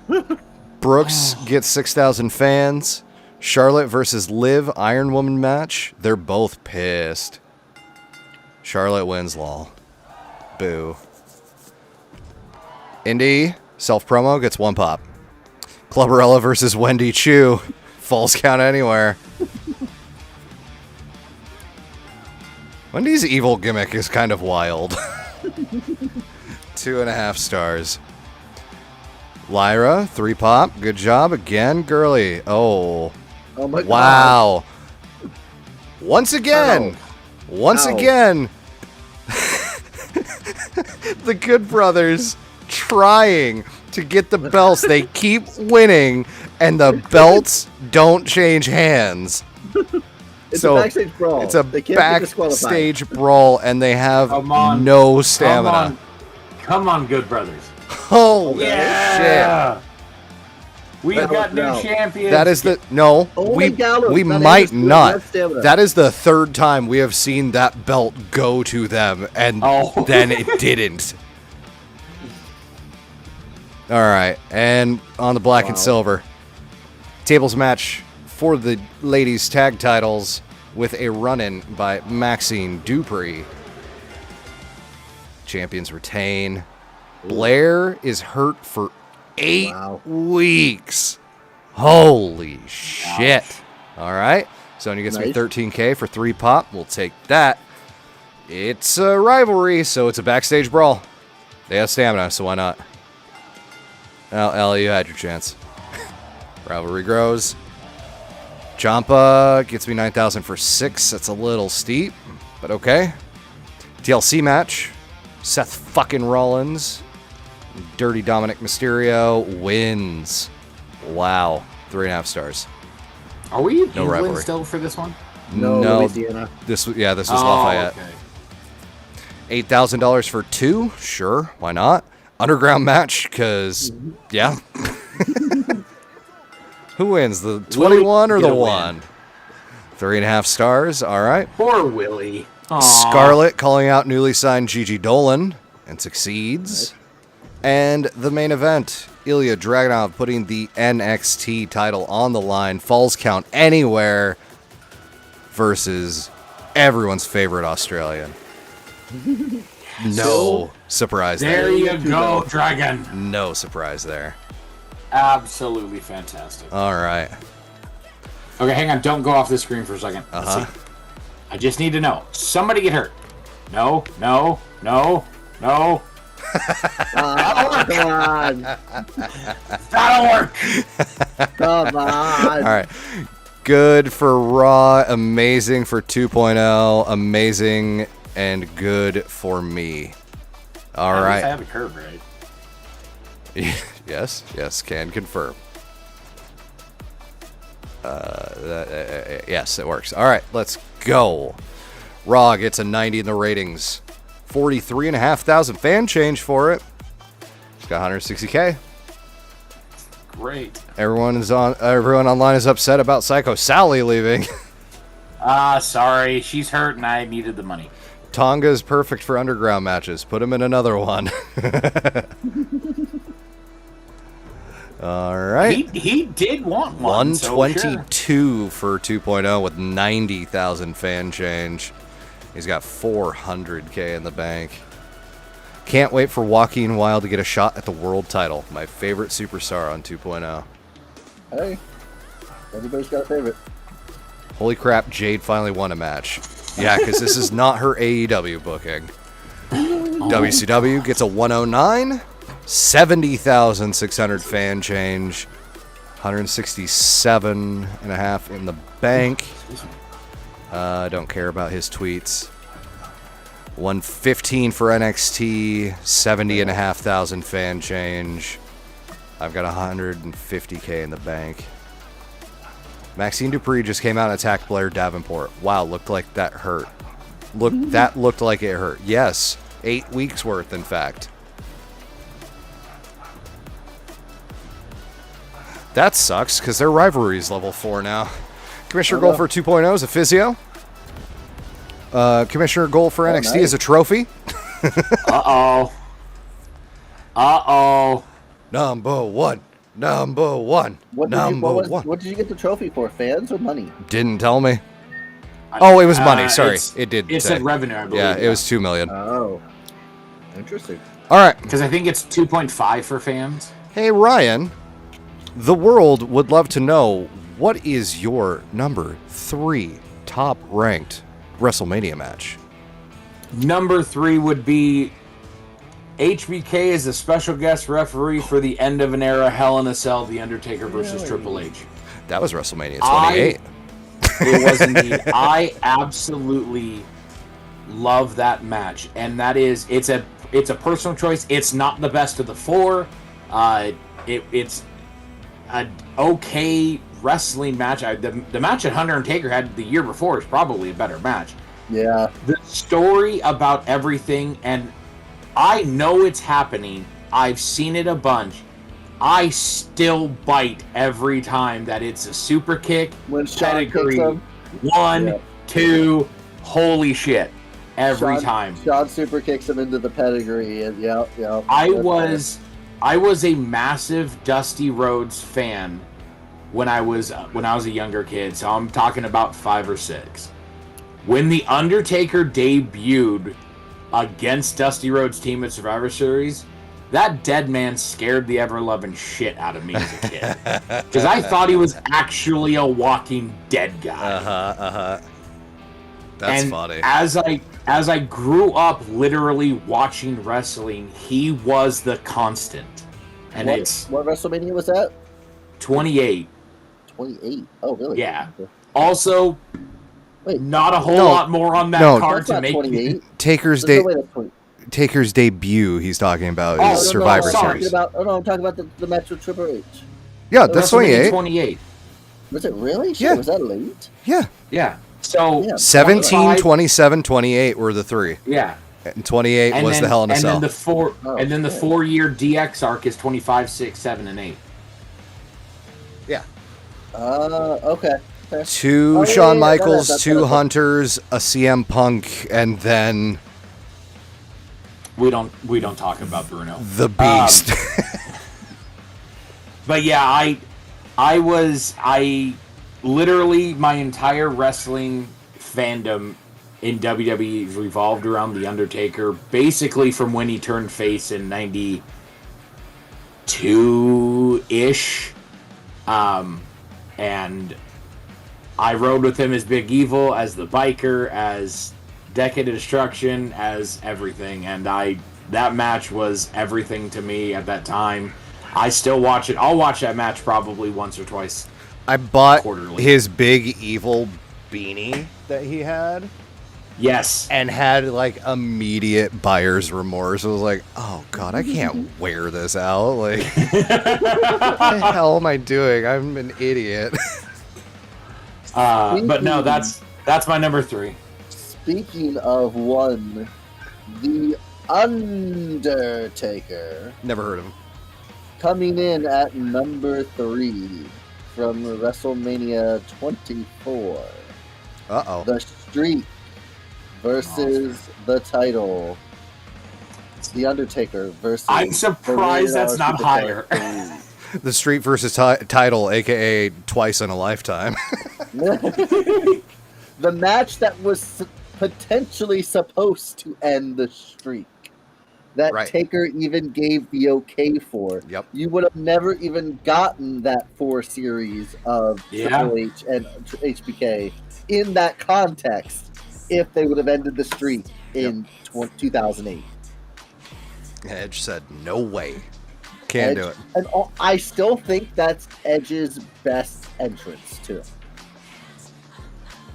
Brooks gets 6,000 fans. Charlotte versus Liv Iron Woman match. They're both pissed. Charlotte wins, lol. Boo. Indy, self-promo, gets 1 pop. Clubberella versus Wendy Chu. Falls count anywhere. Wendy's evil gimmick is kind of wild. 2.5 stars. Lyra, 3 pop. Good job again, girly. Oh, Oh my god. wow. Once again. Once Ow. again. The Good Brothers trying to get the belts. They keep winning, and the belts don't change hands. It's a backstage brawl. It's a They can't be disqualified. backstage brawl, and they have Come on. no stamina. Come on, Good Brothers. Holy Yeah. We've That got new helps out. champions. shit! That is the no. Only Gallows, We not might Anderson, not. not stamina. That is the 3rd time we have seen that belt go to them, and Oh. then it didn't. All right, and on the black and Wow. silver, tables match for the ladies' tag titles with a run-in by Maxine Dupree. Champions retain. Blair is hurt for 8 Wow. weeks. Holy shit. All right. Sonya gets me Nice. 13K for 3 pop. We'll take that. It's a rivalry, so it's a backstage brawl. They have stamina, so why not? Well, Ellie, you had your chance. Rivalry grows. Ciampa gets me 9,000 for 6. That's a little steep, but okay. TLC match. Seth fucking Rollins. Dirty Dominic Mysterio wins. Wow. 3.5 stars. Are we in No England rivalry. still for this one? No, Louisiana. This was Lafayette. Okay. $8,000 for 2? Sure, why not? Underground match, because, yeah. Who wins, the 21 or get the a win. 1? 3.5 stars, all right. Poor Willie. Aw. Scarlett calling out newly signed Gigi Dolan and succeeds. And the main event, Ilya Dragunov putting the NXT title on the line, falls count anywhere versus everyone's favorite Australian. No surprise There there. you go, Dragon. No surprise there. Absolutely fantastic. All right. Okay, hang on. Don't go off the screen for a second. Let's Uh-huh. see. I just need to know. Somebody get hurt. No, no, no, no. Come on. That'll work. Come on. All right. Good for Raw, amazing for 2.0, amazing and good for me. All At least I right. have a curve, right? Yes, can confirm. Yes, it works. All right, let's go. Raw gets a 90 in the ratings. 43,500 fan change for it. It's got 160K. Great. Everyone online is upset about Psycho Sally leaving. Sorry. She's hurt and I needed the money. Tonga's perfect for underground matches. Put him in another one. All right. He did want one. so sure. 122 for 2.0 with 90,000 fan change. He's got 400K in the bank. Can't wait for Joaquin Wilde to get a shot at the world title. My favorite superstar on 2.0. Hey, everybody's got a favorite. Holy crap, Jade finally won a match. Yeah, because this is not her AEW booking. WCW gets a 109, 70,600 fan change, 167 and a half in the bank. Don't care about his tweets. 115 for NXT, 70,500 fan change. I've got 150K in the bank. Maxine Dupree just came out and attacked Blair Davenport. Wow, looked like that hurt. That looked like it hurt. Yes, 8 weeks worth, in fact. That sucks, because their rivalry is level 4 now. Commissioner Gold for 2.0 is a physio. Commissioner Gold for NXT is a trophy. Uh-oh. Uh-oh. Number one. What did you get the trophy for? Fans or money? Didn't tell me. Oh, it was money. Sorry, it did. It say. said revenue, I believe. Yeah, it was 2 million. Oh, interesting. All right. Because I think it's 2.5 for fans. Hey, Ryan. The world would love to know, what is your number 3 top-ranked WrestleMania match? Number 3 would be HBK as a special guest referee for the end of an era Hell in a Cell, The Undertaker versus Triple H. That was WrestleMania 28. It was indeed. I absolutely love that match, and that is it's a personal choice. It's not the best of the 4. It's an okay wrestling match. The match that Hunter and Taker had the year before is probably a better match. Yeah. The story about everything, and I know it's happening. I've seen it a bunch. I still bite every time that it's a super kick. When Sean kicks pedigree, him. 1, Yeah. 2, holy shit. Every time. Sean super kicks him into the pedigree, and yeah. I was a massive Dusty Rhodes fan when I was a younger kid. So I'm talking about 5 or 6. When The Undertaker debuted against Dusty Rhodes' team at Survivor Series, that dead man scared the ever-loving shit out of me as a kid. Because I thought he was actually a walking dead guy. That's and funny. As I grew up literally watching wrestling, he was the constant. And it's what WrestleMania was that? 28. 28. Oh, really? Yeah. Also, Wait, not a whole No. lot more on that No. card that's to not make 28. Taker's There's no way that's 20. Taker's debut. He's talking about Oh, his no, Survivor sorry. Series. I'm talking about the match with Triple H. Yeah, that's WrestleMania 28. 28. Was it really? Shit, Yeah. Was that late? Yeah. Yeah. So Yeah. 17, 25 27, 28 were the 3. Yeah. And 28 And was then, the Hell in a and Cell. then the shit. 4-year DX arc is 25, 6, 7, and 8. Yeah. Okay. Okay. 2 Oh, yeah, Shawn yeah, Michaels, that's 2 what- Hunters, a CM Punk, and then We don't talk about Bruno. the Beast. But yeah, I literally my entire wrestling fandom in WWE revolved around The Undertaker, basically from when he turned face in 92-ish. And I rode with him as Big Evil, as the biker, as Decade of Destruction, as everything. And that match was everything to me at that time. I still watch it. I'll watch that match probably once or twice. I bought quarterly. his Big Evil beanie that he had Yes. and had like immediate buyer's remorse. I was like, oh God, I can't wear this out. Like, what the hell am I doing? I'm an idiot. But no, that's my number 3. Speaking of one, The Undertaker Never heard of him. coming in at number 3 from WrestleMania 24. Uh-oh. The Streak versus the title. It's The Undertaker versus. I'm surprised the that's not Superstar higher. 3. The Street versus title, a.k.a. twice in a lifetime. The match that was potentially supposed to end the streak. that Right. Taker even gave the okay for. Yep. You would have never even gotten that 4 series of Yeah. Triple H and HBK in that context if they would have ended the streak in 2008. Edge said, "No way, can't do it." And I still think that's Edge's best entrance too.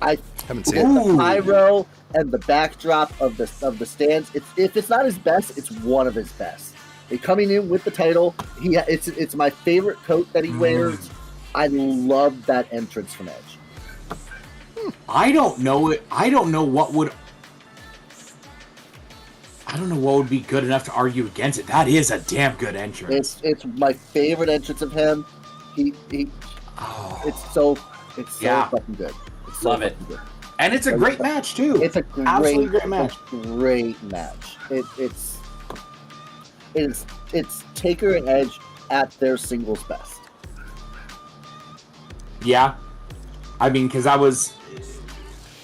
I Haven't seen with it. the pyro and the backdrop of the stands. If it's not his best, it's one of his best. Coming in with the title, it's my favorite coat that he wears. I love that entrance from Edge. I don't know it. I don't know what would be good enough to argue against it. That is a damn good entrance. It's my favorite entrance of him. It's so Yeah. fucking good. It's so Love it. fucking good. And it's a great match too. It's a absolutely great match. Great match. It's Taker and Edge at their singles best. Yeah, I mean, because I was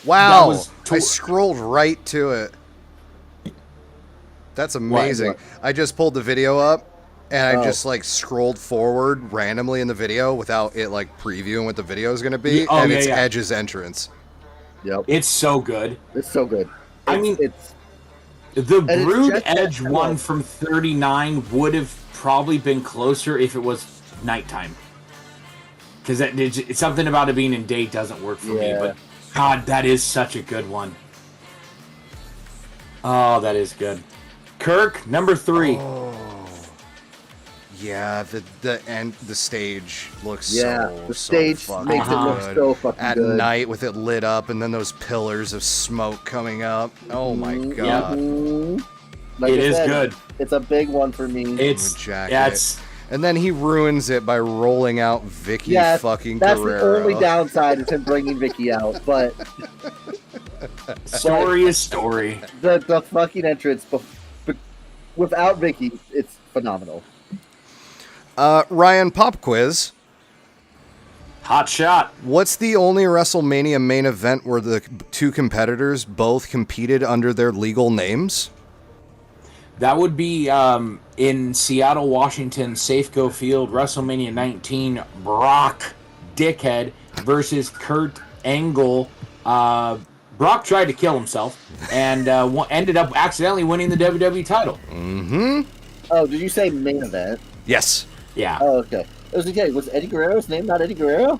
Wow, That was I scrolled right to it. That's amazing. What? I just pulled the video up, and I Oh. just like scrolled forward randomly in the video without it like previewing what the video is going to be, Oh, and yeah, it's yeah. Edge's entrance. Yep, it's so good. it's so good. I mean, it's The it's Brood just that Edge kind one of- from 39 would have probably been closer if it was nighttime. Because it's something about it being in day doesn't work for me. Yeah. But God, that is such a good one. Oh, that is good. Kirk, number 3. Oh, yeah. The stage looks Yeah, so the stage so fucking makes it look good. so fucking At good. night with it lit up, and then those pillars of smoke coming up. Oh my god. Mhm. Like It I is said, good. It's a big one for me. It's jacket. yeah, it's And then he ruins it by rolling out Vicky fucking that's Guerrero. the only downside is him bringing Vicky out, but story is story. the fucking entrance, but without Vicky, it's phenomenal. Ryan, pop quiz. Hot shot. What's the only WrestleMania main event where the two competitors both competed under their legal names? That would be in Seattle, Washington, Safeco Field, WrestleMania 19, Brock Dickhead versus Kurt Angle. Brock tried to kill himself and ended up accidentally winning the WWE title. Mm-hmm. Oh, did you say main event? Yes. Yeah. Oh, okay. It was okay. Was Eddie Guerrero's name not Eddie Guerrero?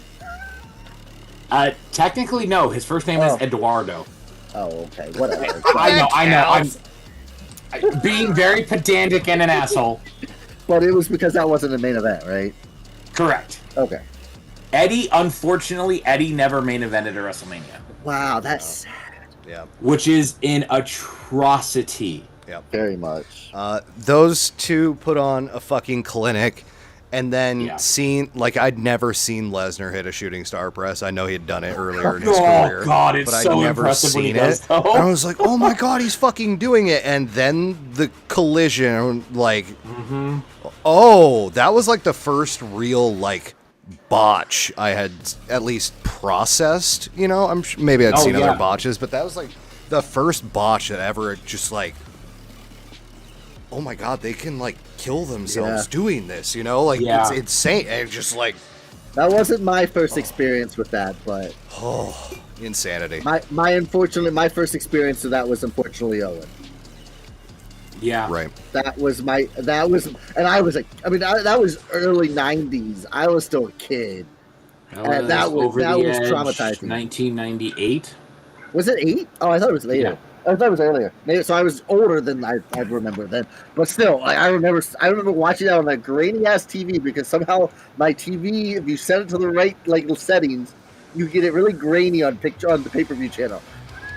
Technically, no. His first name is Eduardo. Oh, okay. Whatever. I know. I'm being very pedantic and an asshole. But it was because that wasn't a main event, right? Correct. Okay. Unfortunately, Eddie never main evented a WrestleMania, Wow, that's sad. Yeah. which is an atrocity. Very much. Those two put on a fucking clinic, and then Yeah. I'd never seen Lesnar hit a shooting star press. I know he had done it earlier in his Oh, career. God, it's but I'd so never impressive when he seen does, it. though. And I was like, oh my god, he's fucking doing it. And then the collision, like, oh, that was like the first real, like, botch I had at least processed. You know, maybe I'd seen yeah. other botches, but that was like the first botch that ever just like, oh my god, they can like kill themselves doing this, you know? Like Yeah. it's insane. And just like That wasn't my first experience with that, but insanity. my first experience with that was unfortunately Owen. Yeah. Right. That was, and I was like, that was early '90s. I was still a kid. That was Over the Edge, traumatizing. 1998. Was it 8? Oh, I thought it was later. Yeah. I thought it was earlier. Maybe, so I was older than I remember then. But still, like, I remember watching that on that grainy ass TV because somehow my TV, if you set it to the right like settings, you get it really grainy on the pay-per-view channel.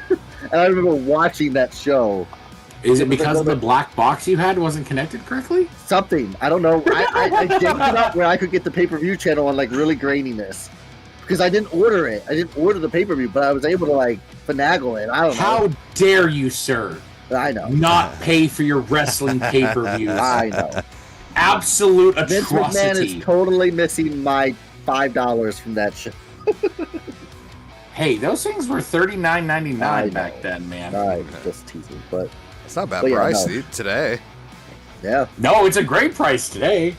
And I remember watching that show. Is it because of the black box you had wasn't connected correctly? Something. I don't know. I digged it up where I could get the pay-per-view channel on like really graininess. Because I didn't order it. I didn't order the pay-per-view, but I was able to like finagle it. I don't know. How dare you, sir, I know. not pay for your wrestling pay-per-views? I know. Absolute Vince McMahon atrocity. is totally missing my $5 from that show. Hey, those things were I $39.99 know. back then, man. I'm just teasing, but It's not bad But yeah, price no. today. Yeah. No, it's a great price today.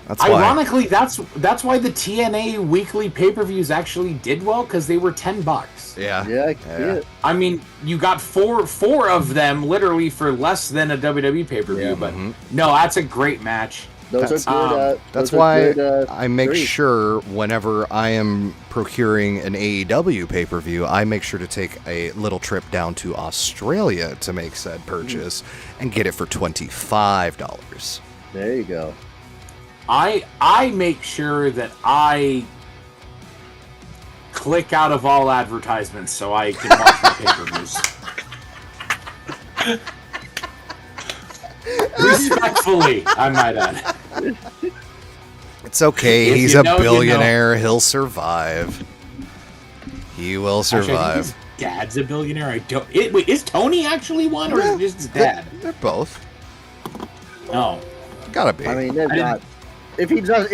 That's why. Ironically, that's why the TNA weekly pay-per-views actually did well, because they were $10. Yeah. Yeah, I can see it. I mean, you got four of them literally for less than a WWE pay-per-view, Yeah. but no, that's a great match. Those That's- are good. That's those are why good, I make threes. sure whenever I am procuring an AEW pay-per-view, I make sure to take a little trip down to Australia to make said purchase and get it for $25. There you go. I make sure that I click out of all advertisements so I can watch my pay-per-views. Respectfully, I might add. It's okay. If He's you a know, you know. billionaire. He'll survive. He will Actually, I think survive. his dad's a billionaire. I don't. Wait, is Tony actually one, or is it just his dad? They're both. No. Gotta be. I mean, they've I didn't- got. If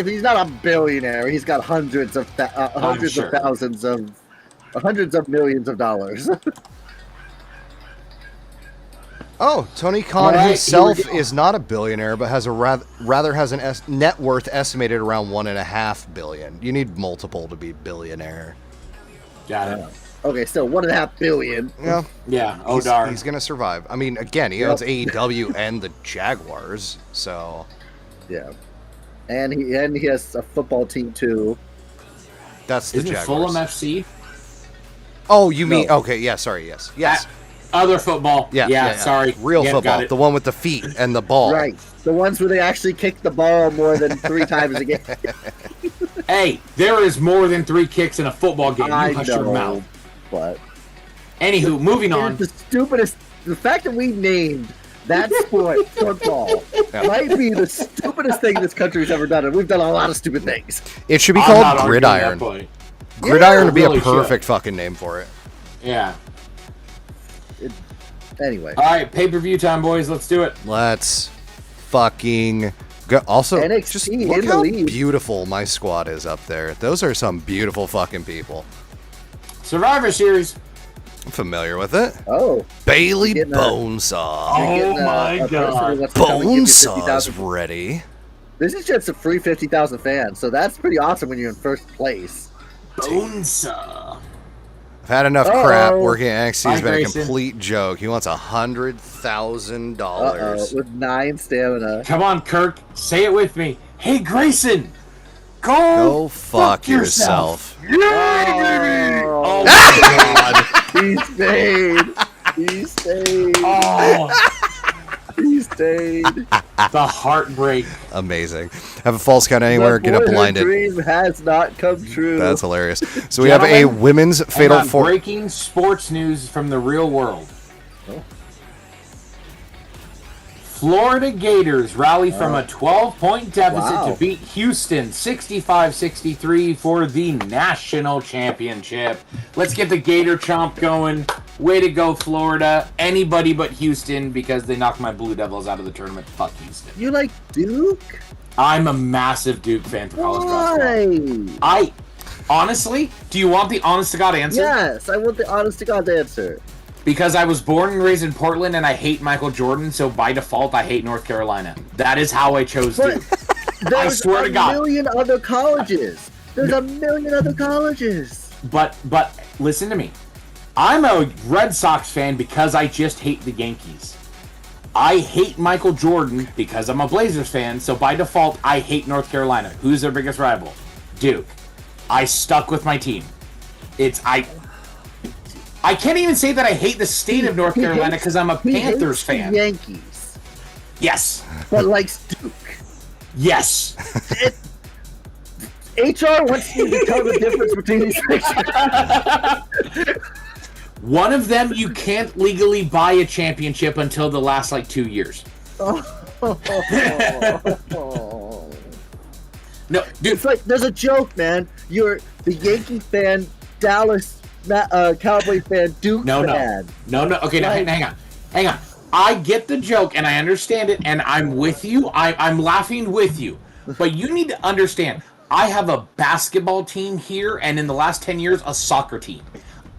he's not a billionaire, he's got hundreds of sure. thousands of hundreds of millions of dollars. Oh, Tony Khan All right, here himself we go. is not a billionaire, but has a rather has an net worth estimated around $1.5 billion. You need multiple to be billionaire. Got it. Okay, so $1.5 billion. Yeah, Yeah. Oh, darn. he's gonna survive. I mean, again, he owns AEW and the Jaguars, so Yeah, and he has a football team too. that's the Isn't it Jaguars. Fulham FC? Oh, you mean No. okay? Yeah, sorry. Yes. Other football. Yeah. Sorry. Real Yeah, football, got it. the one with the feet and the ball. Right, the ones where they actually kick the ball more than 3 times a game. Hey, there is more than 3 kicks in a football game. I You hush your know, mouth. but Anywho, moving on. it's the stupidest. The fact that we named that sport football might be the stupidest thing this country's ever done, and we've done a lot of stupid things. It should be I'm not called arguing that Gridiron. point. Gridiron would be really a perfect fucking name for it. Yeah. Anyway, All right, pay-per-view time, boys. Let's do it. Let's fucking go. Also, NXT just in look the how lead. beautiful my squad is up there. Those are some beautiful fucking people. Survivor Series. I'm familiar with it. oh, Bailey Getting a- Bonesaw. you're getting my a person who God. wants to come and give you Bonesaw's 50,000. ready. This is just a free 50,000 fans, so that's pretty awesome when you're in first place. Bonesaw. I've had enough crap Uh-oh. working at NXT. Has Bye, been a Grayson. complete joke. He wants $100,000. With 9 stamina. Come on, Kirk. Say it with me. Hey, Grayson. Go fuck yourself. Oh, He stayed. He stayed. oh, He stayed. the heartbreak. Amazing. Have a false count anywhere. Get The up boyhood blinded. dream has not come true. That's hilarious. So we have a Gentlemen, women's fatal Hang on, four. breaking sports news from the real world. Oh. Florida Gators rally from a 12-point deficit Wow. to beat Houston 65-63 for the national championship. Let's get the Gator chomp going. Way to go, Florida. Anybody but Houston, because they knocked my Blue Devils out of the tournament. Fuck Houston. You like Duke? I'm a massive Duke fan for college basketball. Why? Honestly, do you want the honest to God answer? Yes, I want the honest to God answer. Because I was born and raised in Portland and I hate Michael Jordan, so by default I hate North Carolina. That is how I chose But Duke. there's swear to God. a million other colleges. There's a million other colleges. But listen to me. I'm a Red Sox fan because I just hate the Yankees. I hate Michael Jordan because I'm a Blazers fan, so by default I hate North Carolina. Who's their biggest rival? Duke. I stuck with my team. I can't even say that I hate the state of North He Carolina hates- because I'm a he Panthers hates the fan. Yankees, Yes. but likes Duke. Yes. HR wants me to tell the difference between these pictures. One of them, you can't legally buy a championship until the last, 2 years. No, dude, It's like there's a joke, man. You're the Yankee fan, Dallas Cowboy fan, Duke no. fan. Okay, now hang on. I get the joke, and I understand it, and I'm with you. I'm laughing with you. But you need to understand, I have a basketball team here, and in the last 10 years, a soccer team.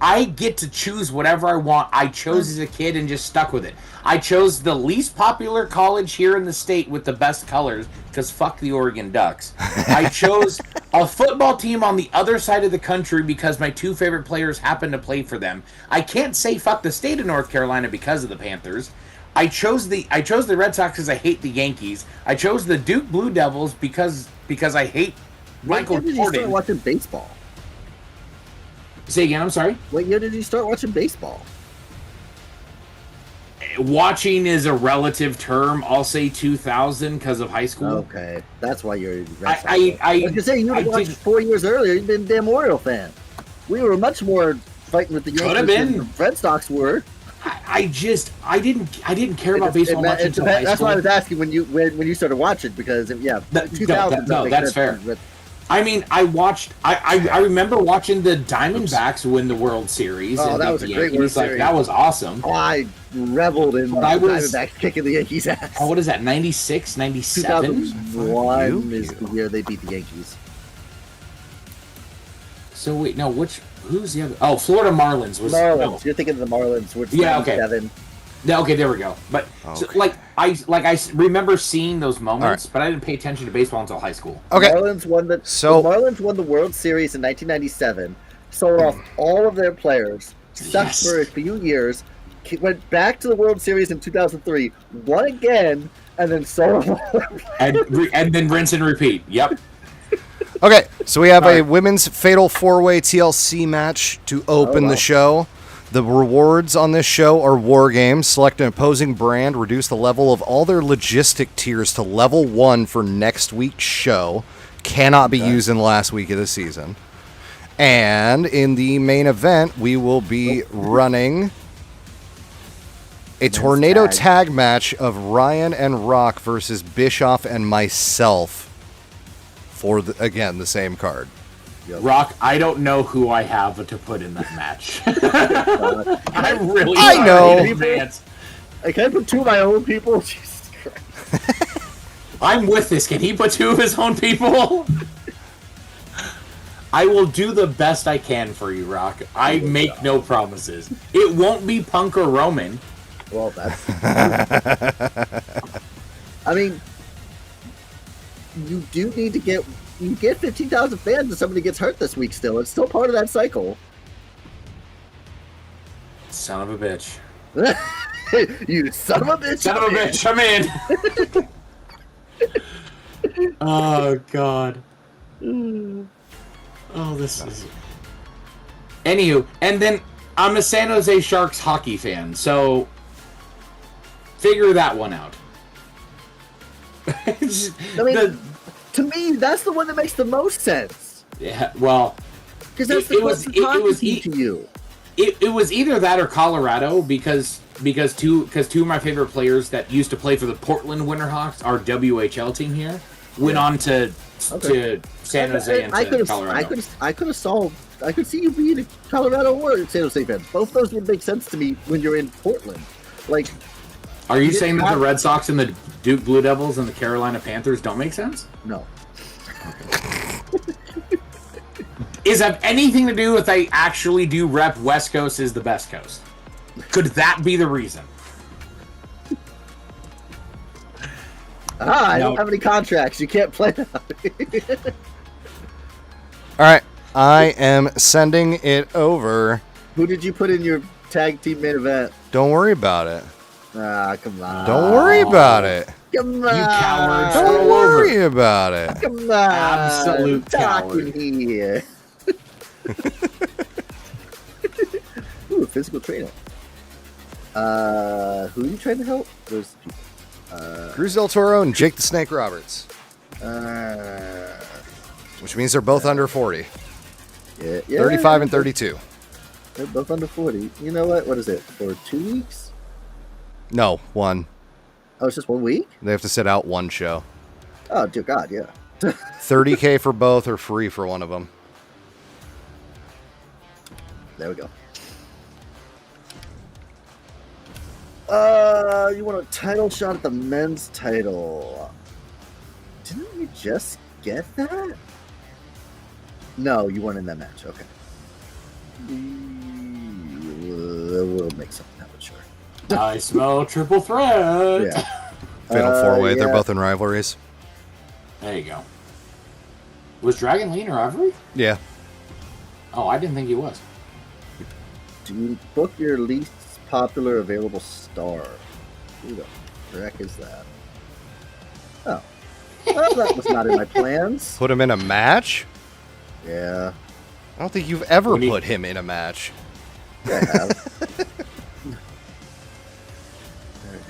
I get to choose whatever I want. I chose as a kid and just stuck with it. I chose the least popular college here in the state with the best colors because fuck the Oregon Ducks. I chose a football team on the other side of the country because my two favorite players happen to play for them. I can't say fuck the state of North Carolina because of the Panthers. I chose the Red Sox because I hate the Yankees. I chose the Duke Blue Devils because I hate Michael When did you start Jordan. watching baseball? Say again, I'm sorry? What year did you start watching baseball? Watching is a relative term. I'll say 2000 because of high school. Okay, that's why you're. I was gonna say you would have watched didn't- 4 years earlier. You'd been a damn Oriole fan. We were much more fighting with the Yankees have than been. the Red Sox were. I didn't care about baseball much until high That's school. why I was asking when you started watching because 2000. No, that's fair. I mean, I remember watching the Diamondbacks win the World Series. Oh, and that beat was a the great Yankees. World Like, Series. that was awesome. I reveled in the But I was- Diamondbacks kicking the Yankees' ass. Oh, what is that? 96, 97? 2001 is the year they beat the Yankees. So wait, no, who's the other? Oh, Florida Marlins was. Marlins. No. You're thinking of the Marlins. Which Yeah, okay. 97. Yeah, okay, there we go. But so, I remember seeing those moments, All but I didn't pay attention to baseball until high school. Okay. Marlins won the World Series in 1997. Sold off all of their players. Sucked Yes. for a few years. Went back to the World Series in 2003. Won again, and then sold off. And then rinse and repeat. Yep. Okay, so we have All a right. women's fatal four-way TLC match to open wow. the show. The rewards on this show are war games. Select an opposing brand, reduce the level of all their logistic tiers to level 1 for next week's show. Cannot be used in the last week of the season. And in the main event, we will be running a tornado tag match of Ryan and Rock versus Bischoff and myself for, the same card. Rock, I don't know who I have to put in that match. I really I know. in advance. I can't put two of my own people. Jesus Christ. I'm with this. Can he put two of his own people? I will do the best I can for you, Rock. I make no promises. It won't be Punk or Roman. Well, that's. I mean, you do need to get 15,000 fans and somebody gets hurt this week. Still, it's still part of that cycle. Son of a bitch. You son of a bitch! Son of a bitch, I'm in. Oh, God. Oh, this is... Anywho, and then I'm a San Jose Sharks hockey fan, so figure that one out. I mean, to me, that's the one that makes the most sense. Yeah, well, Because that's the it was- closest it hockey was team e- to you. it was either that or Colorado because two of my favorite players that used to play for the Portland Winterhawks, our WHL team here, went on to San Jose and to Colorado. I could see you being a Colorado or San Jose fan. Both those would make sense to me when you're in Portland. Like, Are you saying that the Red Sox and the Duke Blue Devils and the Carolina Panthers don't make sense? no. Is that anything to do with they actually do rep West Coast is the best coast? Could that be the reason? I No. don't have any contracts. You can't play that. All right, I am sending it over. Who did you put in your tag team main event? Don't worry about it. Ah, come on. Don't worry about it. Come on. You cowards. Don't Roll over. worry about it. Come on. Absolute Talking coward. here. Ooh, physical trainer. Who are you trying to help? Those people. Cruz Del Toro and Jake the Snake Roberts, Uh, which means they're both under 40. yeah, 35 and 32. They're both under 40. You know what? What is it? For 2 weeks? No, one. Oh, it's just 1 week? They have to sit out one show. Oh, dear God, yeah. 30K for both or free for one of them. There we go. You want a title shot at the men's title. Didn't you just get that? No, you weren't in that match. Okay. we'll make something happen, sure. I smell triple threat. Yeah. Fatal four-way. They're yeah. both in rivalries. There you go. Was Dragon Lee in a rivalry? Yeah. Oh, I didn't think he was. Do you book your least popular available star? Who the heck is that? Oh. Well, that was not in my plans. Put him in a match? Yeah. I don't think you've ever We need- put him in a match. I have.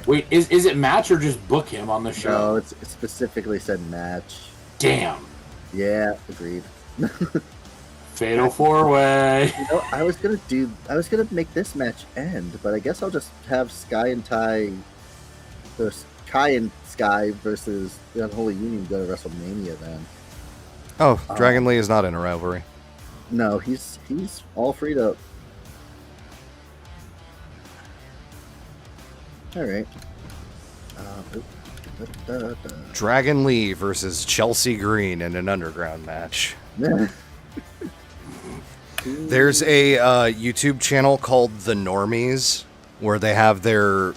Wait, is it match or just book him on the No, show? it specifically said match. Damn. Yeah, agreed. Fatal four-way. You know, I was gonna make this match end, but I guess I'll just have Sky and Ty versus Kai and Sky versus the Unholy Union go to WrestleMania then. Oh, Dragon Lee is not in a rivalry. No, he's all freed up. All right. Dragon Lee versus Chelsea Green in an underground match. There's a YouTube channel called The Normies where they have their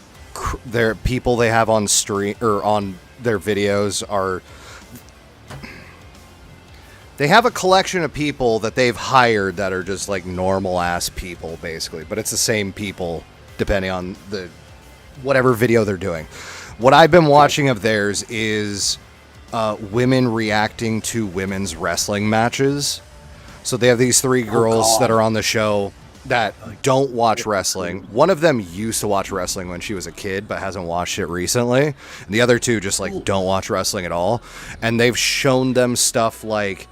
people they have on stream or on their videos are. They have a collection of people that they've hired that are just like normal ass people, basically, but it's the same people depending on the whatever video they're doing. What I've been watching of theirs is women reacting to women's wrestling matches. So they have these three girls that are on the show that don't watch wrestling. One of them used to watch wrestling when she was a kid, but hasn't watched it recently. And the other two just like don't watch wrestling at all. And they've shown them stuff like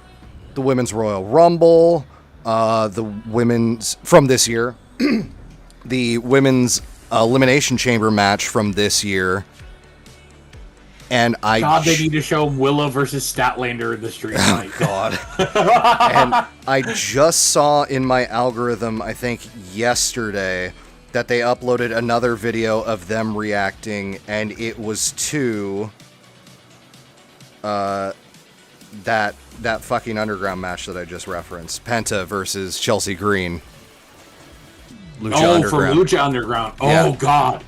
the Women's Royal Rumble, the women's from this year, the women's Elimination Chamber match from this year. And God, they need to show him Willa versus Statlander in the street fight. God. And I just saw in my algorithm, I think yesterday, that they uploaded another video of them reacting, and it was to that fucking underground match that I just referenced. Penta versus Chelsea Green. Lucha Underground. From Lucha Underground. Oh, Yeah. God.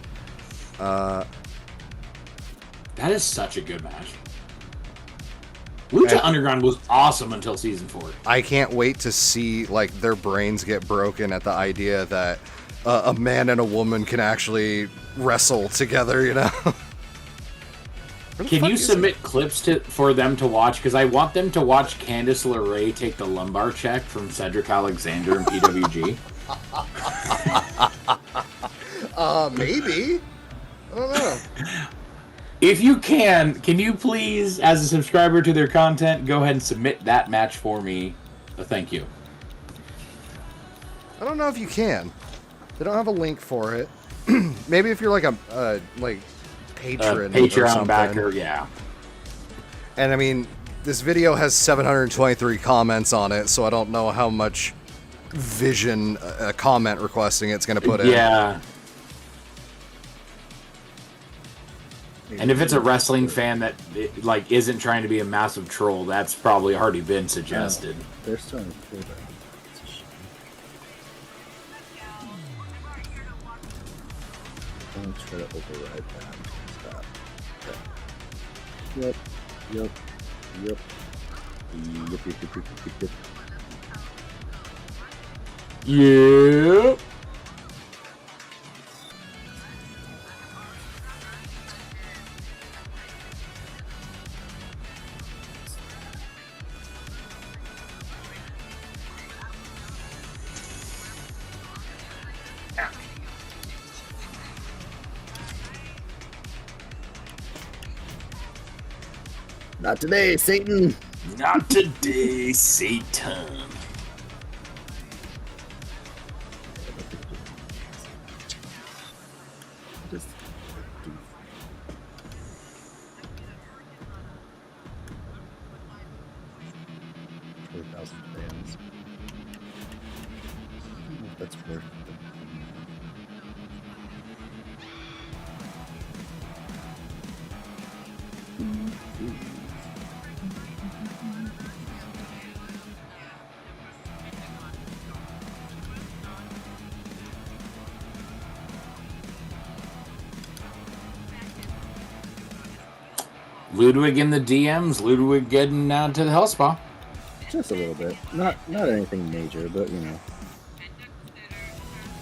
That is such a good match. Lucha Underground was awesome until season 4. I can't wait to see like their brains get broken at the idea that a man and a woman can actually wrestle together, you know? Can you submit clips for them to watch? Because I want them to watch Candice LeRae take the lumbar check from Cedric Alexander in PWG. Maybe. I don't know. If you can you please, as a subscriber to their content, go ahead and submit that match for me? Thank you. I don't know if you can. They don't have a link for it. Maybe if you're like a patron or Patreon something. backer, yeah. And I mean, this video has 723 comments on it, so I don't know how much vision a comment requesting it's going to put in. Yeah. And if it's a wrestling fan that like isn't trying to be a massive troll, that's probably already been suggested. They're starting to pull that. It's a shame. I'll try to override that. Stop. Okay. Yep. Yep. Yep. Yep. Not today, Satan. Not today, Satan. Just do 20,000 fans. I don't know if that's worth it. Ludwig in the DMs. Ludwig getting down to the Hell Spa. Just a little bit. Not anything major, but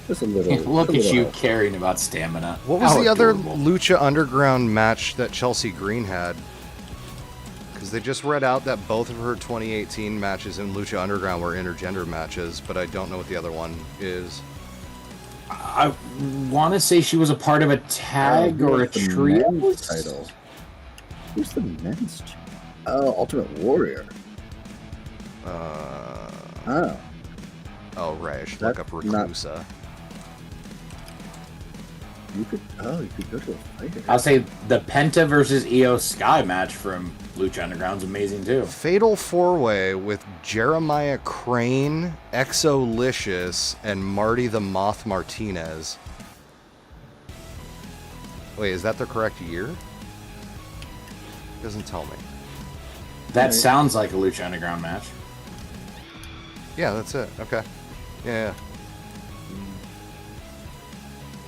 just a little. Look a at little you help. caring about stamina. What was How the other adorable. Lucha Underground match that Chelsea Green had? Because they just read out that both of her 2018 matches in Lucha Underground were intergender matches, but I don't know what the other one is. I want to say she was a part of a tag Who or a has the trio. men's title. Who's the men's? Oh, Ultimate Warrior. Oh, Oh, right. I should look That's up not- Reclusa. you could go to a fighter. I'll say the Penta versus Io Sky match from Lucha Underground's amazing too. Fatal 4-Way with Jeremiah Crane, Exolicious, and Marty the Moth Martinez. Wait, is that the correct year? Doesn't tell me. That sounds like a Lucha Underground match. Yeah, that's it. Okay. Yeah.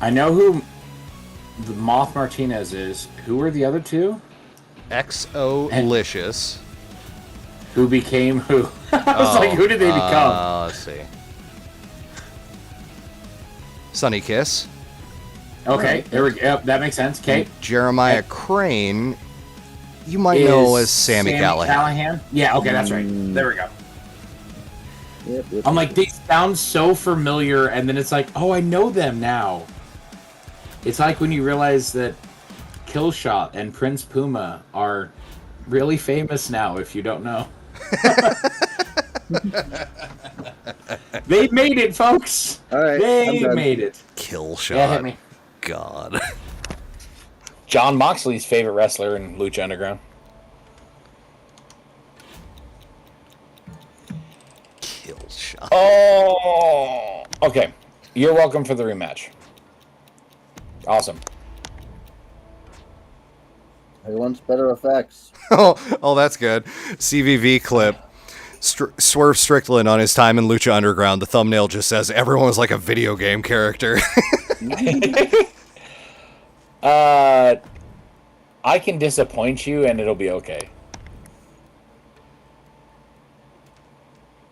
I know who the Moth Martinez is. Who were the other two? Exolicious. Who became who? I was like, who did they become? Let's see. Sunny Kiss. Okay, there we go. Yep, that makes sense. Okay. Jeremiah Crane, you might know as Sammy Callahan. Yeah, okay, that's right. There we go. Yep, I'm like, they sound so familiar, and then it's like, oh, I know them now. It's like when you realize that Killshot and Prince Puma are really famous now, if you don't know. They made it, folks. All right, I'm They done. made it. Kill shot. Yeah, hit me. God. John Moxley's favorite wrestler in Lucha Underground. Kill shot. Oh, okay. You're welcome for the rematch. Awesome. He wants better effects. Oh, that's good. CVV clip. Swerve Strickland on his time in Lucha Underground. The thumbnail just says everyone was like a video game character. I can disappoint you and it'll be okay.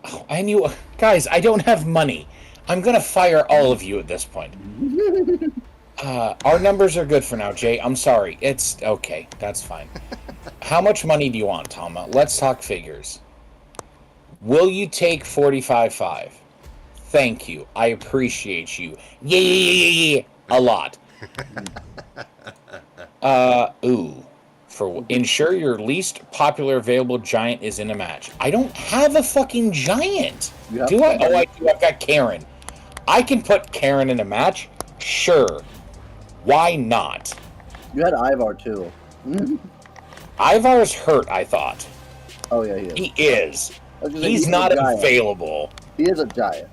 Oh, I knew, guys, I don't have money. I'm gonna fire all of you at this point. Our numbers are good for now, Jay. I'm sorry. It's okay. That's fine. How much money do you want, Tama? Let's talk figures. Will you take 45.5? Thank you. I appreciate you. Yeah. A lot. Ensure your least popular available giant is in a match. I don't have a fucking giant. You have Do I? somebody. Oh, I do. I've got Karen. I can put Karen in a match? Sure. Why not? You had Ivar too. Ivar's hurt, I thought. Oh yeah, he is. He is. I was gonna say, He's a not giant. available. He is a giant.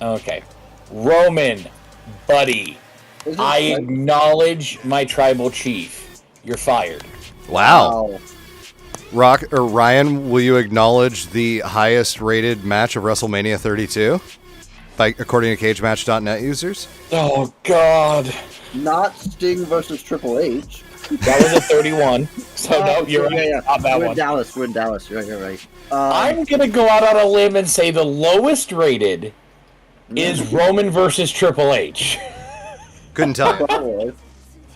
Okay. Roman, buddy, Isn't I he- acknowledge my tribal chief. You're fired. Wow. Ryan, will you acknowledge the highest rated match of WrestleMania 32? According to CageMatch.net users? Oh, God. Not Sting versus Triple H. That was a 31. So, no, you're right. Yeah. Not that We're in one. Dallas. We're in Dallas. You're right. I'm going to go out on a limb and say the lowest rated is Roman versus Triple H. Couldn't tell you. Probably.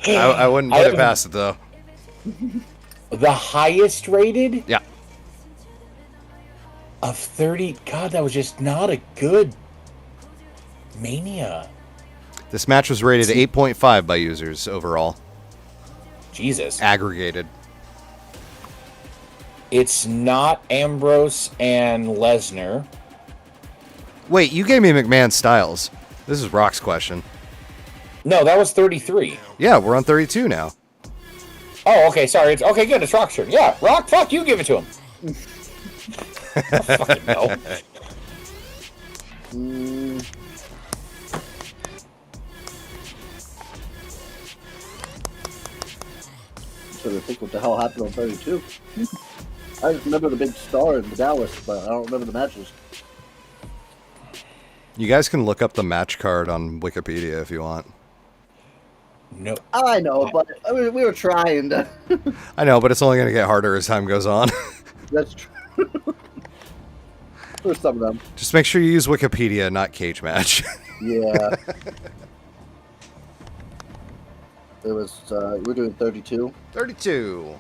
I wouldn't put it past it, though. The highest rated Yeah. of 30. God, that was just not a good Mania. This match was rated 8.5 by users overall. Jesus. Aggregated. It's not Ambrose and Lesnar. Wait, you gave me McMahon Styles. This is Rock's question. No, that was 33. Yeah, we're on 32 now. Oh, okay, sorry. It's okay, good. It's Rock's turn. Yeah, Rock, fuck, you give it to him. I fucking know. So to think what the hell happened on 32. I just remember the big star in Dallas, but I don't remember the matches. You guys can look up the match card on Wikipedia if you want. No. I know, but I mean, we were trying to. I know, but it's only going to get harder as time goes on. That's true. For some of them. Just make sure you use Wikipedia, not Cage Match. Yeah. It was, we're doing 32. 32.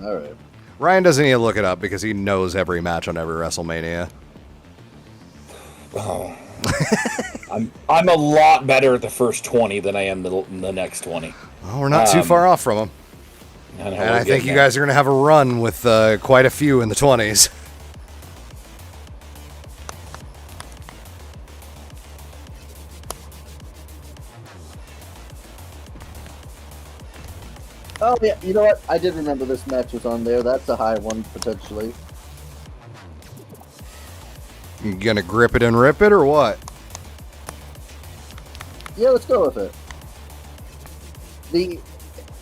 All right. Ryan doesn't need to look it up because he knows every match on every WrestleMania. Oh. I'm a lot better at the first 20 than I am the next 20. Well, we're not too far off from him. And I think you guys are going to have a run with quite a few in the 20s. Oh, yeah, you know what? I did remember this match was on there. That's a high one, potentially. You going to grip it and rip it or what? Yeah, let's go with it. The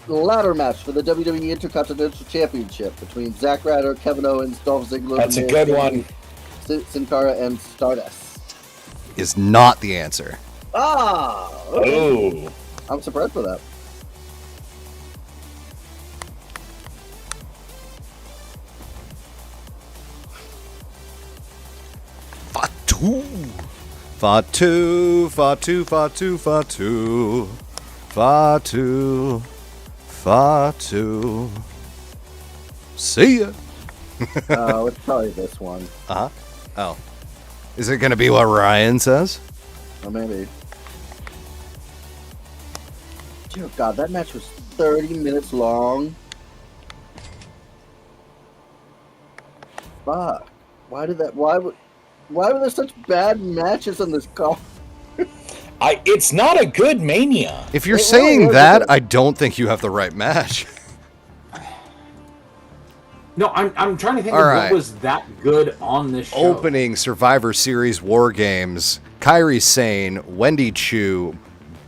ladder match for the WWE Intercontinental Championship between Zack Ryder, Kevin Owens, Dolph Ziggler, That's a good one. Sin Cara, and Stardust. Is not the answer. Ah! Okay. Oh. I'm surprised for that. Fatu. Fatu. Fatu. Fatu. Fatu. Fatu. Fatu. See ya. Oh, it's probably this one. Uh-huh. Oh. Is it going to be what Ryan says? Or maybe. Dear God, that match was 30 minutes long. Fuck. Why were there such bad matches on this card? It's not a good Mania. If you're It saying really that, is. I don't think you have the right match. No, I'm trying to think All of right. what was that good on this show. Opening Survivor Series War Games, Kairi Sane, Wendy Chu,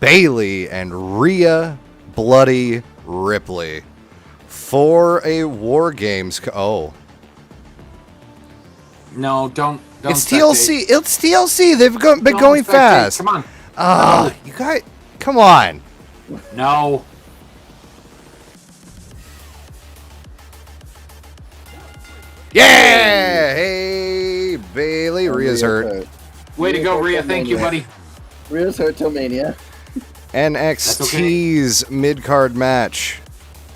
Bailey, and Rhea Bloody Ripley. For a War Games... No, don't It's spectate. TLC. It's TLC. They've been Don't going spectate. fast. Come on. You guys... Come on. No. Yeah! Hey, Bailey. Rhea's hurt. Way to go, hurt Rhea. till Thank you, Mania. buddy. Rhea's hurt till Mania. NXT's mid-card match.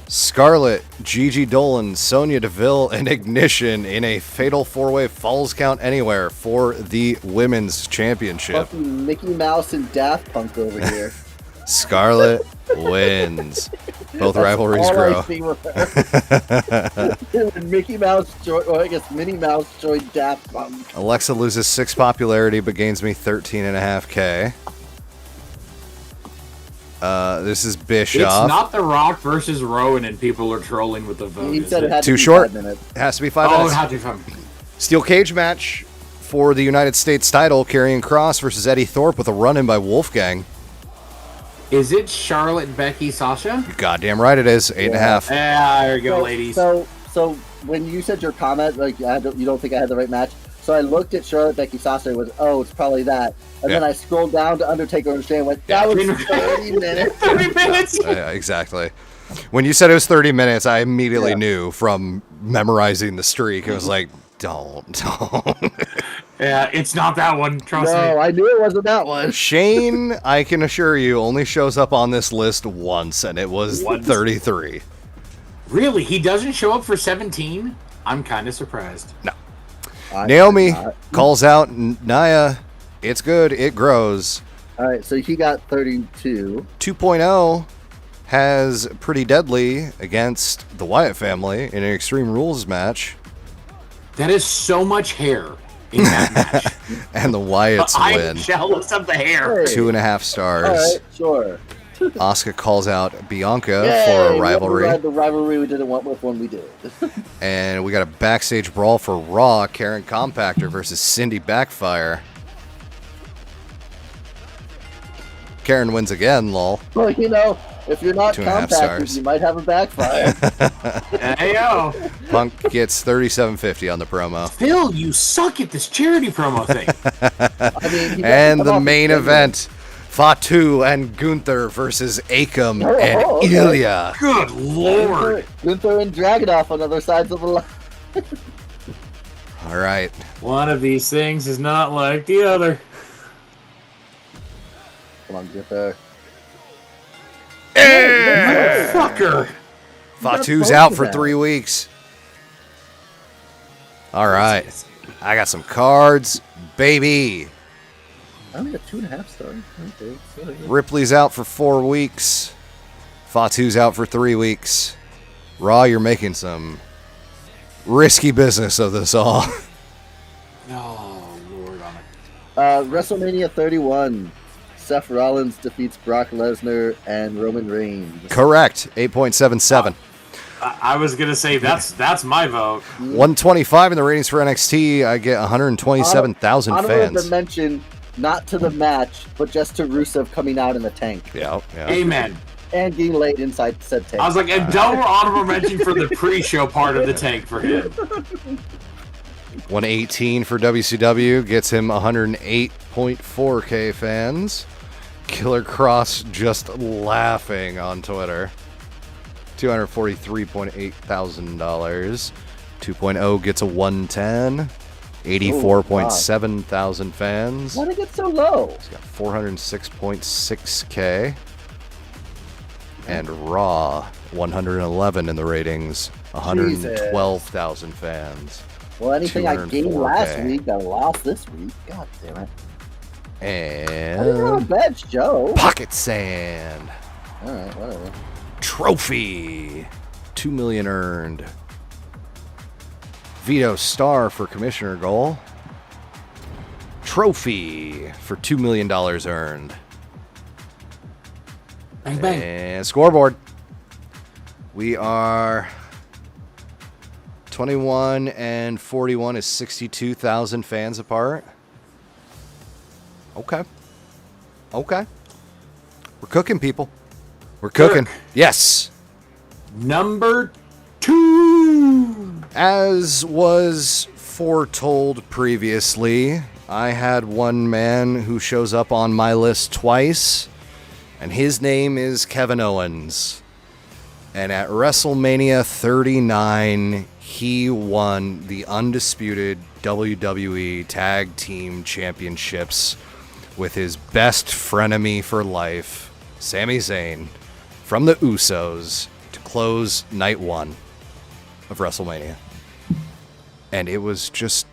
Scarlett, Gigi Dolan, Sonya Deville, and Ignition in a fatal four-way Falls Count Anywhere for the Women's Championship. Fucking Mickey Mouse and Daft Punk over here. Scarlett wins. Both That's rivalries all grow. I see with her. When Mickey Mouse joined, or I guess Minnie Mouse joined Daft Punk. Alexa loses 6 popularity but gains me 13.5K. This is Bischoff. It's not The Rock versus Rowan, and people are trolling with the vote. He is said it it? had to Too be short? 5 minutes. It has to be 5 Oh, minutes. how do you fun? Steel cage match for the United States title. Karrion Kross versus Eddie Thorpe with a run-in by Wolfgang. Is it Charlotte, Becky, Sasha? You're goddamn right it is. 8.5. Yeah, there you go, ladies. So when you said your comment, like you don't think I had the right match. So I looked at Charlotte, Becky, Sasha, and was, it's probably that. And then Yeah. I scrolled down to Undertaker and Shane and went, that was 30 minutes. 30 minutes. Yeah, exactly. When you said it was 30 minutes, I immediately knew from memorizing the streak. It was like, don't. Yeah, it's not that one. Trust No, me. I knew it wasn't that one. Shane, I can assure you, only shows up on this list once, and it was Once? 33. Really? He doesn't show up for 17? I'm kind of surprised. No. I Naomi did not. calls out Nia. It's good. It grows. All right, so he got 32. 2.0 has Pretty Deadly against the Wyatt family in an Extreme Rules match, That is so much hair in that match. and the Wyatts I'm win. jealous of the hair. Hey. 2.5 stars. All right, sure. Asuka calls out Bianca Yay, for a we rivalry. had the rivalry we didn't want with when we did it. And we got a backstage brawl for Raw. Karen Compactor versus Cindy Backfire. Karen wins again, lol. Well, if you're not 2.5 compacted, stars. you might have a backfire. Hey, yo. Punk gets 37.50 on the promo. Phil, you suck at this charity promo thing. I mean, he And doesn't the come off main as genuine. event. Fatu and Gunther versus Akam and okay. Ilya. Good lord. Gunther and Dragunov on other sides of the line. All right. One of these things is not like the other. Come on, Gunther. Fucker. Fatu's out for 3 weeks. All right. I got some cards, baby. I only got 2.5 stars. Okay, so, yeah. Ripley's out for 4 weeks. Fatu's out for 3 weeks. Raw, you're making some risky business of this all. Oh, Lord. WrestleMania 31. Seth Rollins defeats Brock Lesnar and Roman Reigns. Correct. 8.77. I was going to say, that's my vote. 125 in the ratings for NXT. I get 127,000 Honorable fans. mention, not to the match, but just to Rusev coming out in the tank. Yeah. Amen. And getting laid inside said tank. I was like, and double honorable mention for the pre-show part of the tank for him. 118 for WCW gets him 108.4K fans. Killer Cross just laughing on Twitter. $243.8 thousand. 2.0 gets a 110. 84.7 thousand fans. Why did it get so low? He's got 406.6K. And Raw, 111 in the ratings. 112,000 fans. Well, anything I gained last 204K. week, I lost this week. God damn it. I didn't have a And bad show. Pocket Sand. Alright, whatever. Trophy. 2 million earned. Vito Star for commissioner goal. Trophy for $2 million earned. Bang, bang. And scoreboard. We are 21 and 41 is 62,000 fans apart. Okay. We're cooking, people. We're cooking. Kirk. Yes. Number 2. As was foretold previously, I had one man who shows up on my list twice, and his name is Kevin Owens. And at WrestleMania 39, he won the undisputed WWE Tag Team Championships with his best frenemy for life, Sami Zayn, from the Usos to close night 1 of WrestleMania. And it was just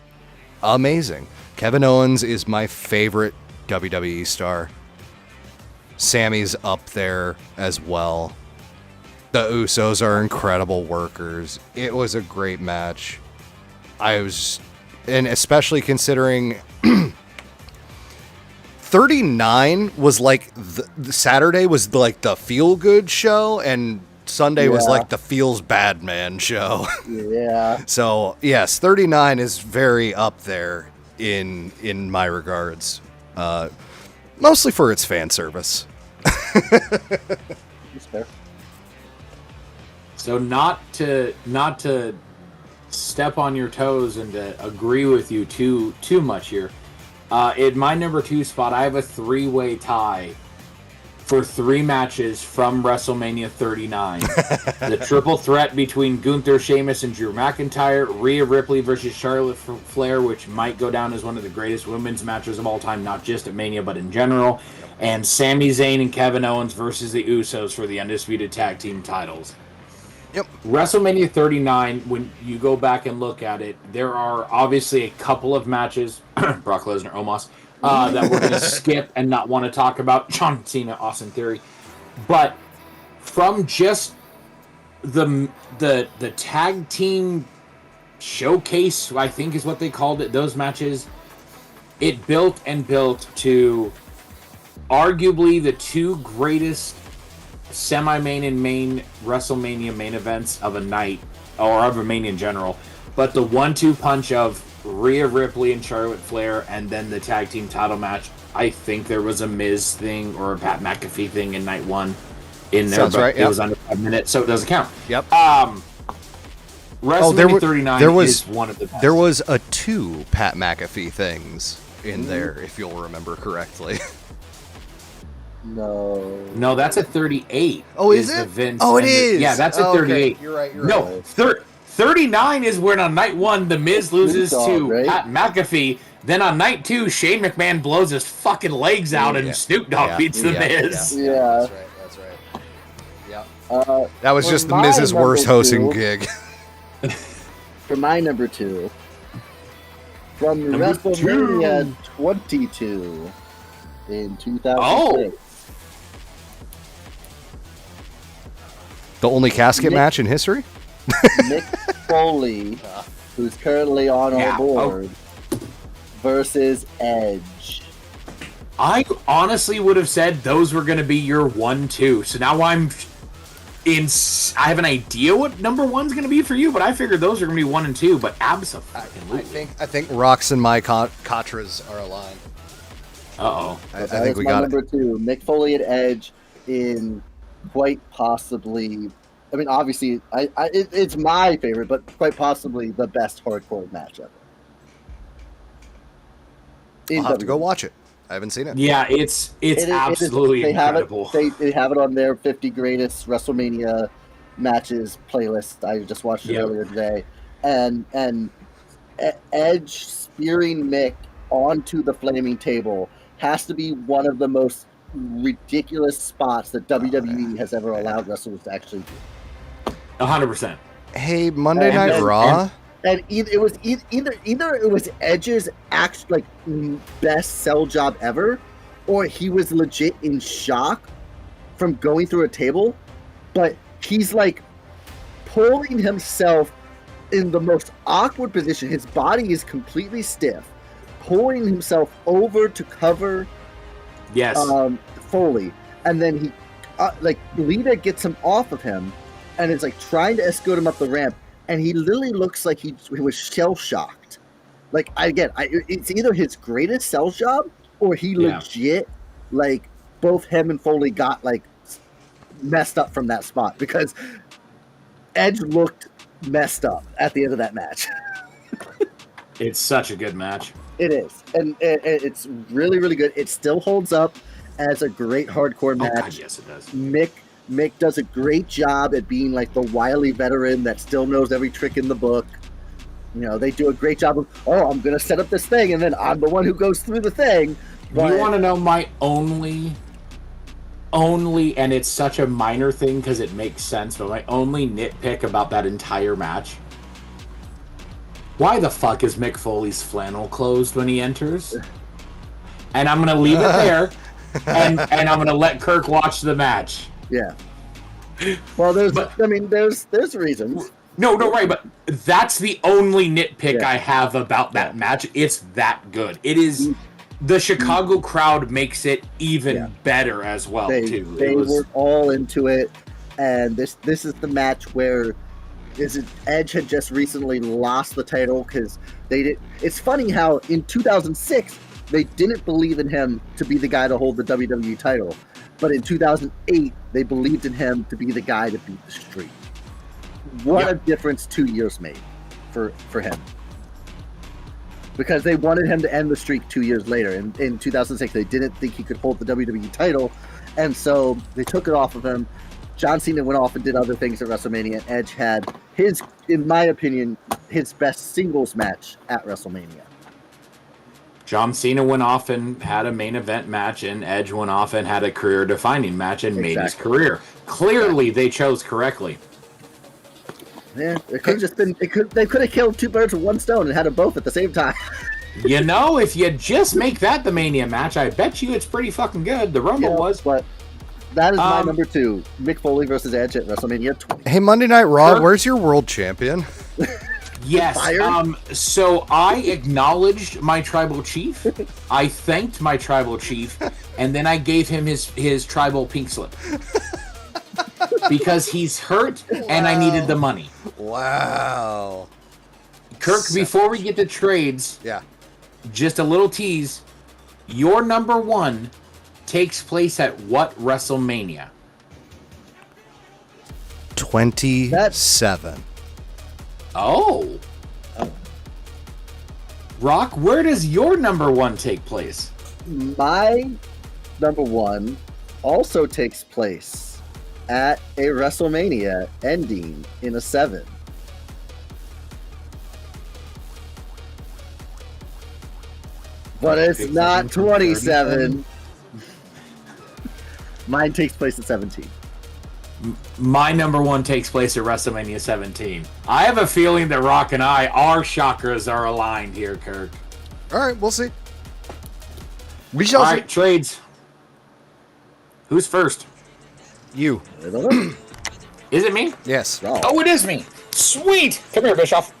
amazing. Kevin Owens is my favorite WWE star. Sammy's up there as well. The Usos are incredible workers. It was a great match. And especially considering 39 was like the Saturday was like the feel good show, and Sunday was like the feels bad man show. Yeah. So yes, 39 is very up there in my regards, mostly for its fan service. That's fair. So not to step on your toes and to agree with you too much here. In my number 2 spot, I have a 3-way tie for 3 matches from WrestleMania 39. The triple threat between Gunther, Sheamus, and Drew McIntyre, Rhea Ripley versus Charlotte Flair, which might go down as one of the greatest women's matches of all time, not just at Mania, but in general, and Sami Zayn and Kevin Owens versus the Usos for the undisputed tag team titles. Yep. WrestleMania 39, when you go back and look at it, there are obviously a couple of matches, Brock Lesnar, Omos, that we're going to skip and not want to talk about. John Cena, Austin Theory. But from just the tag team showcase, I think is what they called it, those matches, it built and built to arguably the 2 greatest semi-main and main WrestleMania main events of a night, or of a Mania in general. But the 1-2 punch of Rhea Ripley and Charlotte Flair, and then the tag team title match. I think there was a Miz thing or a Pat McAfee thing in night 1 in there, Sounds but right, it yep. was under 5 minutes, so it doesn't count. Yep. WrestleMania 39 is one of the best. There was a 2 Pat McAfee things in there, if you'll remember correctly. No, that's a 38. Oh, is the it? Vince Oh, it and the- is. Yeah, that's a Okay. 38. You're right. You're No, right. 39 is when on night 1 the Miz loses Dog, to right? Pat McAfee. Then on night 2, Shane McMahon blows his fucking legs out and Yeah. Snoop Dogg Yeah. beats the Yeah. Miz. Yeah. That's right. That's right. Yeah. Uh, That was for just the my Miz's number worst hosting 2, gig. For my number 2, from Number WrestleMania 22 in 2006. Oh. The only casket Nick- match in history? Mick Foley, who's currently on Yeah, our board, versus Edge. I honestly would have said those were going to be your 1-2. So now I have an idea what number 1's going to be for you, but I figured those are going to be 1 and 2. But absolutely, I think Rocks and my Katras are aligned. Uh-oh. I That think is we my got number it. 2. Mick Foley and Edge in quite possibly. I mean, obviously, it's my favorite, but quite possibly the best hardcore match ever. I'll have to go WWE. watch it. I haven't seen it. Yeah, it's It is- absolutely they incredible. Have it. They have it on their 50 greatest WrestleMania matches playlist. I just watched it Yep. earlier today, and Edge spearing Mick onto the flaming table has to be one of the most ridiculous spots that WWE has ever allowed wrestlers to actually do. 100%. Hey, Monday And Night then- Raw. And either it was Edge's best sell job ever, or he was legit in shock from going through a table, but he's like pulling himself in the most awkward position. His body is completely stiff, pulling himself over to cover Yes. Foley, and then he Lita gets him off of him, and is like trying to escort him up the ramp, and he literally looks like he was shell shocked. Like it's either his greatest sales job or he Yeah. legit like both him and Foley got like messed up from that spot because Edge looked messed up at the end of that match. It's such a good match. It is, and it's really, really good. It still holds up as a great hardcore Oh, match. God, yes, it does. Mick does a great job at being like the wily veteran that still knows every trick in the book. You know, they do a great job of, oh, I'm going to set up this thing, and then I'm the one who goes through the thing. But You want to know my only, and it's such a minor thing because it makes sense, but my only nitpick about that entire match? Why the fuck is Mick Foley's flannel closed when he enters? And I'm going to leave it there, and I'm going to let Kirk watch the match. yeah. Well, there's But- there's reasons. No, right, but that's the only nitpick Yeah. I have about that match. It's that good. It is. The Chicago crowd makes it even Yeah. better as well, too. They were all into it, and this is the match where Edge had just recently lost the title because they did. It's funny how in 2006 they didn't believe in him to be the guy to hold the WWE title, but in 2008 they believed in him to be the guy to beat the streak. What Yeah. a difference 2 years made for him. Because they wanted him to end the streak 2 years later. In 2006, they didn't think he could hold the WWE title, and so they took it off of him. John Cena went off and did other things at WrestleMania. Edge had his, in my opinion, his best singles match at WrestleMania. John Cena went off and had a main event match, and Edge went off and had a career-defining match and made his Exactly. career. Clearly, they chose correctly. Yeah, it could have just been. They could have killed two birds with one stone and had them both at the same time. You know, if you just make that the Mania match, I bet you it's pretty fucking good. The Rumble Yeah, was. but that is my Um, number 2: Mick Foley versus Edge at WrestleMania 20. Hey, Monday Night Raw, Kirk- where's your world champion? Yes. Fired? So I acknowledged my tribal chief. I thanked my tribal chief, and then I gave him his tribal pink slip because he's hurt and I needed the money. Wow. Kirk, before we get to trades, Yeah. just a little tease. Your number 1 takes place at what WrestleMania? 27. Oh. Rock, where does your number 1 take place? My number 1 also takes place at a WrestleMania ending in a 7. But it's Big not from 27. Mine takes place at 17. My number one takes place at WrestleMania 17. I have a feeling that Rock and I, our chakras are aligned here, Kirk. All right, we'll see. We shall All see. right, trades. Who's first? You. I don't know. Is it me? Yes. Oh, it is me. Sweet. Come here, Bischoff.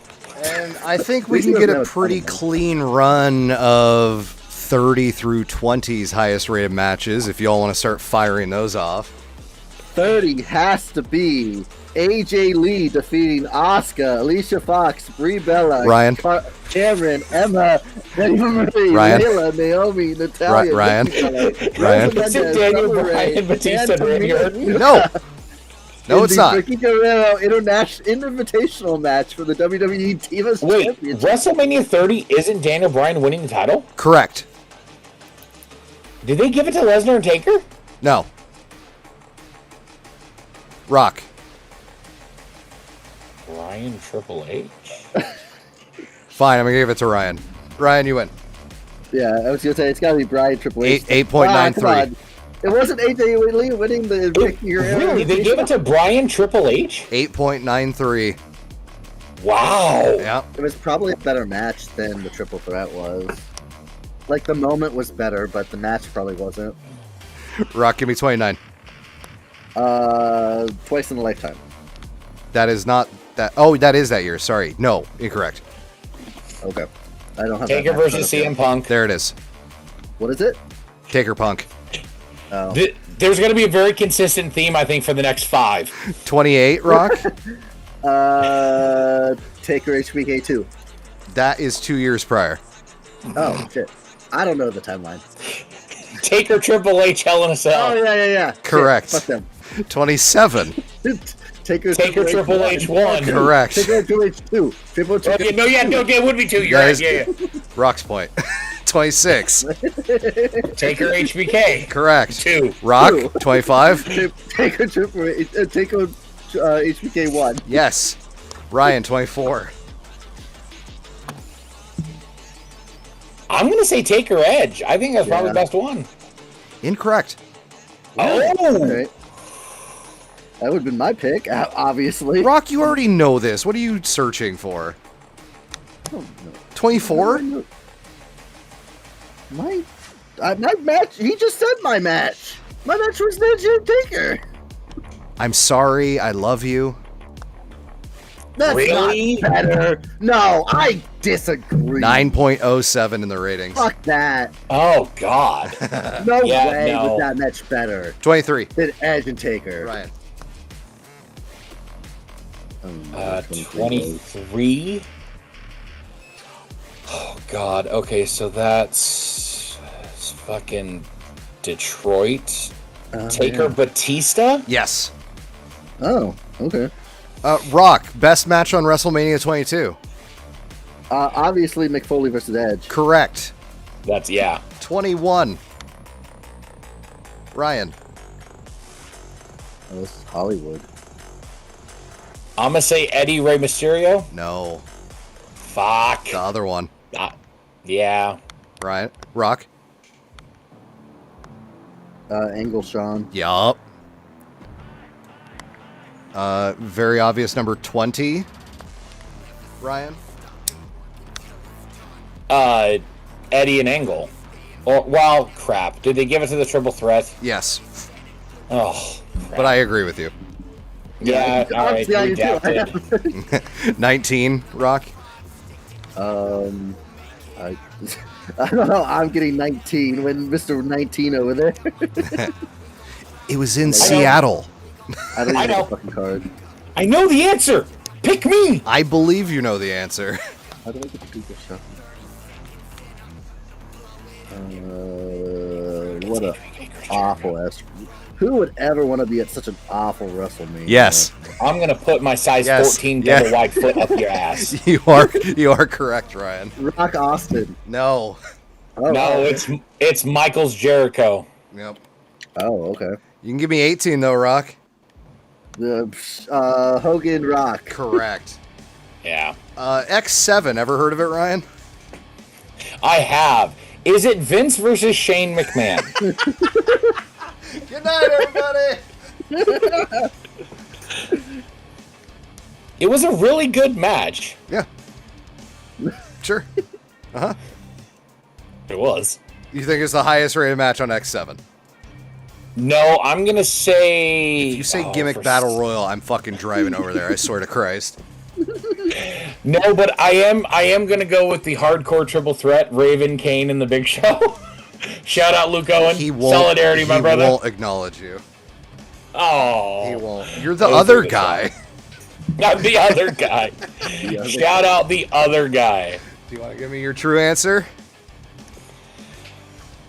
And I think we can get a pretty clean run of 30 through 20's highest rated matches if y'all want to start firing those off. 30 has to be AJ Lee defeating Asuka, Alicia Fox, Brie Bella, Ryan. Cameron, Emma, Eva Marie, Ryan. Layla, Naomi, Natalia, Ryan. Nikki Bella, Ryan. Rosa Is it Mendes, Daniel Summer Bryan, Rae, Batista, Santa Randy Maria, Orton? No. No, in it's the not. Ricky Guerrero Invitational match for the WWE Divas Wait, Championship. WrestleMania 30 isn't Daniel Bryan winning the title? Correct. Did they give it to Lesnar and Taker? No. Rock. Ryan Triple H? Fine, I'm going to give it to Ryan. Ryan, you win. Yeah, I was gonna say it's gotta be Brian Triple H. 8.93. Come on. It wasn't AJ Lee winning the Ricky Guerrero. Really? They gave it to Brian Triple H? 8.93. Wow. Yeah. It was probably a better match than the triple threat was. Like the moment was better, but the match probably wasn't. Rock, give me 29. Twice in a lifetime. That is not that. Oh, that is that year. Sorry. No, incorrect. Okay. I don't have Taker that match versus set up CM yet. Punk. There it is. What is it? Taker Punk. Oh. There's going to be a very consistent theme, I think, for the next 5. 28, Rock. Taker HBK 2. That is 2 years prior. Oh shit. I don't know the timeline. Taker Triple H Hell in a Cell. Oh yeah. Correct. Shit, fuck 27. them. Taker Triple H 1. Correct. Taker Triple H 2. Triple H. Okay, no, it would be 2. You're That right. is- Yeah. Rock's point. 26. Taker HBK. Correct. 2. Rock. Two. 25. Taker Triple H. Taker HBK 1. Yes. Ryan. 24. I'm going to say Taker Edge. I think that's probably the best one. Incorrect. Oh. Okay. That would have been my pick, obviously. Rock, you already know this. What are you searching for? 24? My match. He just said my match. My match was Edge and Taker. I'm sorry. I love you. That's Really? not better. No, I disagree. 9.07 in the ratings. Fuck that. Oh, God. No Yeah, way no. was that match better 23. than Edge and Taker. Ryan. 23. Oh, God. Okay, so that's fucking Detroit. Taker Batista? Yes. Oh, okay. Rock. Best match on WrestleMania 22. Obviously, McFoley versus Edge. Correct. That's, yeah. 21. Ryan. Oh, this is Hollywood. I'm going to say Eddie Rey Mysterio. No. Fuck. The other one. Yeah. Ryan. Rock. Angle Sean. Yup. Very obvious number 20. Ryan. Eddie and Angle. Or, well, crap. Did they give it to the Triple Threat? Yes. Oh, But I agree with you. yeah. All right. Obviously, I do too. I Redacted. have- 19. Rock. I don't know. I'm getting 19 when Mr. 19 over there. It was in Seattle. I don't I even know. have a fucking card. I know the answer. Pick me. I believe you know the answer. How do I get the Google stuff? What a awful ass. Who would ever want to be at such an awful WrestleMania? Yes. I'm gonna put my size Yes. 14 Yeah. double wide foot up your ass. You are correct, Ryan. Rock Austin. No. Oh, No, it's Michael's Jericho. Yep. Oh, okay. You can give me 18 though, Rock. The Hogan Rock. Correct. Yeah. X7. Ever heard of it, Ryan? I have. Is it Vince versus Shane McMahon? Good night, everybody. It was a really good match. Yeah. Sure. It was. You think it's the highest rated match on X7? No, I'm gonna say. If you say oh, gimmick for battle royal, I'm fucking driving over there. I swear to Christ. No, but I am gonna go with the hardcore triple threat: Raven, Kane, and the Big Show. Shout out Luke Owen. He won't. Solidarity, my brother. He won't acknowledge you. Oh, He won't. You're the Those other are the guy. I'm the other guy. Shout out the other guy. Do you want to give me your true answer?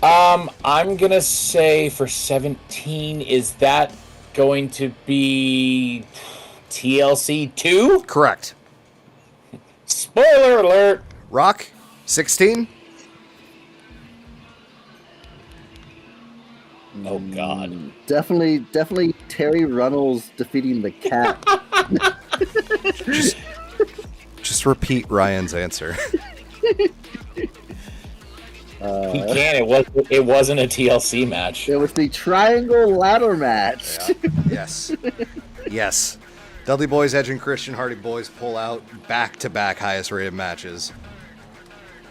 I'm gonna say for 17, is that going to be TLC 2? Correct. Spoiler alert. Rock, 16? Oh God. Definitely Terry Runnels defeating the Cat. Just repeat Ryan's answer. He can. It wasn't a TLC match. It was the Triangle Ladder match. Yes. Yes. Dudley Boys, Edge, and Christian Hardy Boys pull out back-to-back highest-rated matches.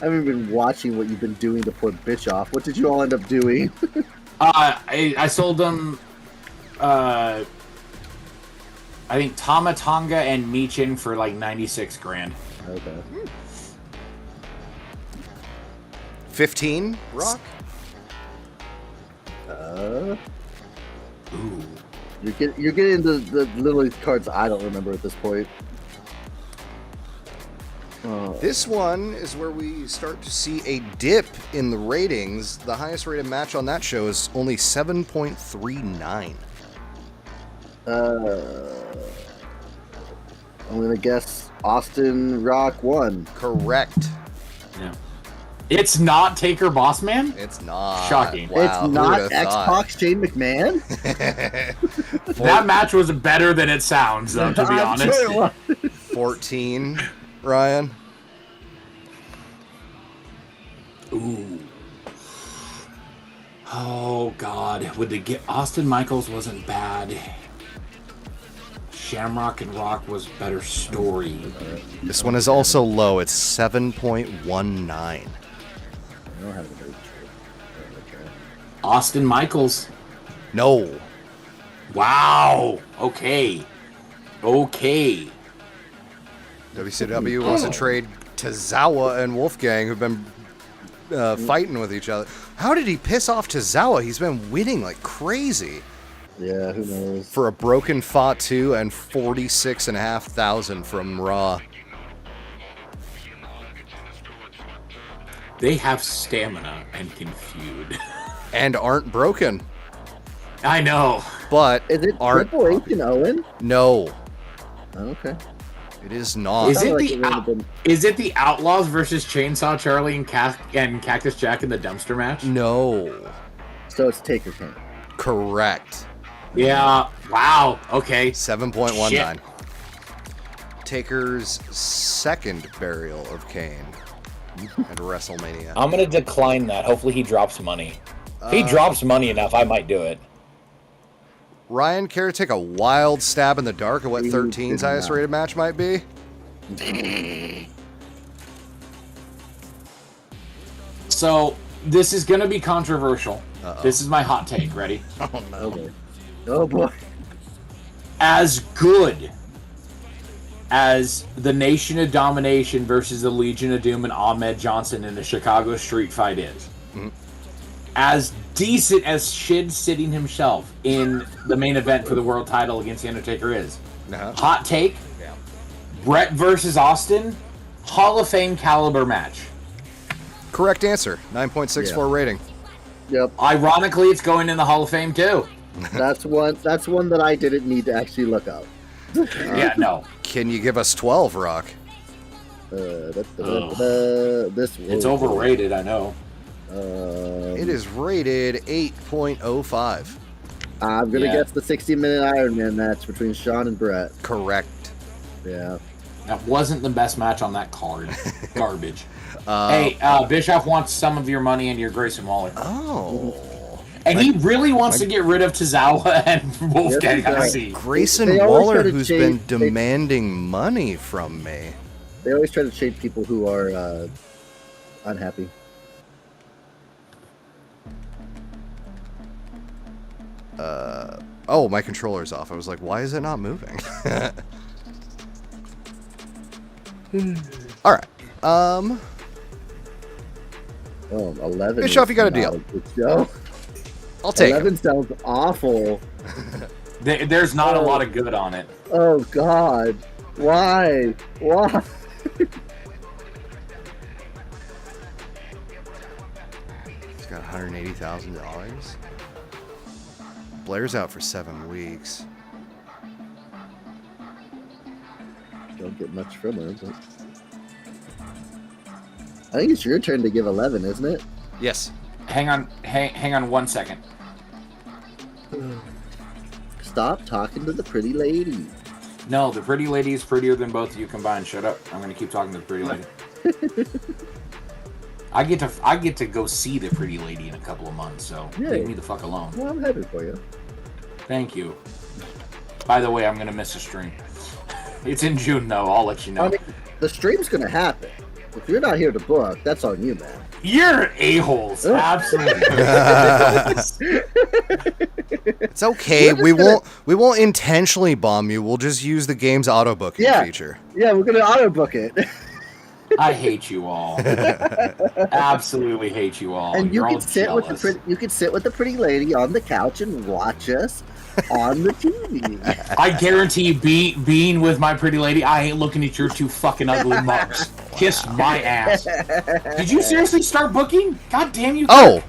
I haven't been watching what you've been doing to poor Bischoff. What did you all end up doing? I sold them, I think Tama Tonga and Michin for like 96 grand. Okay. 15, Rock? Ooh. You're getting the little cards I don't remember at this point. This one is where we start to see a dip in the ratings. The highest rated match on that show is only 7.39. I'm gonna guess Austin Rock won. Correct. Yeah. It's not Taker Bossman? It's not. Shocking. Wow, It's who not would've thought? X-Pac Shane McMahon. That match was better than it sounds, though, to be I'm honest. sure it was. 14, Ryan. Ooh. Oh, God. Would they get... Austin Michaels wasn't bad. Shamrock and Rock was better story. This one is also low. It's 7.19. I don't have a very true. Okay. Austin Michaels. No. Wow. Okay. Okay. WCW wants to trade Tozawa and Wolfgang, who've been fighting with each other. How did he piss off Tozawa? He's been winning like crazy. Yeah, who knows? For a broken Fatu and 46,500 from Raw. They have stamina and can feud. And aren't broken. I know. But Is it aren't. Triple H and Owen? No, Oh, okay. it is not. Is it Sounded like the it would have been- is it the Outlaws versus Chainsaw Charlie and Cactus Jack in the dumpster match? No. So it's Taker Kane. Correct. Yeah. Wow. Okay. 7.19. Taker's second burial of Kane at WrestleMania. I'm gonna decline that. Hopefully he drops money. If he drops money enough, I might do it. Ryan, care to take a wild stab in the dark at what He 13's did highest not. rated match might be? So this is gonna be controversial. Uh-oh. This is my hot take. Ready? Oh no. Okay. Oh boy. As good as the Nation of Domination versus the Legion of Doom and Ahmed Johnson in the Chicago Street Fight is, as decent as Shid sitting himself in the main event for the world title against The Undertaker is, Uh-huh. hot take, Yeah. Brett versus Austin, Hall of Fame caliber match. Correct answer. 9.64 rating. Yep. Ironically, it's going in the Hall of Fame too. That's one that I didn't need to actually look up. Yeah, no. Can you give us 12, Rock? This It's overrated, I know. It is rated 8.05. I'm gonna Yeah. guess the 60-minute Iron Man match between Sean and Brett. Correct. Yeah. That wasn't the best match on that card. Garbage. Hey, Bischoff wants some of your money and your Grayson Waller. Oh. And he really wants to get rid of Tozawa and Wolfgang. Yes, he I does. see. Grayson They always Waller, try to who's chase- been they- demanding money from me. They always try to shade people who are unhappy. Oh, my controller's off. I was like, why is it not moving? All right. Oh, 11. Bischoff, is you got a not deal. good show. I'll take it. 11 sounds awful. There's not a lot of good on it. Oh God, why? Why? He's got $180,000. Blair's out for 7 weeks. Don't get much from her, but I think it's your turn to give 11, isn't it? Yes. Hang on 1 second. Stop talking to the pretty lady. No, the pretty lady is prettier than both of you combined. Shut up. I'm gonna keep talking to the pretty lady. I get to go see the pretty lady in a couple of months, so Yeah. leave me the fuck alone. Well, I'm happy for you. Thank you. By the way, I'm gonna miss a stream. It's in June though. I'll let you know. I mean, the stream's gonna happen. If you're not here to book, that's on you, man. You're a-holes. Absolutely. It's okay. We're just We won't intentionally bomb you. We'll just use the game's auto booking Yeah. feature. Yeah, we're gonna auto book it, I hate you all. Absolutely hate you all. and you You're can all sit with the jealous. pretty. You can sit with the pretty lady on the couch and watch us on the TV. I guarantee being with my pretty lady, I ain't looking at your two fucking ugly mugs. Kiss my ass. Did you seriously start booking? God damn you. Oh,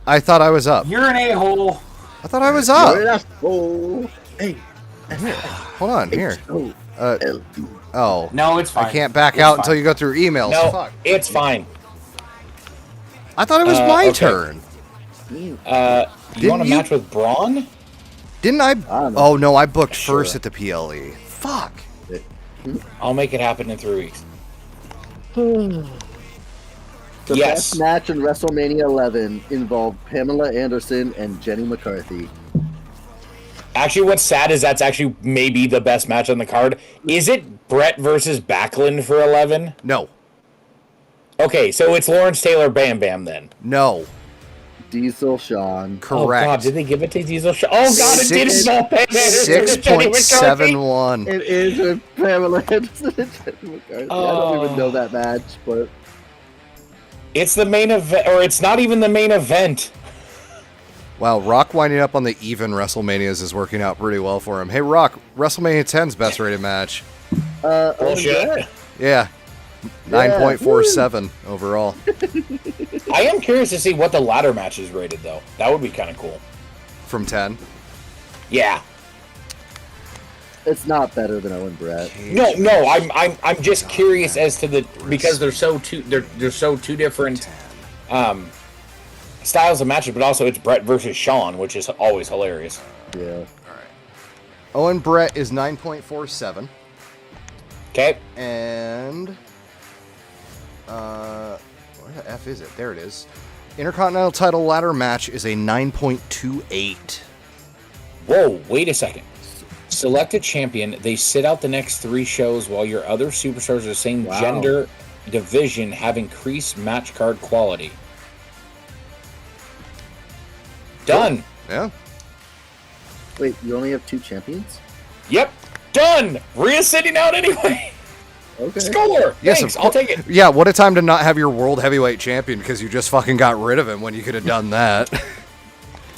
I thought I was up. You're an a-hole. I thought I was You're up. an asshole. Hey, Hold on, here. oh, Uh, oh, No, it's fine. I can't back It's out fine. until you go through emails. No, Fuck. it's fine. I thought it was my okay. turn. You Didn't want to you- match with Braun? Didn't I? don't know. Oh no, I booked Sure. first at the PLE. Fuck. I'll make it happen in 3 weeks. The Yes. best match in WrestleMania 11 involved Pamela Anderson and Jenny McCarthy. Actually, what's sad is that's actually maybe the best match on the card. Is it Brett versus Backlund for 11? No, Okay, so it's Lawrence Taylor Bam Bam then. no. Diesel Sean. Oh Correct. God, did they give it to Diesel? Oh God, it did Six- involve Bam Anderson and Jenny McCarthy. 6.71. It is with Pamela Anderson and Jenny McCarthy. I don't even know that match, but It's the main event, or it's not even the main event. Wow, Rock winding up on the even WrestleManias is working out pretty well for him. Hey, Rock, WrestleMania 10's best rated match. Bullshit. Yeah, 9.47 overall. I am curious to see what the ladder match is rated, though. That would be kind of cool. From 10. Yeah. it's not better than Owen Brett. No. I'm just curious as to the because they're so two different styles of matches, but also it's Brett versus Sean, which is always hilarious. Yeah. Owen Brett is 9.47. Okay. And where the F is it? There it is. Intercontinental title ladder match is a 9.28. Whoa, wait a second. Select a champion. They sit out the next 3 shows while your other superstars of the same Wow. gender division have increased match card quality. Done. Yeah. Wait, you only have 2 champions? Yep. Done. Rhea's sitting out anyway. Okay. Score. Yes, Thanks. of I'll take it. Yeah, what a time to not have your world heavyweight champion because you just fucking got rid of him when you could have done that.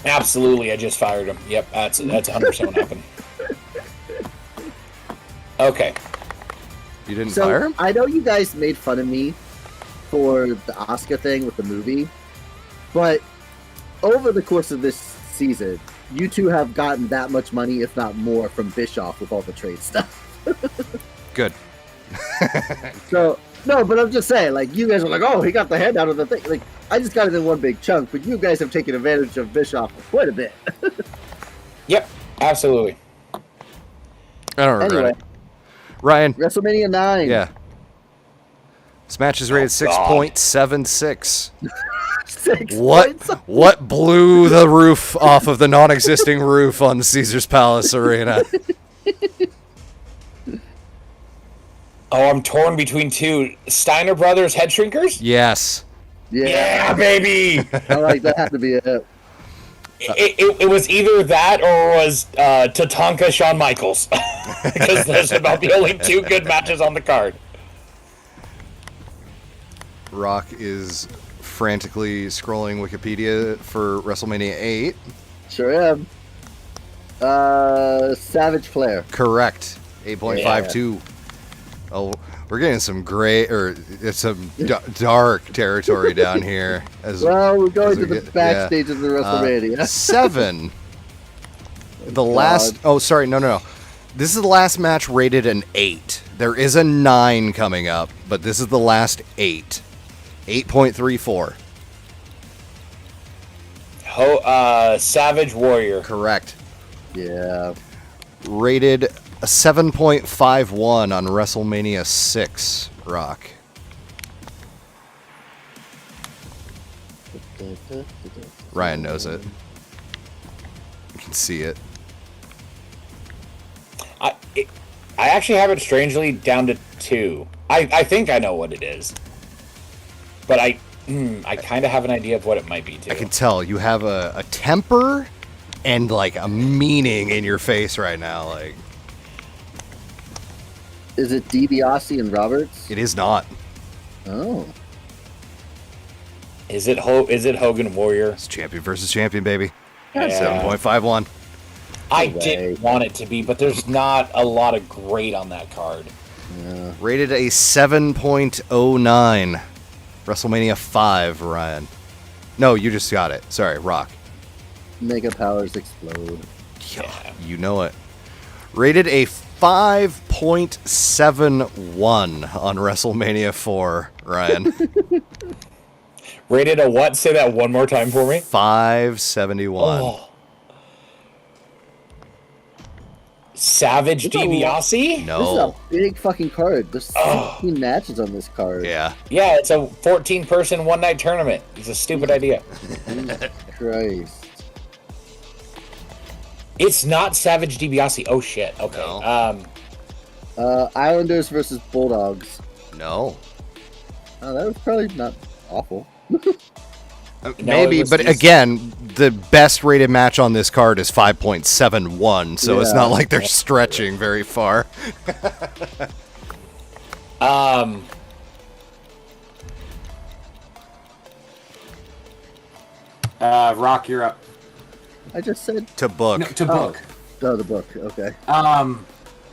Absolutely. I just fired him. Yep. That's 100% what happened. Okay. You didn't So fire him? I know you guys made fun of me for the Oscar thing with the movie, but over the course of this season, you two have gotten that much money, if not more, from Bischoff with all the trade stuff. Good. So no, but I'm just saying, like, you guys are like, oh, he got the head out of the thing. Like, I just got it in one big chunk, but you guys have taken advantage of Bischoff quite a bit. Yep, absolutely. I don't regret Anyway, it. Ryan, WrestleMania 9. yeah. This match is rated Oh, God. 6.76. 6 What? points. What blew the roof off of the non-existing roof on Caesar's Palace Arena? Oh, I'm torn between two Steiner Brothers head shrinkers. Yes. Yeah, Yeah, baby. I like that. Had to be it. It was either that or it was Tatanka Shawn Michaels. Because those are about the only two good matches on the card. Rock is frantically scrolling Wikipedia for WrestleMania 8. Sure am. Savage Flair. Correct. 8.52. Oh, we're getting some gray or some dark territory down here. Well, we're going as to we the get- backstage of the WrestleMania. 7. The last. Oh, sorry. No. This is the last match rated an 8. There is a 9 coming up, but this is the last 8. 8.34. Savage Warrior. Correct. Yeah. Rated a 7.51 on WrestleMania 6. Rock. Ryan knows it. You can see it. I actually have it strangely down to 2. I think I know what it is. But I kind of have an idea of what it might be, too. I can tell you have a temper and like a meaning in your face right now. Like, Is it DiBiase and Roberts? it is not. Oh. Is it Hogan Warrior? It's champion versus champion, baby. Yeah. 7.51. I No way. didn't want it to be, but there's not a lot of great on that card. Yeah. Rated a 7.09. WrestleMania 5, Ryan. No, you just got it. Sorry, Rock. Mega powers explode. Yeah, you know it. Rated a 5.71 on WrestleMania 4, Ryan. Rated a what? Say that one more time for me. 571. Oh. Savage Look at DiBiase? No. This is a big fucking card. There's 17 matches on this card. Yeah. Yeah, it's a 14-person one-night tournament. It's a stupid idea. Jesus Christ. It's not Savage DiBiase. Oh shit. Okay. No. Islanders versus Bulldogs. No. Oh, that was probably not awful. Maybe, it was- but it's- again, the best rated match on this card is 5.71, so it's Yeah. not like they're stretching very far. Rock, you're up. I just said, To book. No, to book. oh, the book. Okay.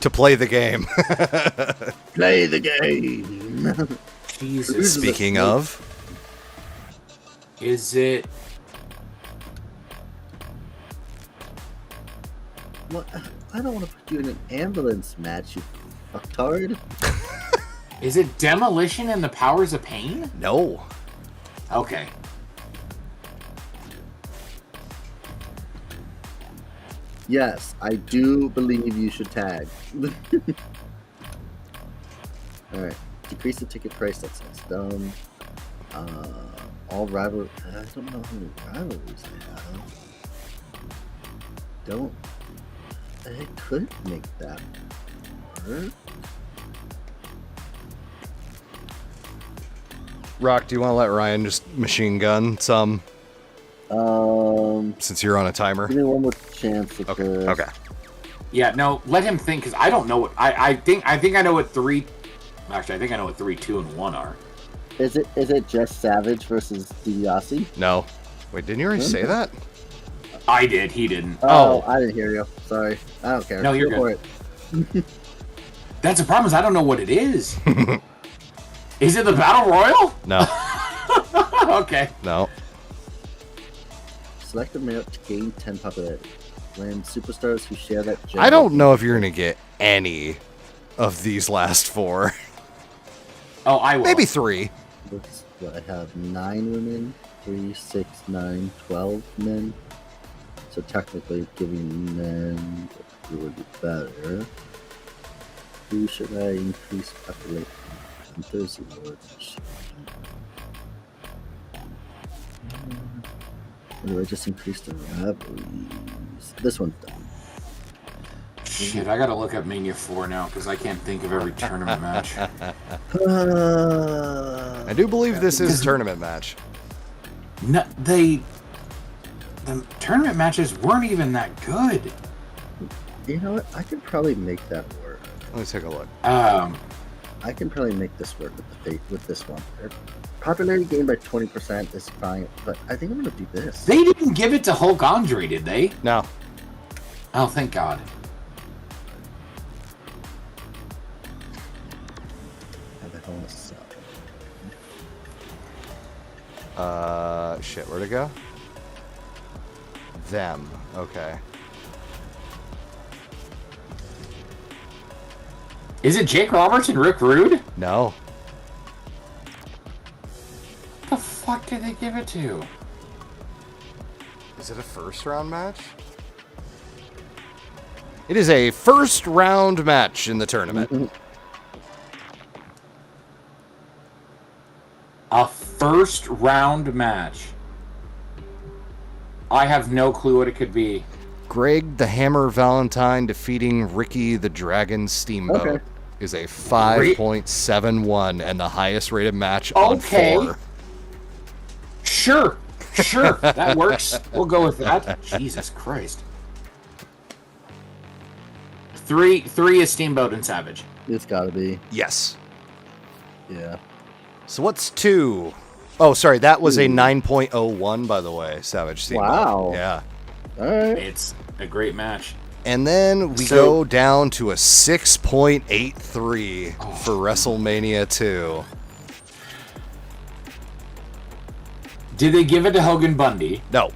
To play the game. Play the game. Jesus. Speaking of, Is it? What? I don't want to put you in an ambulance match, you fucktard. Is it Demolition and the Powers of Pain? no. Okay. Yes, I do believe you should tag. Alright. Decrease the ticket price, that sounds dumb. All rival. I don't know how many rivalries they have. Don't. I could make that work. Rock, do you want to let Ryan just machine gun some since you're on a timer? Give me one more chance at Okay. this. Okay. Yeah, no, let him think, because I don't know what I think I know what 3. Actually, I think I know what 3, 2, and 1 are. Is it just Savage versus DiBiase? No. Wait, didn't you already say that? I did. He didn't. Oh. I didn't hear you. Sorry. I don't care. No, you're Go good. for it. That's the problem. Is I don't know what it is. Is it the Battle Royal? No. Okay. No. Select a match to gain 10 popularity. When superstars who share that gender. I don't know if you're going to get any of these last 4. Oh, I will. Maybe 3. Looks what I have 9 women, 3, 6, 9, 12 men. So So technically, giving men would be better. Who should I increase population? Thursday Lords. Or do I just increase the rivalries? This one's done. Shit, I gotta look up Mania 4 now because I can't think of every tournament match. I do believe this is a tournament match. No, the tournament matches weren't even that good. You know what? I could probably make that work. Let me take a look. I can probably make this work with this one. Popularity gained by 20% is fine, but I think I'm gonna do this. They didn't give it to Hulk Andre, did they? No. Oh, thank God. How the hell is that? Shit, where'd it go? Them. Okay. Is it Jake Roberts and Rick Rude? No. What the fuck did they give it to? Is it a first round match? It is a first round match in the tournament. A first round match. I have no clue what it could be. Greg the Hammer Valentine defeating Ricky the Dragon Steamboat Okay. is a 5.71 and the highest rated match on 4. Sure, that works. We'll go with that. Jesus Christ. 3 is Steamboat and Savage. It's gotta be. Yes. Yeah. So what's 2? Oh, sorry, that was a 9.01, by the way, Savage Steamboat. Wow. Yeah. Alright. It's a great match. And then we go down to a 6.83 for WrestleMania 2. Did they give it to Hogan Bundy? No.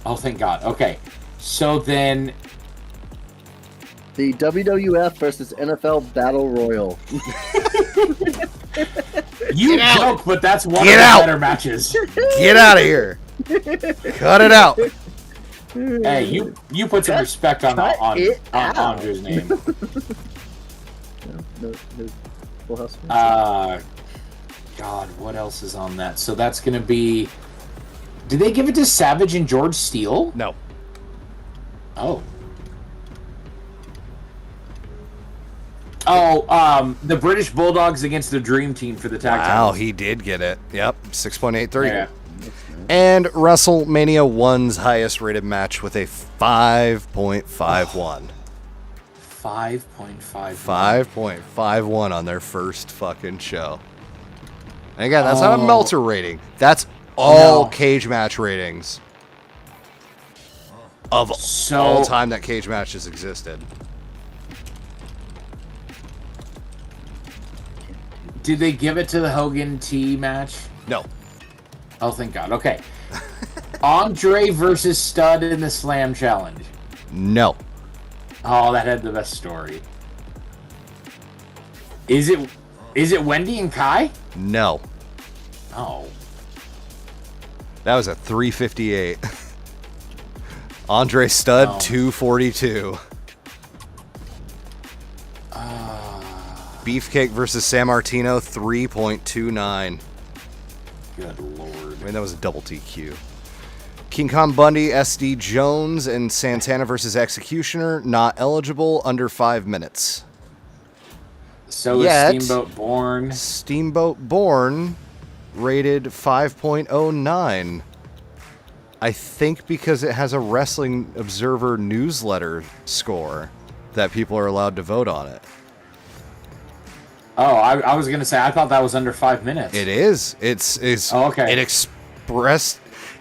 Oh, thank God. Okay. So then... The WWF versus NFL Battle Royal. You joke, but that's one Get of the out. better matches. Get out of here. Cut it out. Hey, you put some respect on it out. Andre's name. No, Full House. God, what else is on that? So that's gonna be... Did they give it to Savage and George Steele? No. Oh. Oh, the British Bulldogs against the Dream Team for the tag Wow, titles. he did get it. Yep, 6.83. Yeah. And WrestleMania 1's highest rated match with a 5.51. 5.5. 5.51 on their first fucking show. And again, that's not a Meltzer rating. That's all No. cage match ratings of So- all time that cage matches existed. Did they give it to the Hogan T match? No. Oh, thank God. Okay. Andre versus Stud in the Slam Challenge. No. Oh, that had the best story. Is it Wendy and Kai? No. Oh. That was a 358. Andre Stud, No. 242. Beefcake versus San Martino, 3.29. Good Lord. I mean, that was a double TQ. King Kong Bundy, SD Jones, and Santana versus Executioner, not eligible, under 5 minutes. So Yet- is Steamboat Born. Steamboat Born, rated 5.09. I think because it has a Wrestling Observer newsletter score that people are allowed to vote on it. Oh, I was gonna say I thought that was under 5 minutes. It is. It's Oh, okay.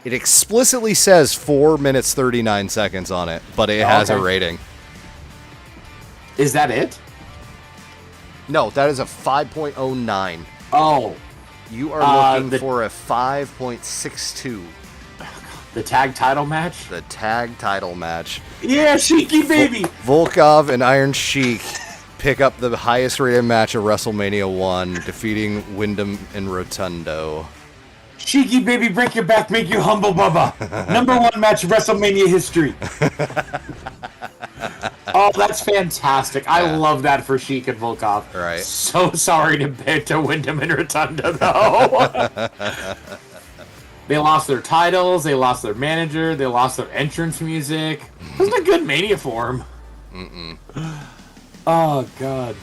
It explicitly says 4 minutes 39 seconds on it, but it has a okay. rating. Is that it? No, that is a 5.09. Oh, You are looking the- for a 5.62. the tag title match. The tag title match. Yeah, Cheeky baby. Volkov and Iron Sheik pick up the highest rated match of WrestleMania 1, defeating Wyndham and Rotundo. Cheeky baby, break your back, make you humble, Bubba. Number 1 match of WrestleMania history. Oh, that's fantastic. I love that for Sheik and Volkov. Right. So sorry to Wyndham and Rotunda, though. They lost their titles, they lost their manager, they lost their entrance music. It wasn't a good Mania for them. Oh, God.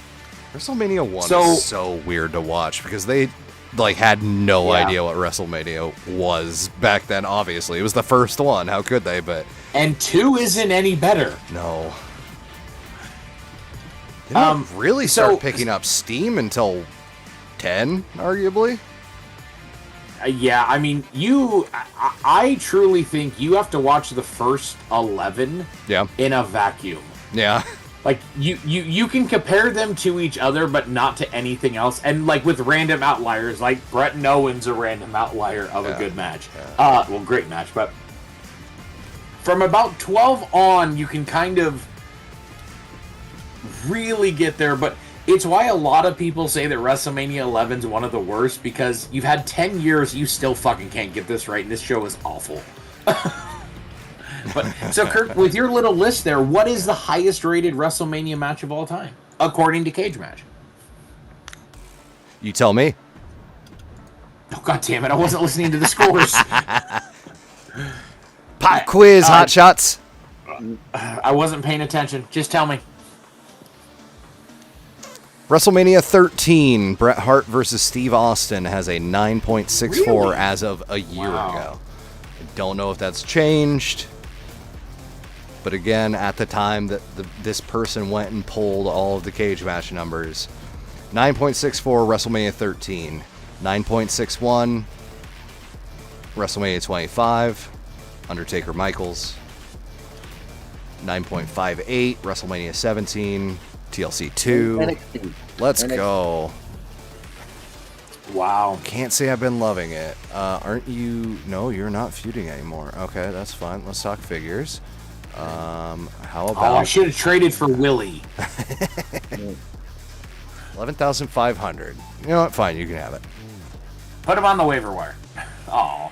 WrestleMania 1 So- is so weird to watch because they like had no Yeah. idea what WrestleMania was back then. Obviously, it was the first one. How could they? But And 2 isn't any better. no, they didn't really so- start picking up steam until 10, arguably. Yeah, I mean, I truly think you have to watch the first 11 Yeah, in a vacuum. yeah, Like, you can compare them to each other, but not to anything else. And, like, with random outliers, like, Brett and Owen's a random outlier of a good match. Well, great match, but from about 12 on, you can kind of really get there, but it's why a lot of people say that WrestleMania 11 is one of the worst, because you've had 10 years, you still fucking can't get this right, and this show is awful. But so, Kirk, with your little list there, what is the highest rated WrestleMania match of all time, according to Cage Match? you tell me. Oh, God damn it, I wasn't listening to the scores. Pop quiz, hot shots. I wasn't paying attention. Just tell me. WrestleMania 13, Bret Hart versus Steve Austin has a 9.64 Really? as of a year Wow. ago. I don't know if that's changed. But again, at the time that this person went and pulled all of the cage match numbers, 9.64 WrestleMania 13, 9.61 WrestleMania 25, Undertaker Michaels, 9.58 WrestleMania 17, TLC 2. NXT. Let's NXT. go. Wow. Can't say I've been loving it. Aren't you? No, you're not feuding anymore. Okay, that's fine. Let's talk figures. How Oh, I about should have traded for Willie. 11,500? You know what? Fine, you can have it. Put him on the waiver wire. Oh.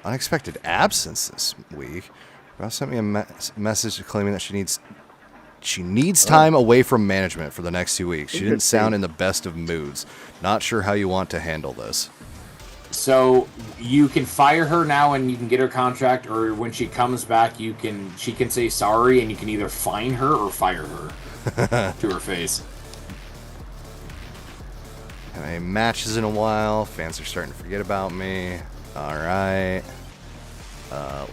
Unexpected absence this week. Ross sent me a message claiming that she needs time away from management for the next 2 weeks. She didn't sound in the best of moods. Not sure how you want to handle this. So you can fire her now and you can get her contract, or when she comes back, she can say sorry, and you can either fine her or fire her to her face. Any matches in a while. Fans are starting to forget about me. All right.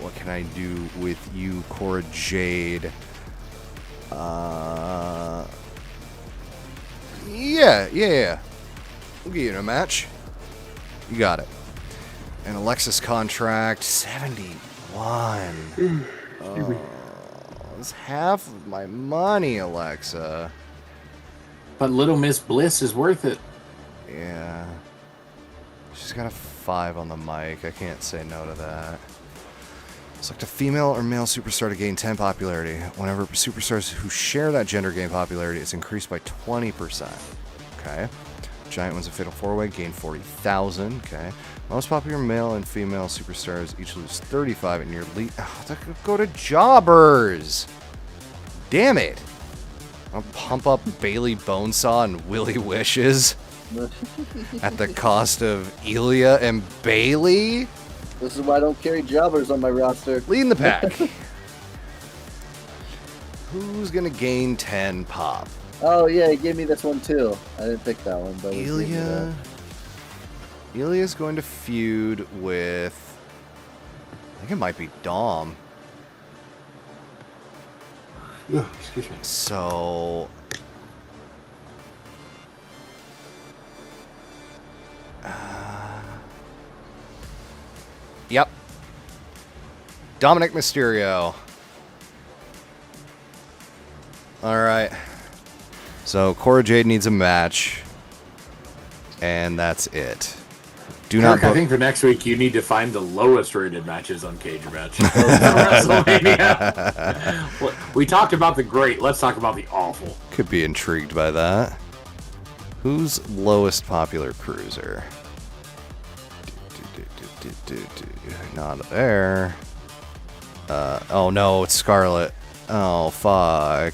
What can I do with you, Cora Jade? Yeah. We'll get you in a match. You got it. And Alexa's contract, 71. It's half of my money, Alexa. But Little Miss Bliss is worth it. Yeah. She's got a 5 on the mic. I can't say no to that. Select a female or male superstar to gain 10 popularity. Whenever superstars who share that gender gain popularity, it's increased by 20%. Okay. Giant wins a fatal 4-way, gain 40,000. Okay. Most popular male and female superstars each lose 35 in your lead. Oh, go to jobbers. Damn it. I'll pump up Bailey Bonesaw and Willie Wishes at the cost of Ilya and Bailey. This is why I don't carry jobbers on my roster. Leading the pack. Who's gonna gain 10 pop? Oh yeah, he gave me this one too. I didn't pick that one, but he gave me that. Ilya's going to feud with, I think it might be Dom. Excuse me. So yep. Dominic Mysterio. All right. So Cora Jade needs a match, and that's it. Do not. Kirk, I think for next week you need to find the lowest rated matches on Cage Match. WrestleMania. We talked about the great. Let's talk about the awful. Could be intrigued by that. Who's lowest popular cruiser? Not there. Oh no, it's Scarlet. Oh fuck.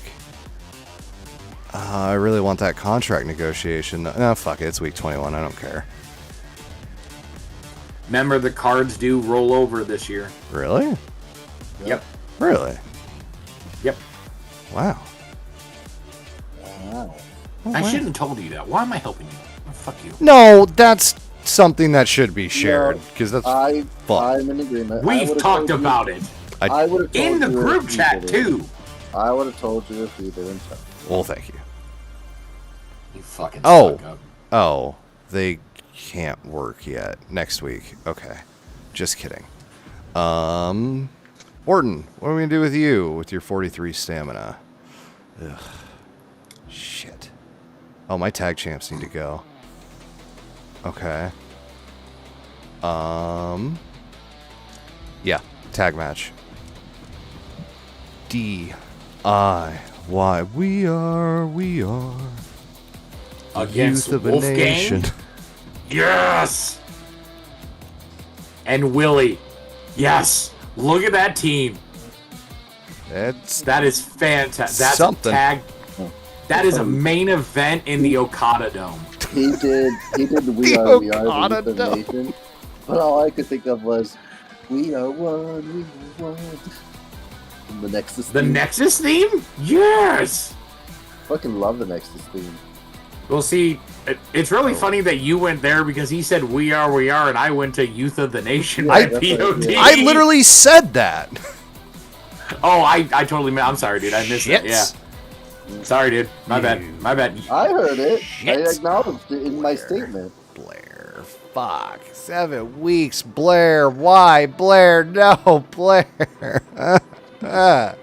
I really want that contract negotiation. No, fuck it. It's week 21. I don't care. Remember, the cards do roll over this year. Really? Yep. Really? Yep. Wow. Wow. Oh, I wow. shouldn't have told you that. Why am I helping you? Oh, fuck you. No, that's something that should be shared because that's I'm fun. in agreement. We've talked about it. I would have In the group chat, too. I would have told you if you didn't tell. Well, thank you. You fucking Oh. suck up. Oh, they can't work yet. Next week. Okay. Just kidding. Orton, what are we gonna do with you with your 43 stamina? Ugh. Shit. Oh, my tag champs need to go. Okay. Yeah, tag match. D-I-Y. We are. Against Youth of a Wolfgang? nation. Yes! And Willie. Yes! Look at that team. That's That is fantastic. That's Something. a tag. That is a main event in the Okada Dome. He did We The Are the Okada Youth of Dome. Nation. But all I could think of was we are one. And the Nexus The theme. Nexus theme? Yes! Fucking love the Nexus theme. Well, see, it's really funny that you went there because he said we are, and I went to Youth of the Nation Yeah, by that's what POD. I did. I literally said that. Oh, I totally I'm sorry, dude. I missed it. Yeah. Shits. Sorry, dude. My bad. I heard it. Shit. I acknowledged it in my statement. Blair. Fuck. 7 weeks. Blair. Why? Blair. No. Blair. Damn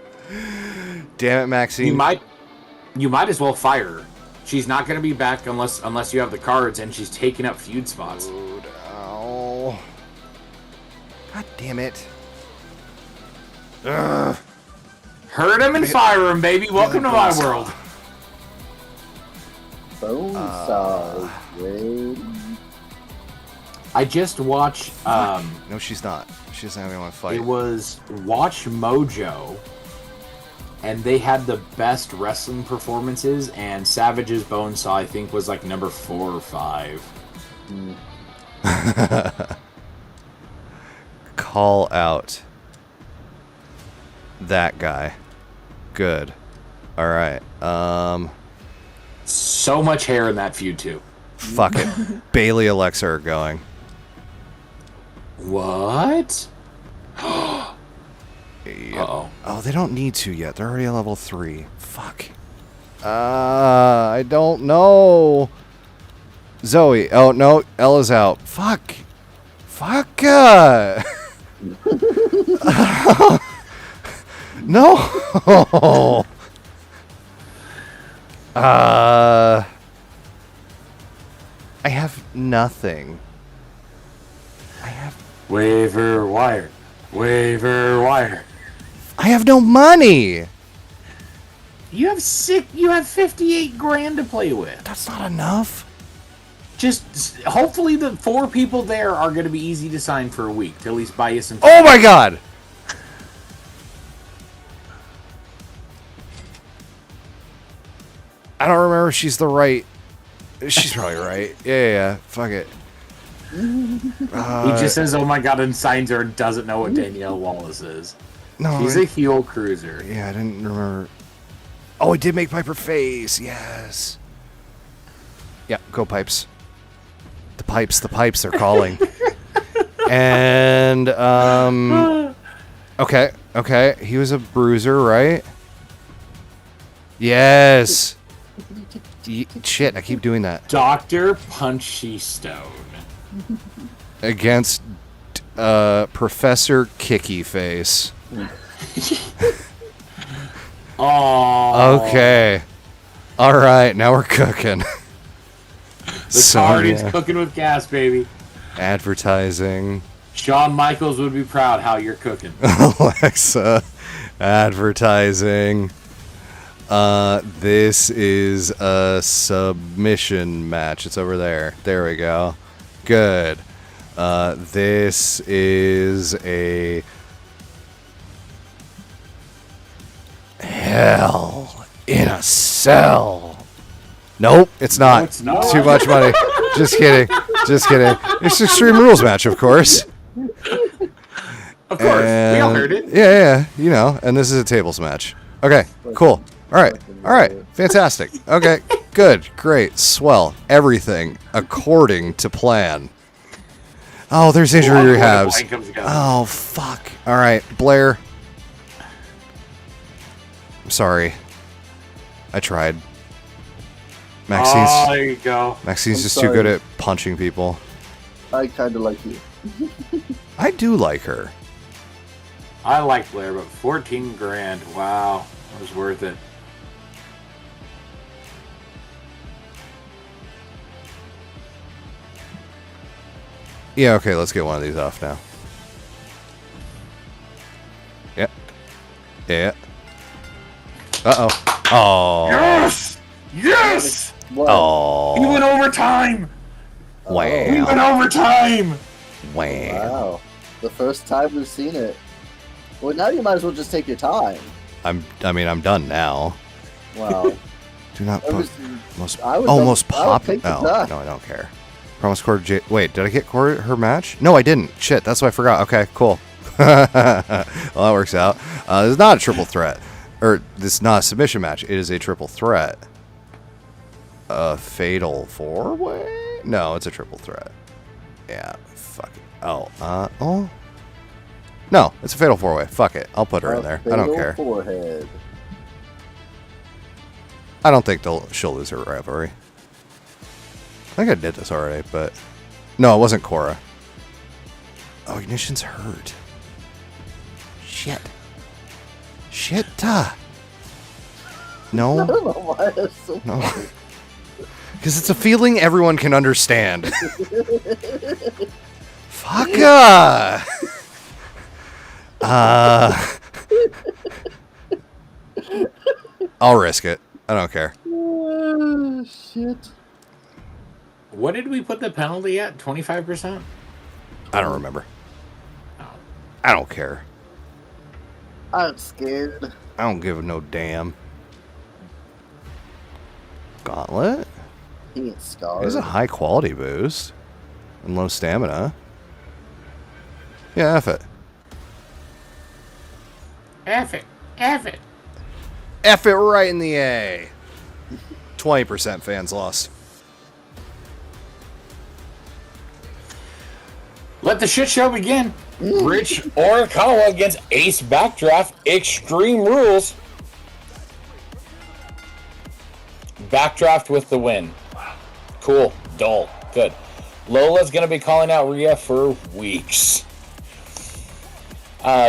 it, Maxine. You might as well fire her. She's not going to be back unless you have the cards, and she's taking up feud spots. Dude, oh. God damn it. Ugh. Hurt him and fire him, baby. Welcome to my world. Bonesaw. Great. I just watched. No, she's not. She doesn't have anyone to fight. It was Watch Mojo, and they had the best wrestling performances, and Savage's Bonesaw, I think, was like number 4 or 5. Call out that guy. Good. All right. So much hair in that feud, too. Fuck it. Bailey, Alexa are going. What? Yep. Uh-oh. Oh, they don't need to yet. They're already at level 3. Fuck. I don't know. Zoe. Oh, no. Ella's out. Fuck. Fuck. No. I have nothing. Waiver wire. Waiver wire. I have no money. You have 58 grand to play with. That's not enough. Just hopefully the 4 people there are going to be easy to sign for a week to at least buy you some. Oh my god. I don't remember if she's the right. She's probably right. Yeah. Fuck it. He just says, "Oh my god," and signs her and doesn't know what Danielle Wallace is. No. She's a heel cruiser. Yeah, I didn't remember. Oh, it did make Piper face. Yes. Yeah, go Pipes. The pipes, they're calling. And, okay. He was a bruiser, right? Yes. Shit, I keep doing that. Dr. Punchy Stone. Against, Professor Kicky Face. Oh. Okay. All right, now we're cooking. The Guardians cooking with gas, baby. Advertising. Shawn Michaels would be proud how you're cooking. Alexa. Advertising. This is a submission match. It's over there. There we go. Good. This is a Hell in a Cell. Nope, it's not. No, it's not. Too much money. Just kidding. Just kidding. It's Extreme Rules match, of course. Of course, we all heard it. Yeah, you know. And this is a tables match. Okay, cool. All right, fantastic. Okay, good, great, swell. Everything according to plan. Oh, there's injury rehabs. Oh, fuck. All right, Blair. I'm sorry. I tried. Maxine's, Oh, there you go. Maxine's I'm just too sorry. good at punching people. I kind of like you. I do like her. I like Blair, but 14 grand. Wow, that was worth it. Yeah, okay, let's get one of these off now. Yep. Yeah. Uh-oh. Oh. Yes! Yes! What? Oh. We went overtime! We went Wow. overtime! Wow. Wow. The first time we've seen it. Well, now you might as well just take your time. I'm done now. Wow. Do not I put was- most I would almost I would pop. take the Oh, duck. no, I don't care. Promise Corey wait, did I get Corey her match? No, I didn't. Shit, that's why I forgot. Okay, cool. Well, that works out. This is not a triple threat. Or, this is not a submission match. It is a triple threat. A fatal 4-way? No, it's a triple threat. Yeah, fuck it. Oh. No, it's a fatal 4-way. Fuck it. I'll put her in there. I don't Fatal care. Forehead. I don't think she'll lose her rivalry. I think I did this already, but... No, it wasn't Cora. Oh, Ignition's hurt. Shit. Shit. I No. don't know why that's so No. Because it's a feeling everyone can understand. Fuck. I'll risk it. I don't care. Shit. What did we put the penalty at? 25%? I don't remember. I don't care. I'm scared. I don't give no damn. Gauntlet? He ain't scarred. It's a high quality boost. And low stamina. Yeah, F it. F it. F it. F it right in the A. 20% fans lost. Let the shit show begin. Rich Orikawa against Ace Backdraft. Extreme Rules. Backdraft with the win. Cool. Dull. Good. Lola's going to be calling out Rhea for weeks.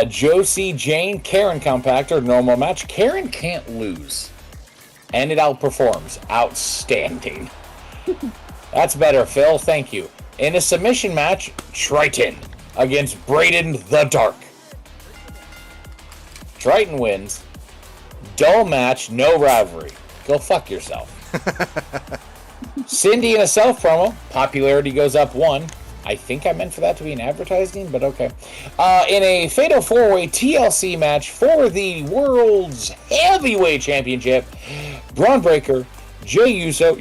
Josie Jane, Karen Compactor, normal match. Karen can't lose. And it outperforms. Outstanding. That's better, Phil. Thank you. In a submission match, Triton against Braden the Dark. Triton wins. Dull match, no rivalry. Go fuck yourself. Cindy in a self promo. Popularity goes up 1. I think I meant for that to be an advertising, but okay. In a Fatal 4-Way TLC match for the World's Heavyweight Championship, Braun Breaker, Jey Uso,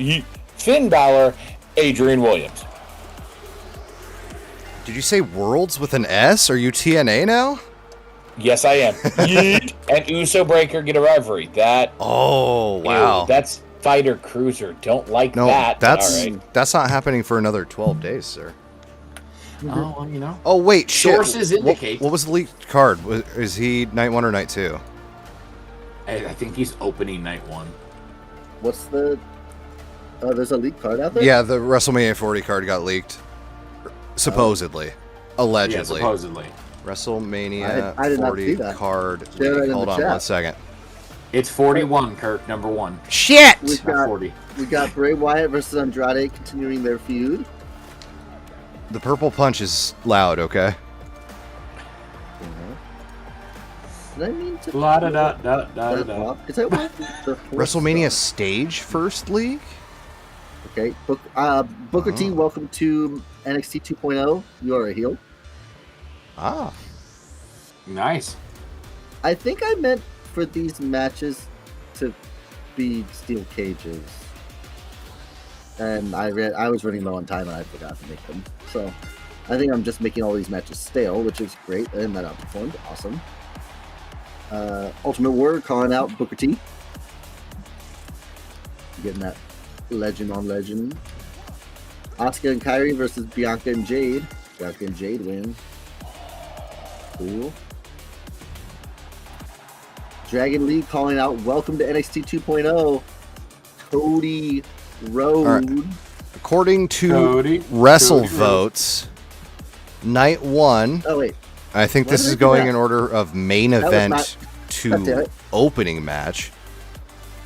Finn Balor, Adrian Williams. Did you say worlds with an S? Are you TNA now? Yes, I am. Yeet. And Uso Breaker get a rivalry. That Oh, wow. ew, that's Fighter Cruiser. Don't like No, that. that's All right. that's not happening for another 12 days, sir. Oh, well, you know. Oh, wait, shit. Sources indicate. What was the leaked card? Is he night 1 or night 2? I think he's opening night 1. What's the... there's a leak card out there? Yeah, the WrestleMania 40 card got leaked. Supposedly. Yeah, Allegedly. supposedly. WrestleMania I did not 40 see that. card. Share that in Hold the on chat. 1 second. It's 41, Kirk, number 1. Shit! We've Not got, 40. we got Bray Wyatt versus Andrade continuing their feud. The purple punch is loud, okay? Did I mean to... La da da da da da. Is that what? The WrestleMania stage first league? Okay. Booker T, welcome to NXT 2.0, you are a heel. Ah. Nice. I think I meant for these matches to be steel cages. And I was running low on time and I forgot to make them. So I think I'm just making all these matches stale, which is great. And that outperformed. Awesome. Ultimate Warrior calling out Booker T. Getting that legend on legend. Asuka and Kairi versus Bianca and Jade. Bianca and Jade win. Cool. Dragon Lee calling out welcome to NXT 2.0. Cody Rhodes. Right. According to Cody WrestleVotes, night 1. Oh wait, I think Why this did is I do going that? in order of main was event not- God damn to it. opening match.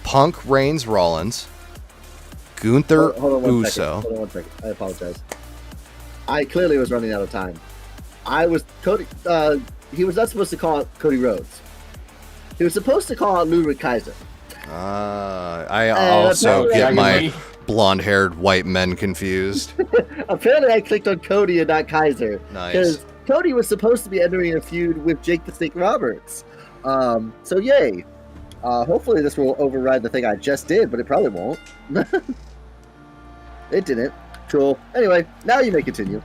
Punk, Reigns, Rollins, Gunther, hold on one Uso. second. Hold on 1 second. I apologize. I clearly was running out of time. Cody. He was not supposed to call out Cody Rhodes. He was supposed to call out Ludwig Kaiser. I also apparently get I my can- blonde-haired white men confused. Apparently, I clicked on Cody and not Kaiser. Nice. Because Cody was supposed to be entering a feud with Jake the Snake Roberts. So yay. Hopefully this will override the thing I just did, but it probably won't. It didn't. Cool. Anyway, now you may continue.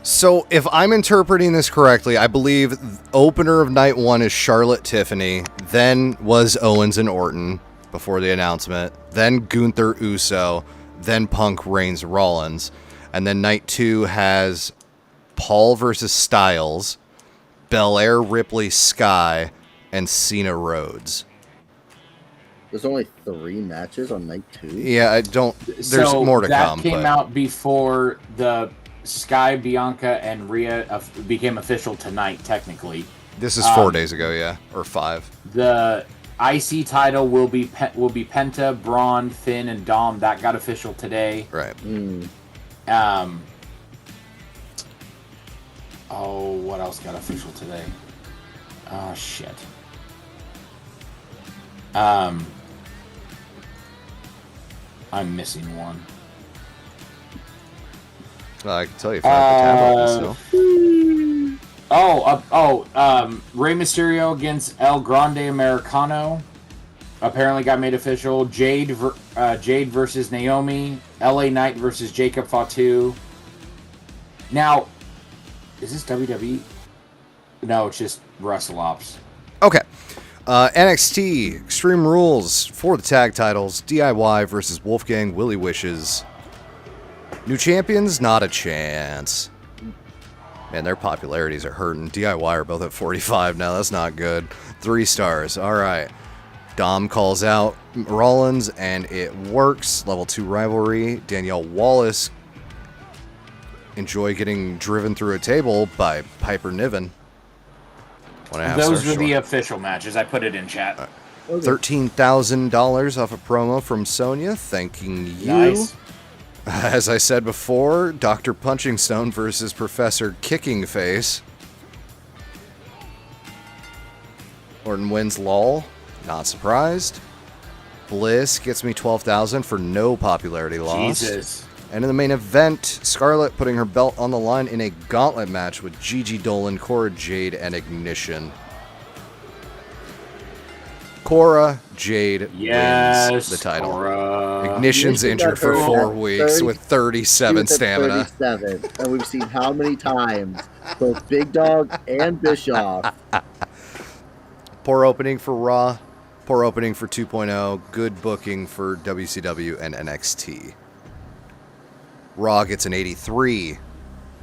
So, if I'm interpreting this correctly, I believe opener of night 1 is Charlotte Tiffany, then was Owens and Orton before the announcement, then Gunther Uso, then Punk Reigns Rollins, and then night 2 has Paul versus Styles, Belair Ripley Sky, and Cena Rhodes. There's only 3 matches on night 2. Yeah, I don't. There's So more to that come. came but out before the Sky, Bianca, and Rhea became official tonight, technically. this is 4 days ago, yeah, or 5. The IC title will be Penta, Braun, Finn, and Dom. That got official today. Right. Oh, what else got official today? Oh shit. I'm missing one. Well, I can tell you if I have the tab open still. Rey Mysterio against El Grande Americano apparently got made official. Jade versus Naomi. LA Knight versus Jacob Fatu. Now, is this WWE? No, it's just Wrestle Ops. Okay. NXT Extreme Rules for the tag titles. DIY versus Wolfgang Willie Wishes. New champions, not a chance. Man, their popularities are hurting. DIY are both at 45 now. That's not good. 3 stars. All right. Dom calls out Rollins, and it works. Level 2 rivalry. Danielle Wallace enjoy getting driven through a table by Piper Niven. 1.5 Those stars were the short. official matches. I put it in chat. $13,000 off a promo from Sonya. Thanking you. Nice. As I said before, Dr. Punching Stone versus Professor Kicking Face. Orton wins lol. Not surprised. Bliss gets me $12,000 for no popularity loss. Jesus. And in the main event, Scarlett putting her belt on the line in a gauntlet match with Gigi Dolan, Cora Jade, and Ignition. Cora Jade wins the title. Cora. Ignition's Ignition injured for got 4 hurt at weeks 30 with 37 stamina. 37, and we've seen how many times both Big Dog and Bischoff. Poor opening for Raw. Poor opening for 2.0. Good booking for WCW and NXT. Raw gets an 83.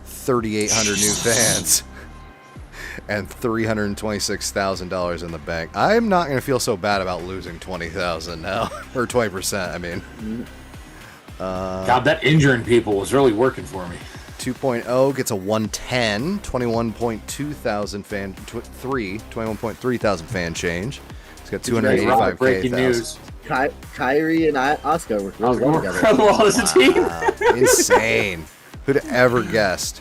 3,800 new fans. And $326,000 in the bank. I'm not going to feel so bad about losing 20,000 now. Or 20%, I mean. God, that injuring people was really working for me. 2.0 gets a 110, 21.2 thousand fan, 21.3 thousand fan change. It's got Rob, 285K. breaking news. Kyrie and Asuka work really well We're together. well as a team. Wow, insane. Who'd have ever guessed?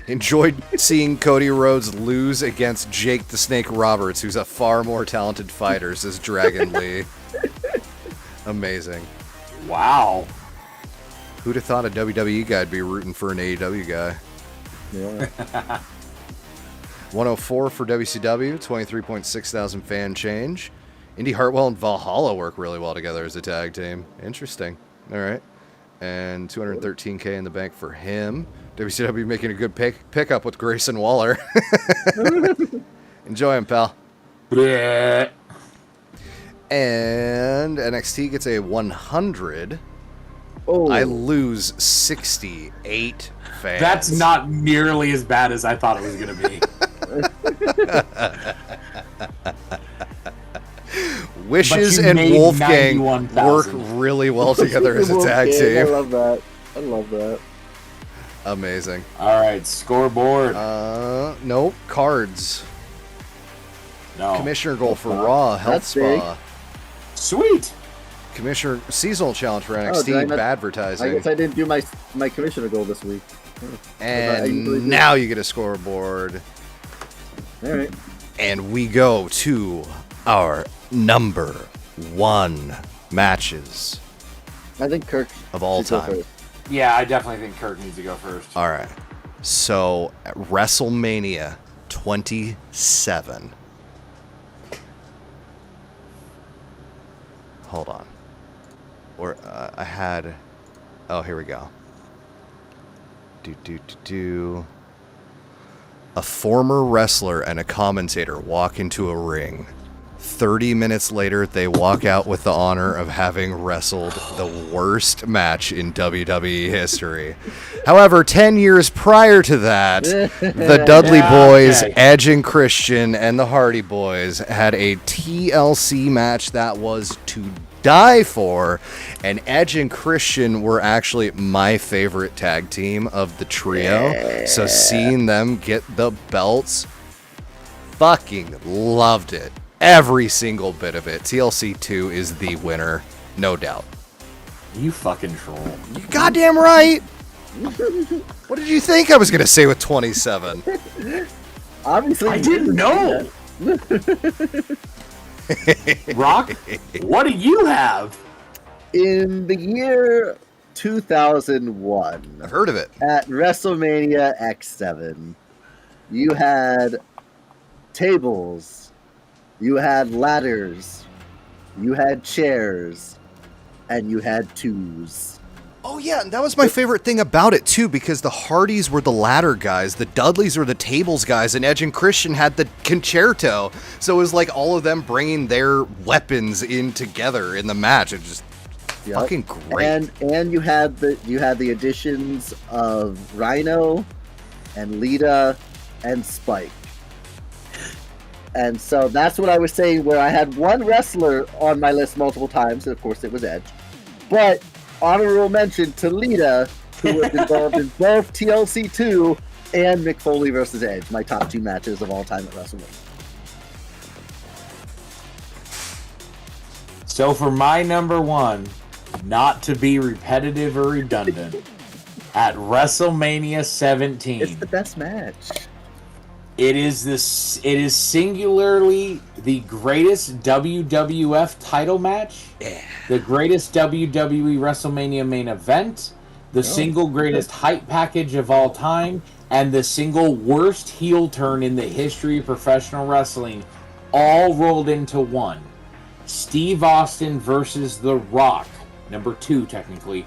Enjoyed seeing Cody Rhodes lose against Jake the Snake Roberts, who's a far more talented fighter, says Dragon Lee. Amazing. Wow. Who'd have thought a WWE guy'd be rooting for an AEW guy? Yeah. 104 for WCW, 23.6 thousand fan change. Indy Hartwell and Valhalla work really well together as a tag team. Interesting. All right. And 213K in the bank for him. WCW making a good pickup with Grayson Waller. Enjoy him, pal. Yeah. And NXT gets a 100. Oh, I lose 68 fans. That's not nearly as bad as I thought it was going to be. Wishes But you and made Wolfgang work 91,000. really well together as a tag I team. love that. I love that. Amazing. All right, scoreboard. Nope. Cards. No. Commissioner goal for Raw. Health That's big. Spa. Sweet. Commissioner seasonal challenge for did I NXT. not- Advertising. I guess I didn't do my commissioner goal this week. I usually do. And now you get a scoreboard. All right. And we go to our number 1 matches I think Kirk of all should go time. first. Yeah, I definitely think Kirk needs to go first. All right. So at WrestleMania 27. Hold on. Or I had. Oh, here we go. A former wrestler and a commentator walk into a ring. 30 minutes later, they walk out with the honor of having wrestled the worst match in WWE history. However, 10 years prior to that, the Dudley Yeah, Boys, okay. Edge and Christian, and the Hardy Boys had a TLC match that was to die for, and Edge and Christian were actually my favorite tag team of the trio. So seeing them get the belts, fucking loved it. Every single bit of it. TLC 2 is the winner, no doubt. You fucking troll. You goddamn right. What did you think I was gonna say with 27? Obviously, I you didn't know. Rock, what do you have? In the year 2001, I've heard of it. at WrestleMania X7, you had tables, you had ladders, you had chairs, and you had twos. Oh yeah, and that was my favorite thing about it too, because the Hardys were the ladder guys, the Dudleys were the tables guys, and Edge and Christian had the concerto. So it was like all of them bringing their weapons in together in the match. It was just Yep. fucking great. And you had the additions of Rhino and Lita and Spike. And so that's what I was saying, where I had one wrestler on my list multiple times, and of course it was Edge. But honorable mention to Lita, who was involved in both TLC 2 and Mick Foley versus Edge, my top 2 matches of all time at WrestleMania. So for my number 1, not to be repetitive or redundant, at WrestleMania 17. It's the best match. It is singularly the greatest WWF title match, the greatest WWE WrestleMania main event, the single greatest hype package of all time, and the single worst heel turn in the history of professional wrestling, all rolled into one. Steve Austin versus The Rock, number 2 technically.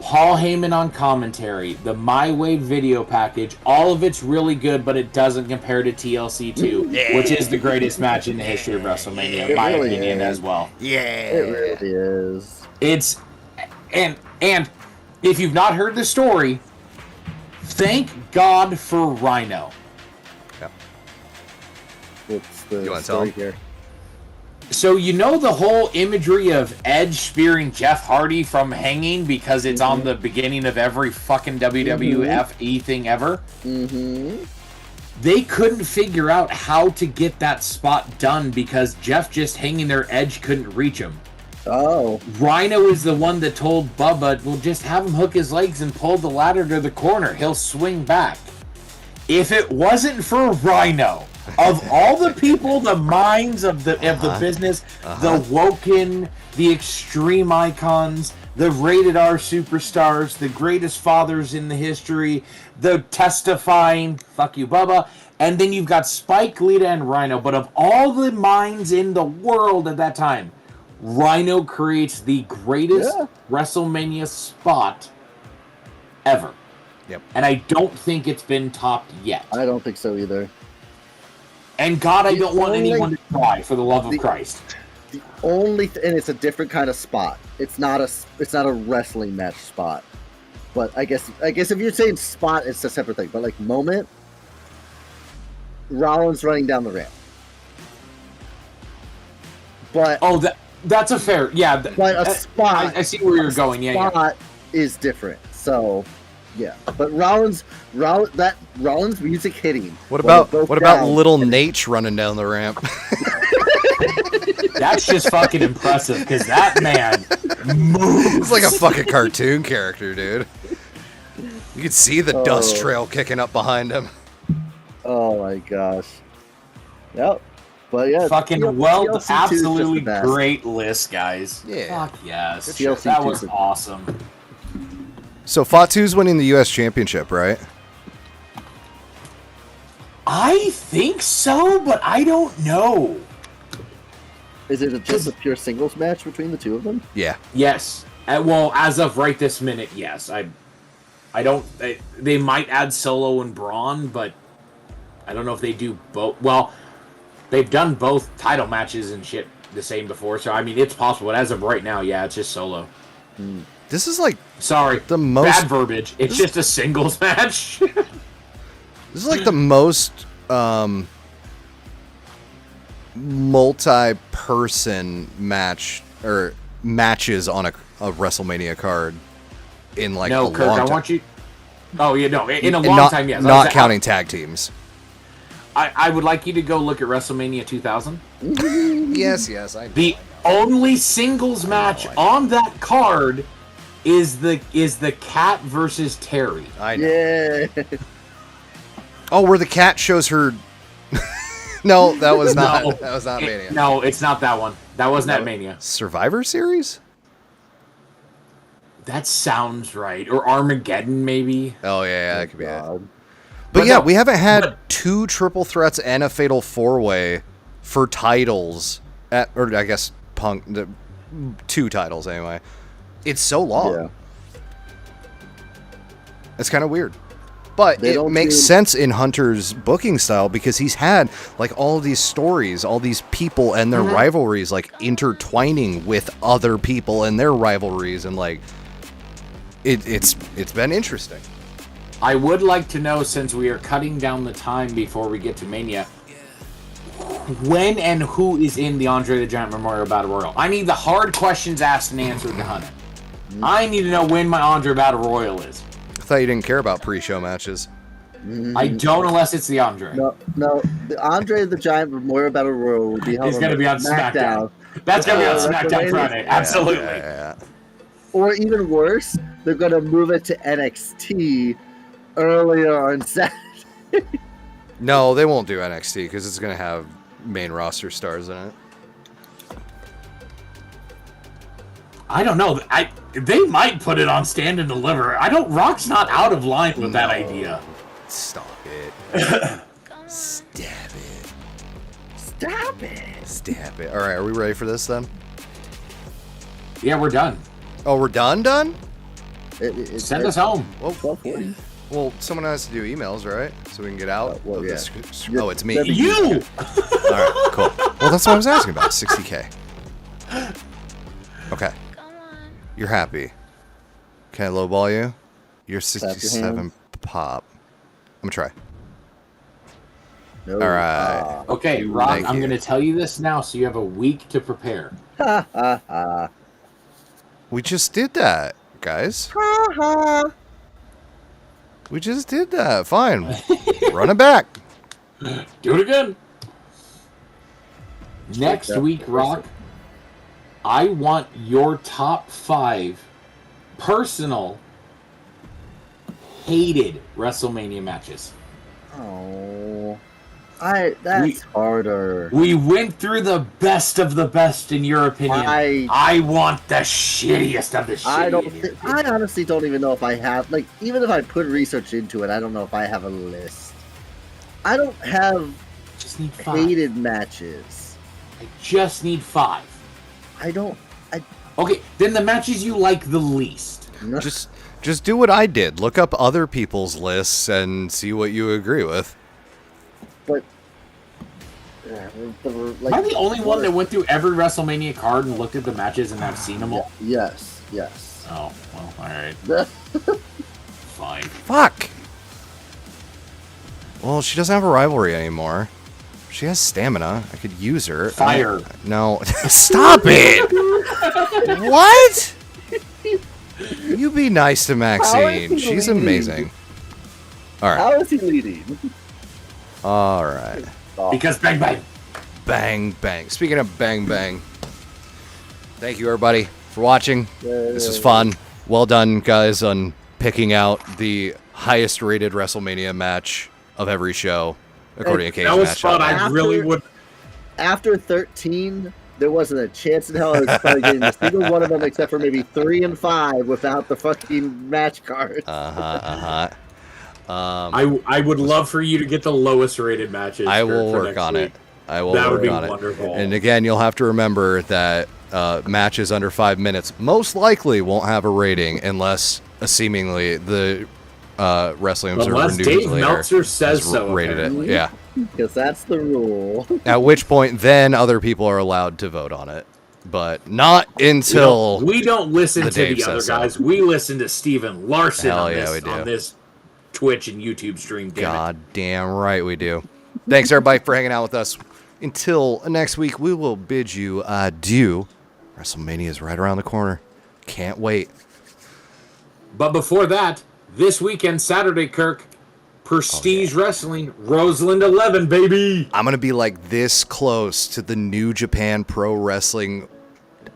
Paul Heyman on commentary, the My Way video package, all of it's really good, but it doesn't compare to TLC 2, which is the greatest match in the history of WrestleMania, in my really opinion, is. as well. It really is. It's and if you've not heard the story, thank God for Rhino. What's the You wanna tell story him? here? So you know the whole imagery of Edge spearing Jeff Hardy from hanging because it's on the beginning of every fucking WWF thing ever? Mm-hmm. They couldn't figure out how to get that spot done because Jeff just hanging there, Edge couldn't reach him. Oh. Rhino is the one that told Bubba, well, just have him hook his legs and pull the ladder to the corner. He'll swing back. If it wasn't for Rhino, of all the people, the minds of the business, the Woken, the extreme icons, the rated R superstars, the greatest fathers in the history, the testifying, fuck you, Bubba, and then you've got Spike, Lita, and Rhino. But of all the minds in the world at that time, Rhino creates the greatest WrestleMania spot ever. Yep. And I don't think it's been topped yet. I don't think so either. And God, I don't want anyone to cry, for the love of Christ. The only and it's a different kind of spot. It's not a wrestling match spot. But I guess if you're saying spot, it's a separate thing. But like moment, Rollins running down the ramp. But that's a fair, yeah. But a spot, I see where you're going. Yeah, spot is different. So, yeah. But Rollins music hitting. What about little Nate running down the ramp? That's just fucking impressive because that man moves. It's like a fucking cartoon character, dude. You can see the dust trail kicking up behind him. Oh my gosh. Yep. But yeah, fucking TLC absolutely great list, guys. Yeah. Fuck yes. TLC That was awesome. So Fatu's winning the U.S. Championship, right? I think so, but I don't know. Is it just a pure singles match between the two of them? Yeah. Yes. Well, as of right this minute, yes. I don't. They might add Solo and Braun, but I don't know if they do both. Well, they've done both title matches and shit the same before, so I mean it's possible. But as of right now, yeah, it's just Solo. This is like the most bad verbiage. It's just a singles match. This is like the most multi-person match or matches on a WrestleMania card in like a Kirk, long time. I want you. Oh yeah, no, in a long time, yes. Not counting tag teams. I would like you to go look at WrestleMania 2000. Yes, The only singles match on that card is the Cat versus Terry. I know. Yeah. Oh, where the cat shows her. No, that was not. That was not Mania. No, it's not that one. That wasn't at Mania. Survivor Series. That sounds right. Or Armageddon, maybe. Oh yeah, that could be it. But yeah, we haven't had two triple threats and a fatal four-way for titles, or I guess two titles anyway. It's so long. Yeah. It's kind of weird. But it makes sense in Hunter's booking style because he's had like all of these stories, all these people and their rivalries like intertwining with other people and their rivalries, and like it's been interesting. I would like to know, since we are cutting down the time before we get to Mania, when and who is in the Andre the Giant Memorial Battle Royal? I need the hard questions asked and answered to Hunter. I need to know when my Andre Battle Royal is. I thought you didn't care about pre-show matches. I don't unless it's the Andre. No. The Andre the Giant Memorial Battle Royal will be held It's going to be on SmackDown. That's going to be on SmackDown Friday. Absolutely. Yeah. Or even worse, they're going to move it to NXT earlier on Saturday. No, they won't do NXT because it's going to have main roster stars in it. I don't know. They might put it on Stand and Deliver. Rock's not out of line with that idea. Stop it. Stab it. Stop it. Stab it. All right, are we ready for this then? Yeah, we're done. Oh, we're done? Send us home. Well, 12:40. Well, someone has to do emails, right? So we can get out. well, yeah. Oh, it's me. You! All right, cool. Well, that's what I was asking about. 60K. Okay. You're happy. Can I lowball you? You're 67 pop. I'm gonna try. No. All right. Okay, Rock, Thank I'm you. going to tell you this now so you have a week to prepare. We just did that, guys. We just did that. Fine. Run it back. Do it again. Next week, Rock, I want your top 5 personal hated WrestleMania matches. Oh. That's harder. We went through the best of the best, in your opinion. I want the shittiest of the shitty. I honestly don't even know if I have, like, even if I put research into it, I don't know if I have a list. I don't have Just need 5. hated matches. I just need 5. Okay, then the matches you like the least. Just do what I did. Look up other people's lists and see what you agree with. But Am I the only one that went through every WrestleMania card and looked at the matches and have seen them all? Yes. Oh, well, alright. Fine. Fuck. Well, she doesn't have a rivalry anymore. She has stamina. I could use her. Fire. No. Stop it! What? You be nice to Maxine. She's amazing. Alright. How is he leading? Alright. Because bang bang. Bang, bang. Speaking of bang, bang. Thank you, everybody, for watching. This was fun. Well done, guys, on picking out the highest rated WrestleMania match of every show, according to Cage That was Match. fun. I really would. After 13, there wasn't a chance in hell I was probably getting a single one of them except for maybe 3 and 5 without the fucking match card. I would love for you to get the lowest rated matches. I will for work next on week. it. I will That would work be on wonderful. it. And again, you'll have to remember that matches under 5 minutes most likely won't have a rating unless seemingly the Wrestling Observer Unless News Dave later Meltzer says has so, rated apparently. it. Yeah. Because that's the rule. At which point, then other people are allowed to vote on it, but not until we don't listen to Dave the other says so. guys. We listen to Steven Larson Hell on, yeah, this, we do. on this Twitch and YouTube stream. Damn it. God damn right we do. Thanks everybody for hanging out with us. Until next week, we will bid you adieu. WrestleMania is right around the corner. Can't wait. But before that, this weekend, Saturday, Kirk, Prestige Wrestling, Roseland 11, baby. I'm going to be like this close to the New Japan Pro Wrestling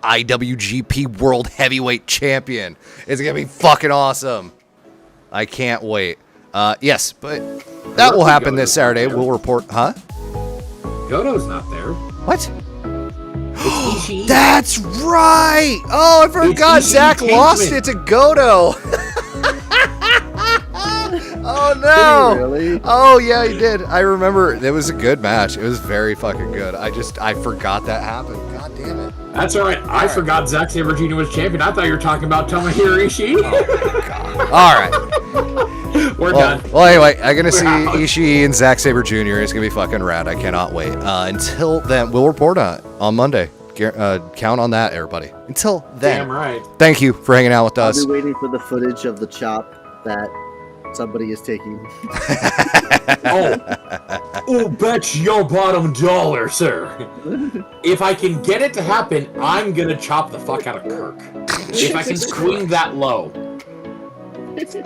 IWGP World Heavyweight Champion. It's going to be fucking awesome. I can't wait. Yes, but that will happen this Saturday. We'll report. Huh? Goto's not there. What? It's Ishii. That's right. Oh, I forgot. It's Zach Ishii lost Kingsman. it to Goto. Oh no! Really? Oh yeah, he did. I remember. It was a good match. It was very fucking good. I forgot that happened. God damn it. That's all right. I forgot Zack Sabre Jr. was champion. I thought you were talking about Tomohiro Ishii. All right. We're done. Well, anyway, I'm gonna see Ishii and Zack Sabre Jr. It's gonna be fucking rad. I cannot wait. Until then, we'll report on Monday. Count on that, everybody. Until then, Damn right. thank you for hanging out with I'll us. be waiting for the footage of the chop that somebody is taking. Oh, bet your bottom dollar, sir. If I can get it to happen, I'm gonna chop the fuck out of Kirk. If I can swing that low.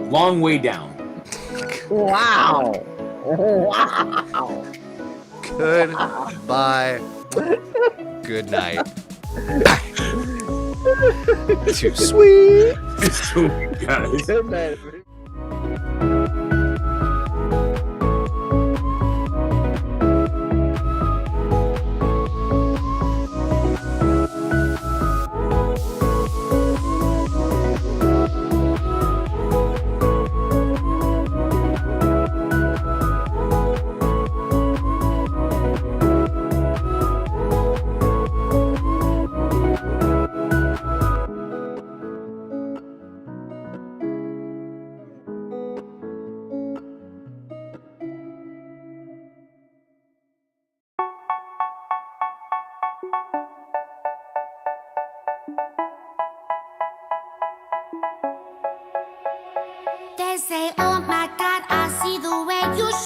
Long way down. Wow! Wow! Goodbye. Good night. Too sweet. So, guys. Good night.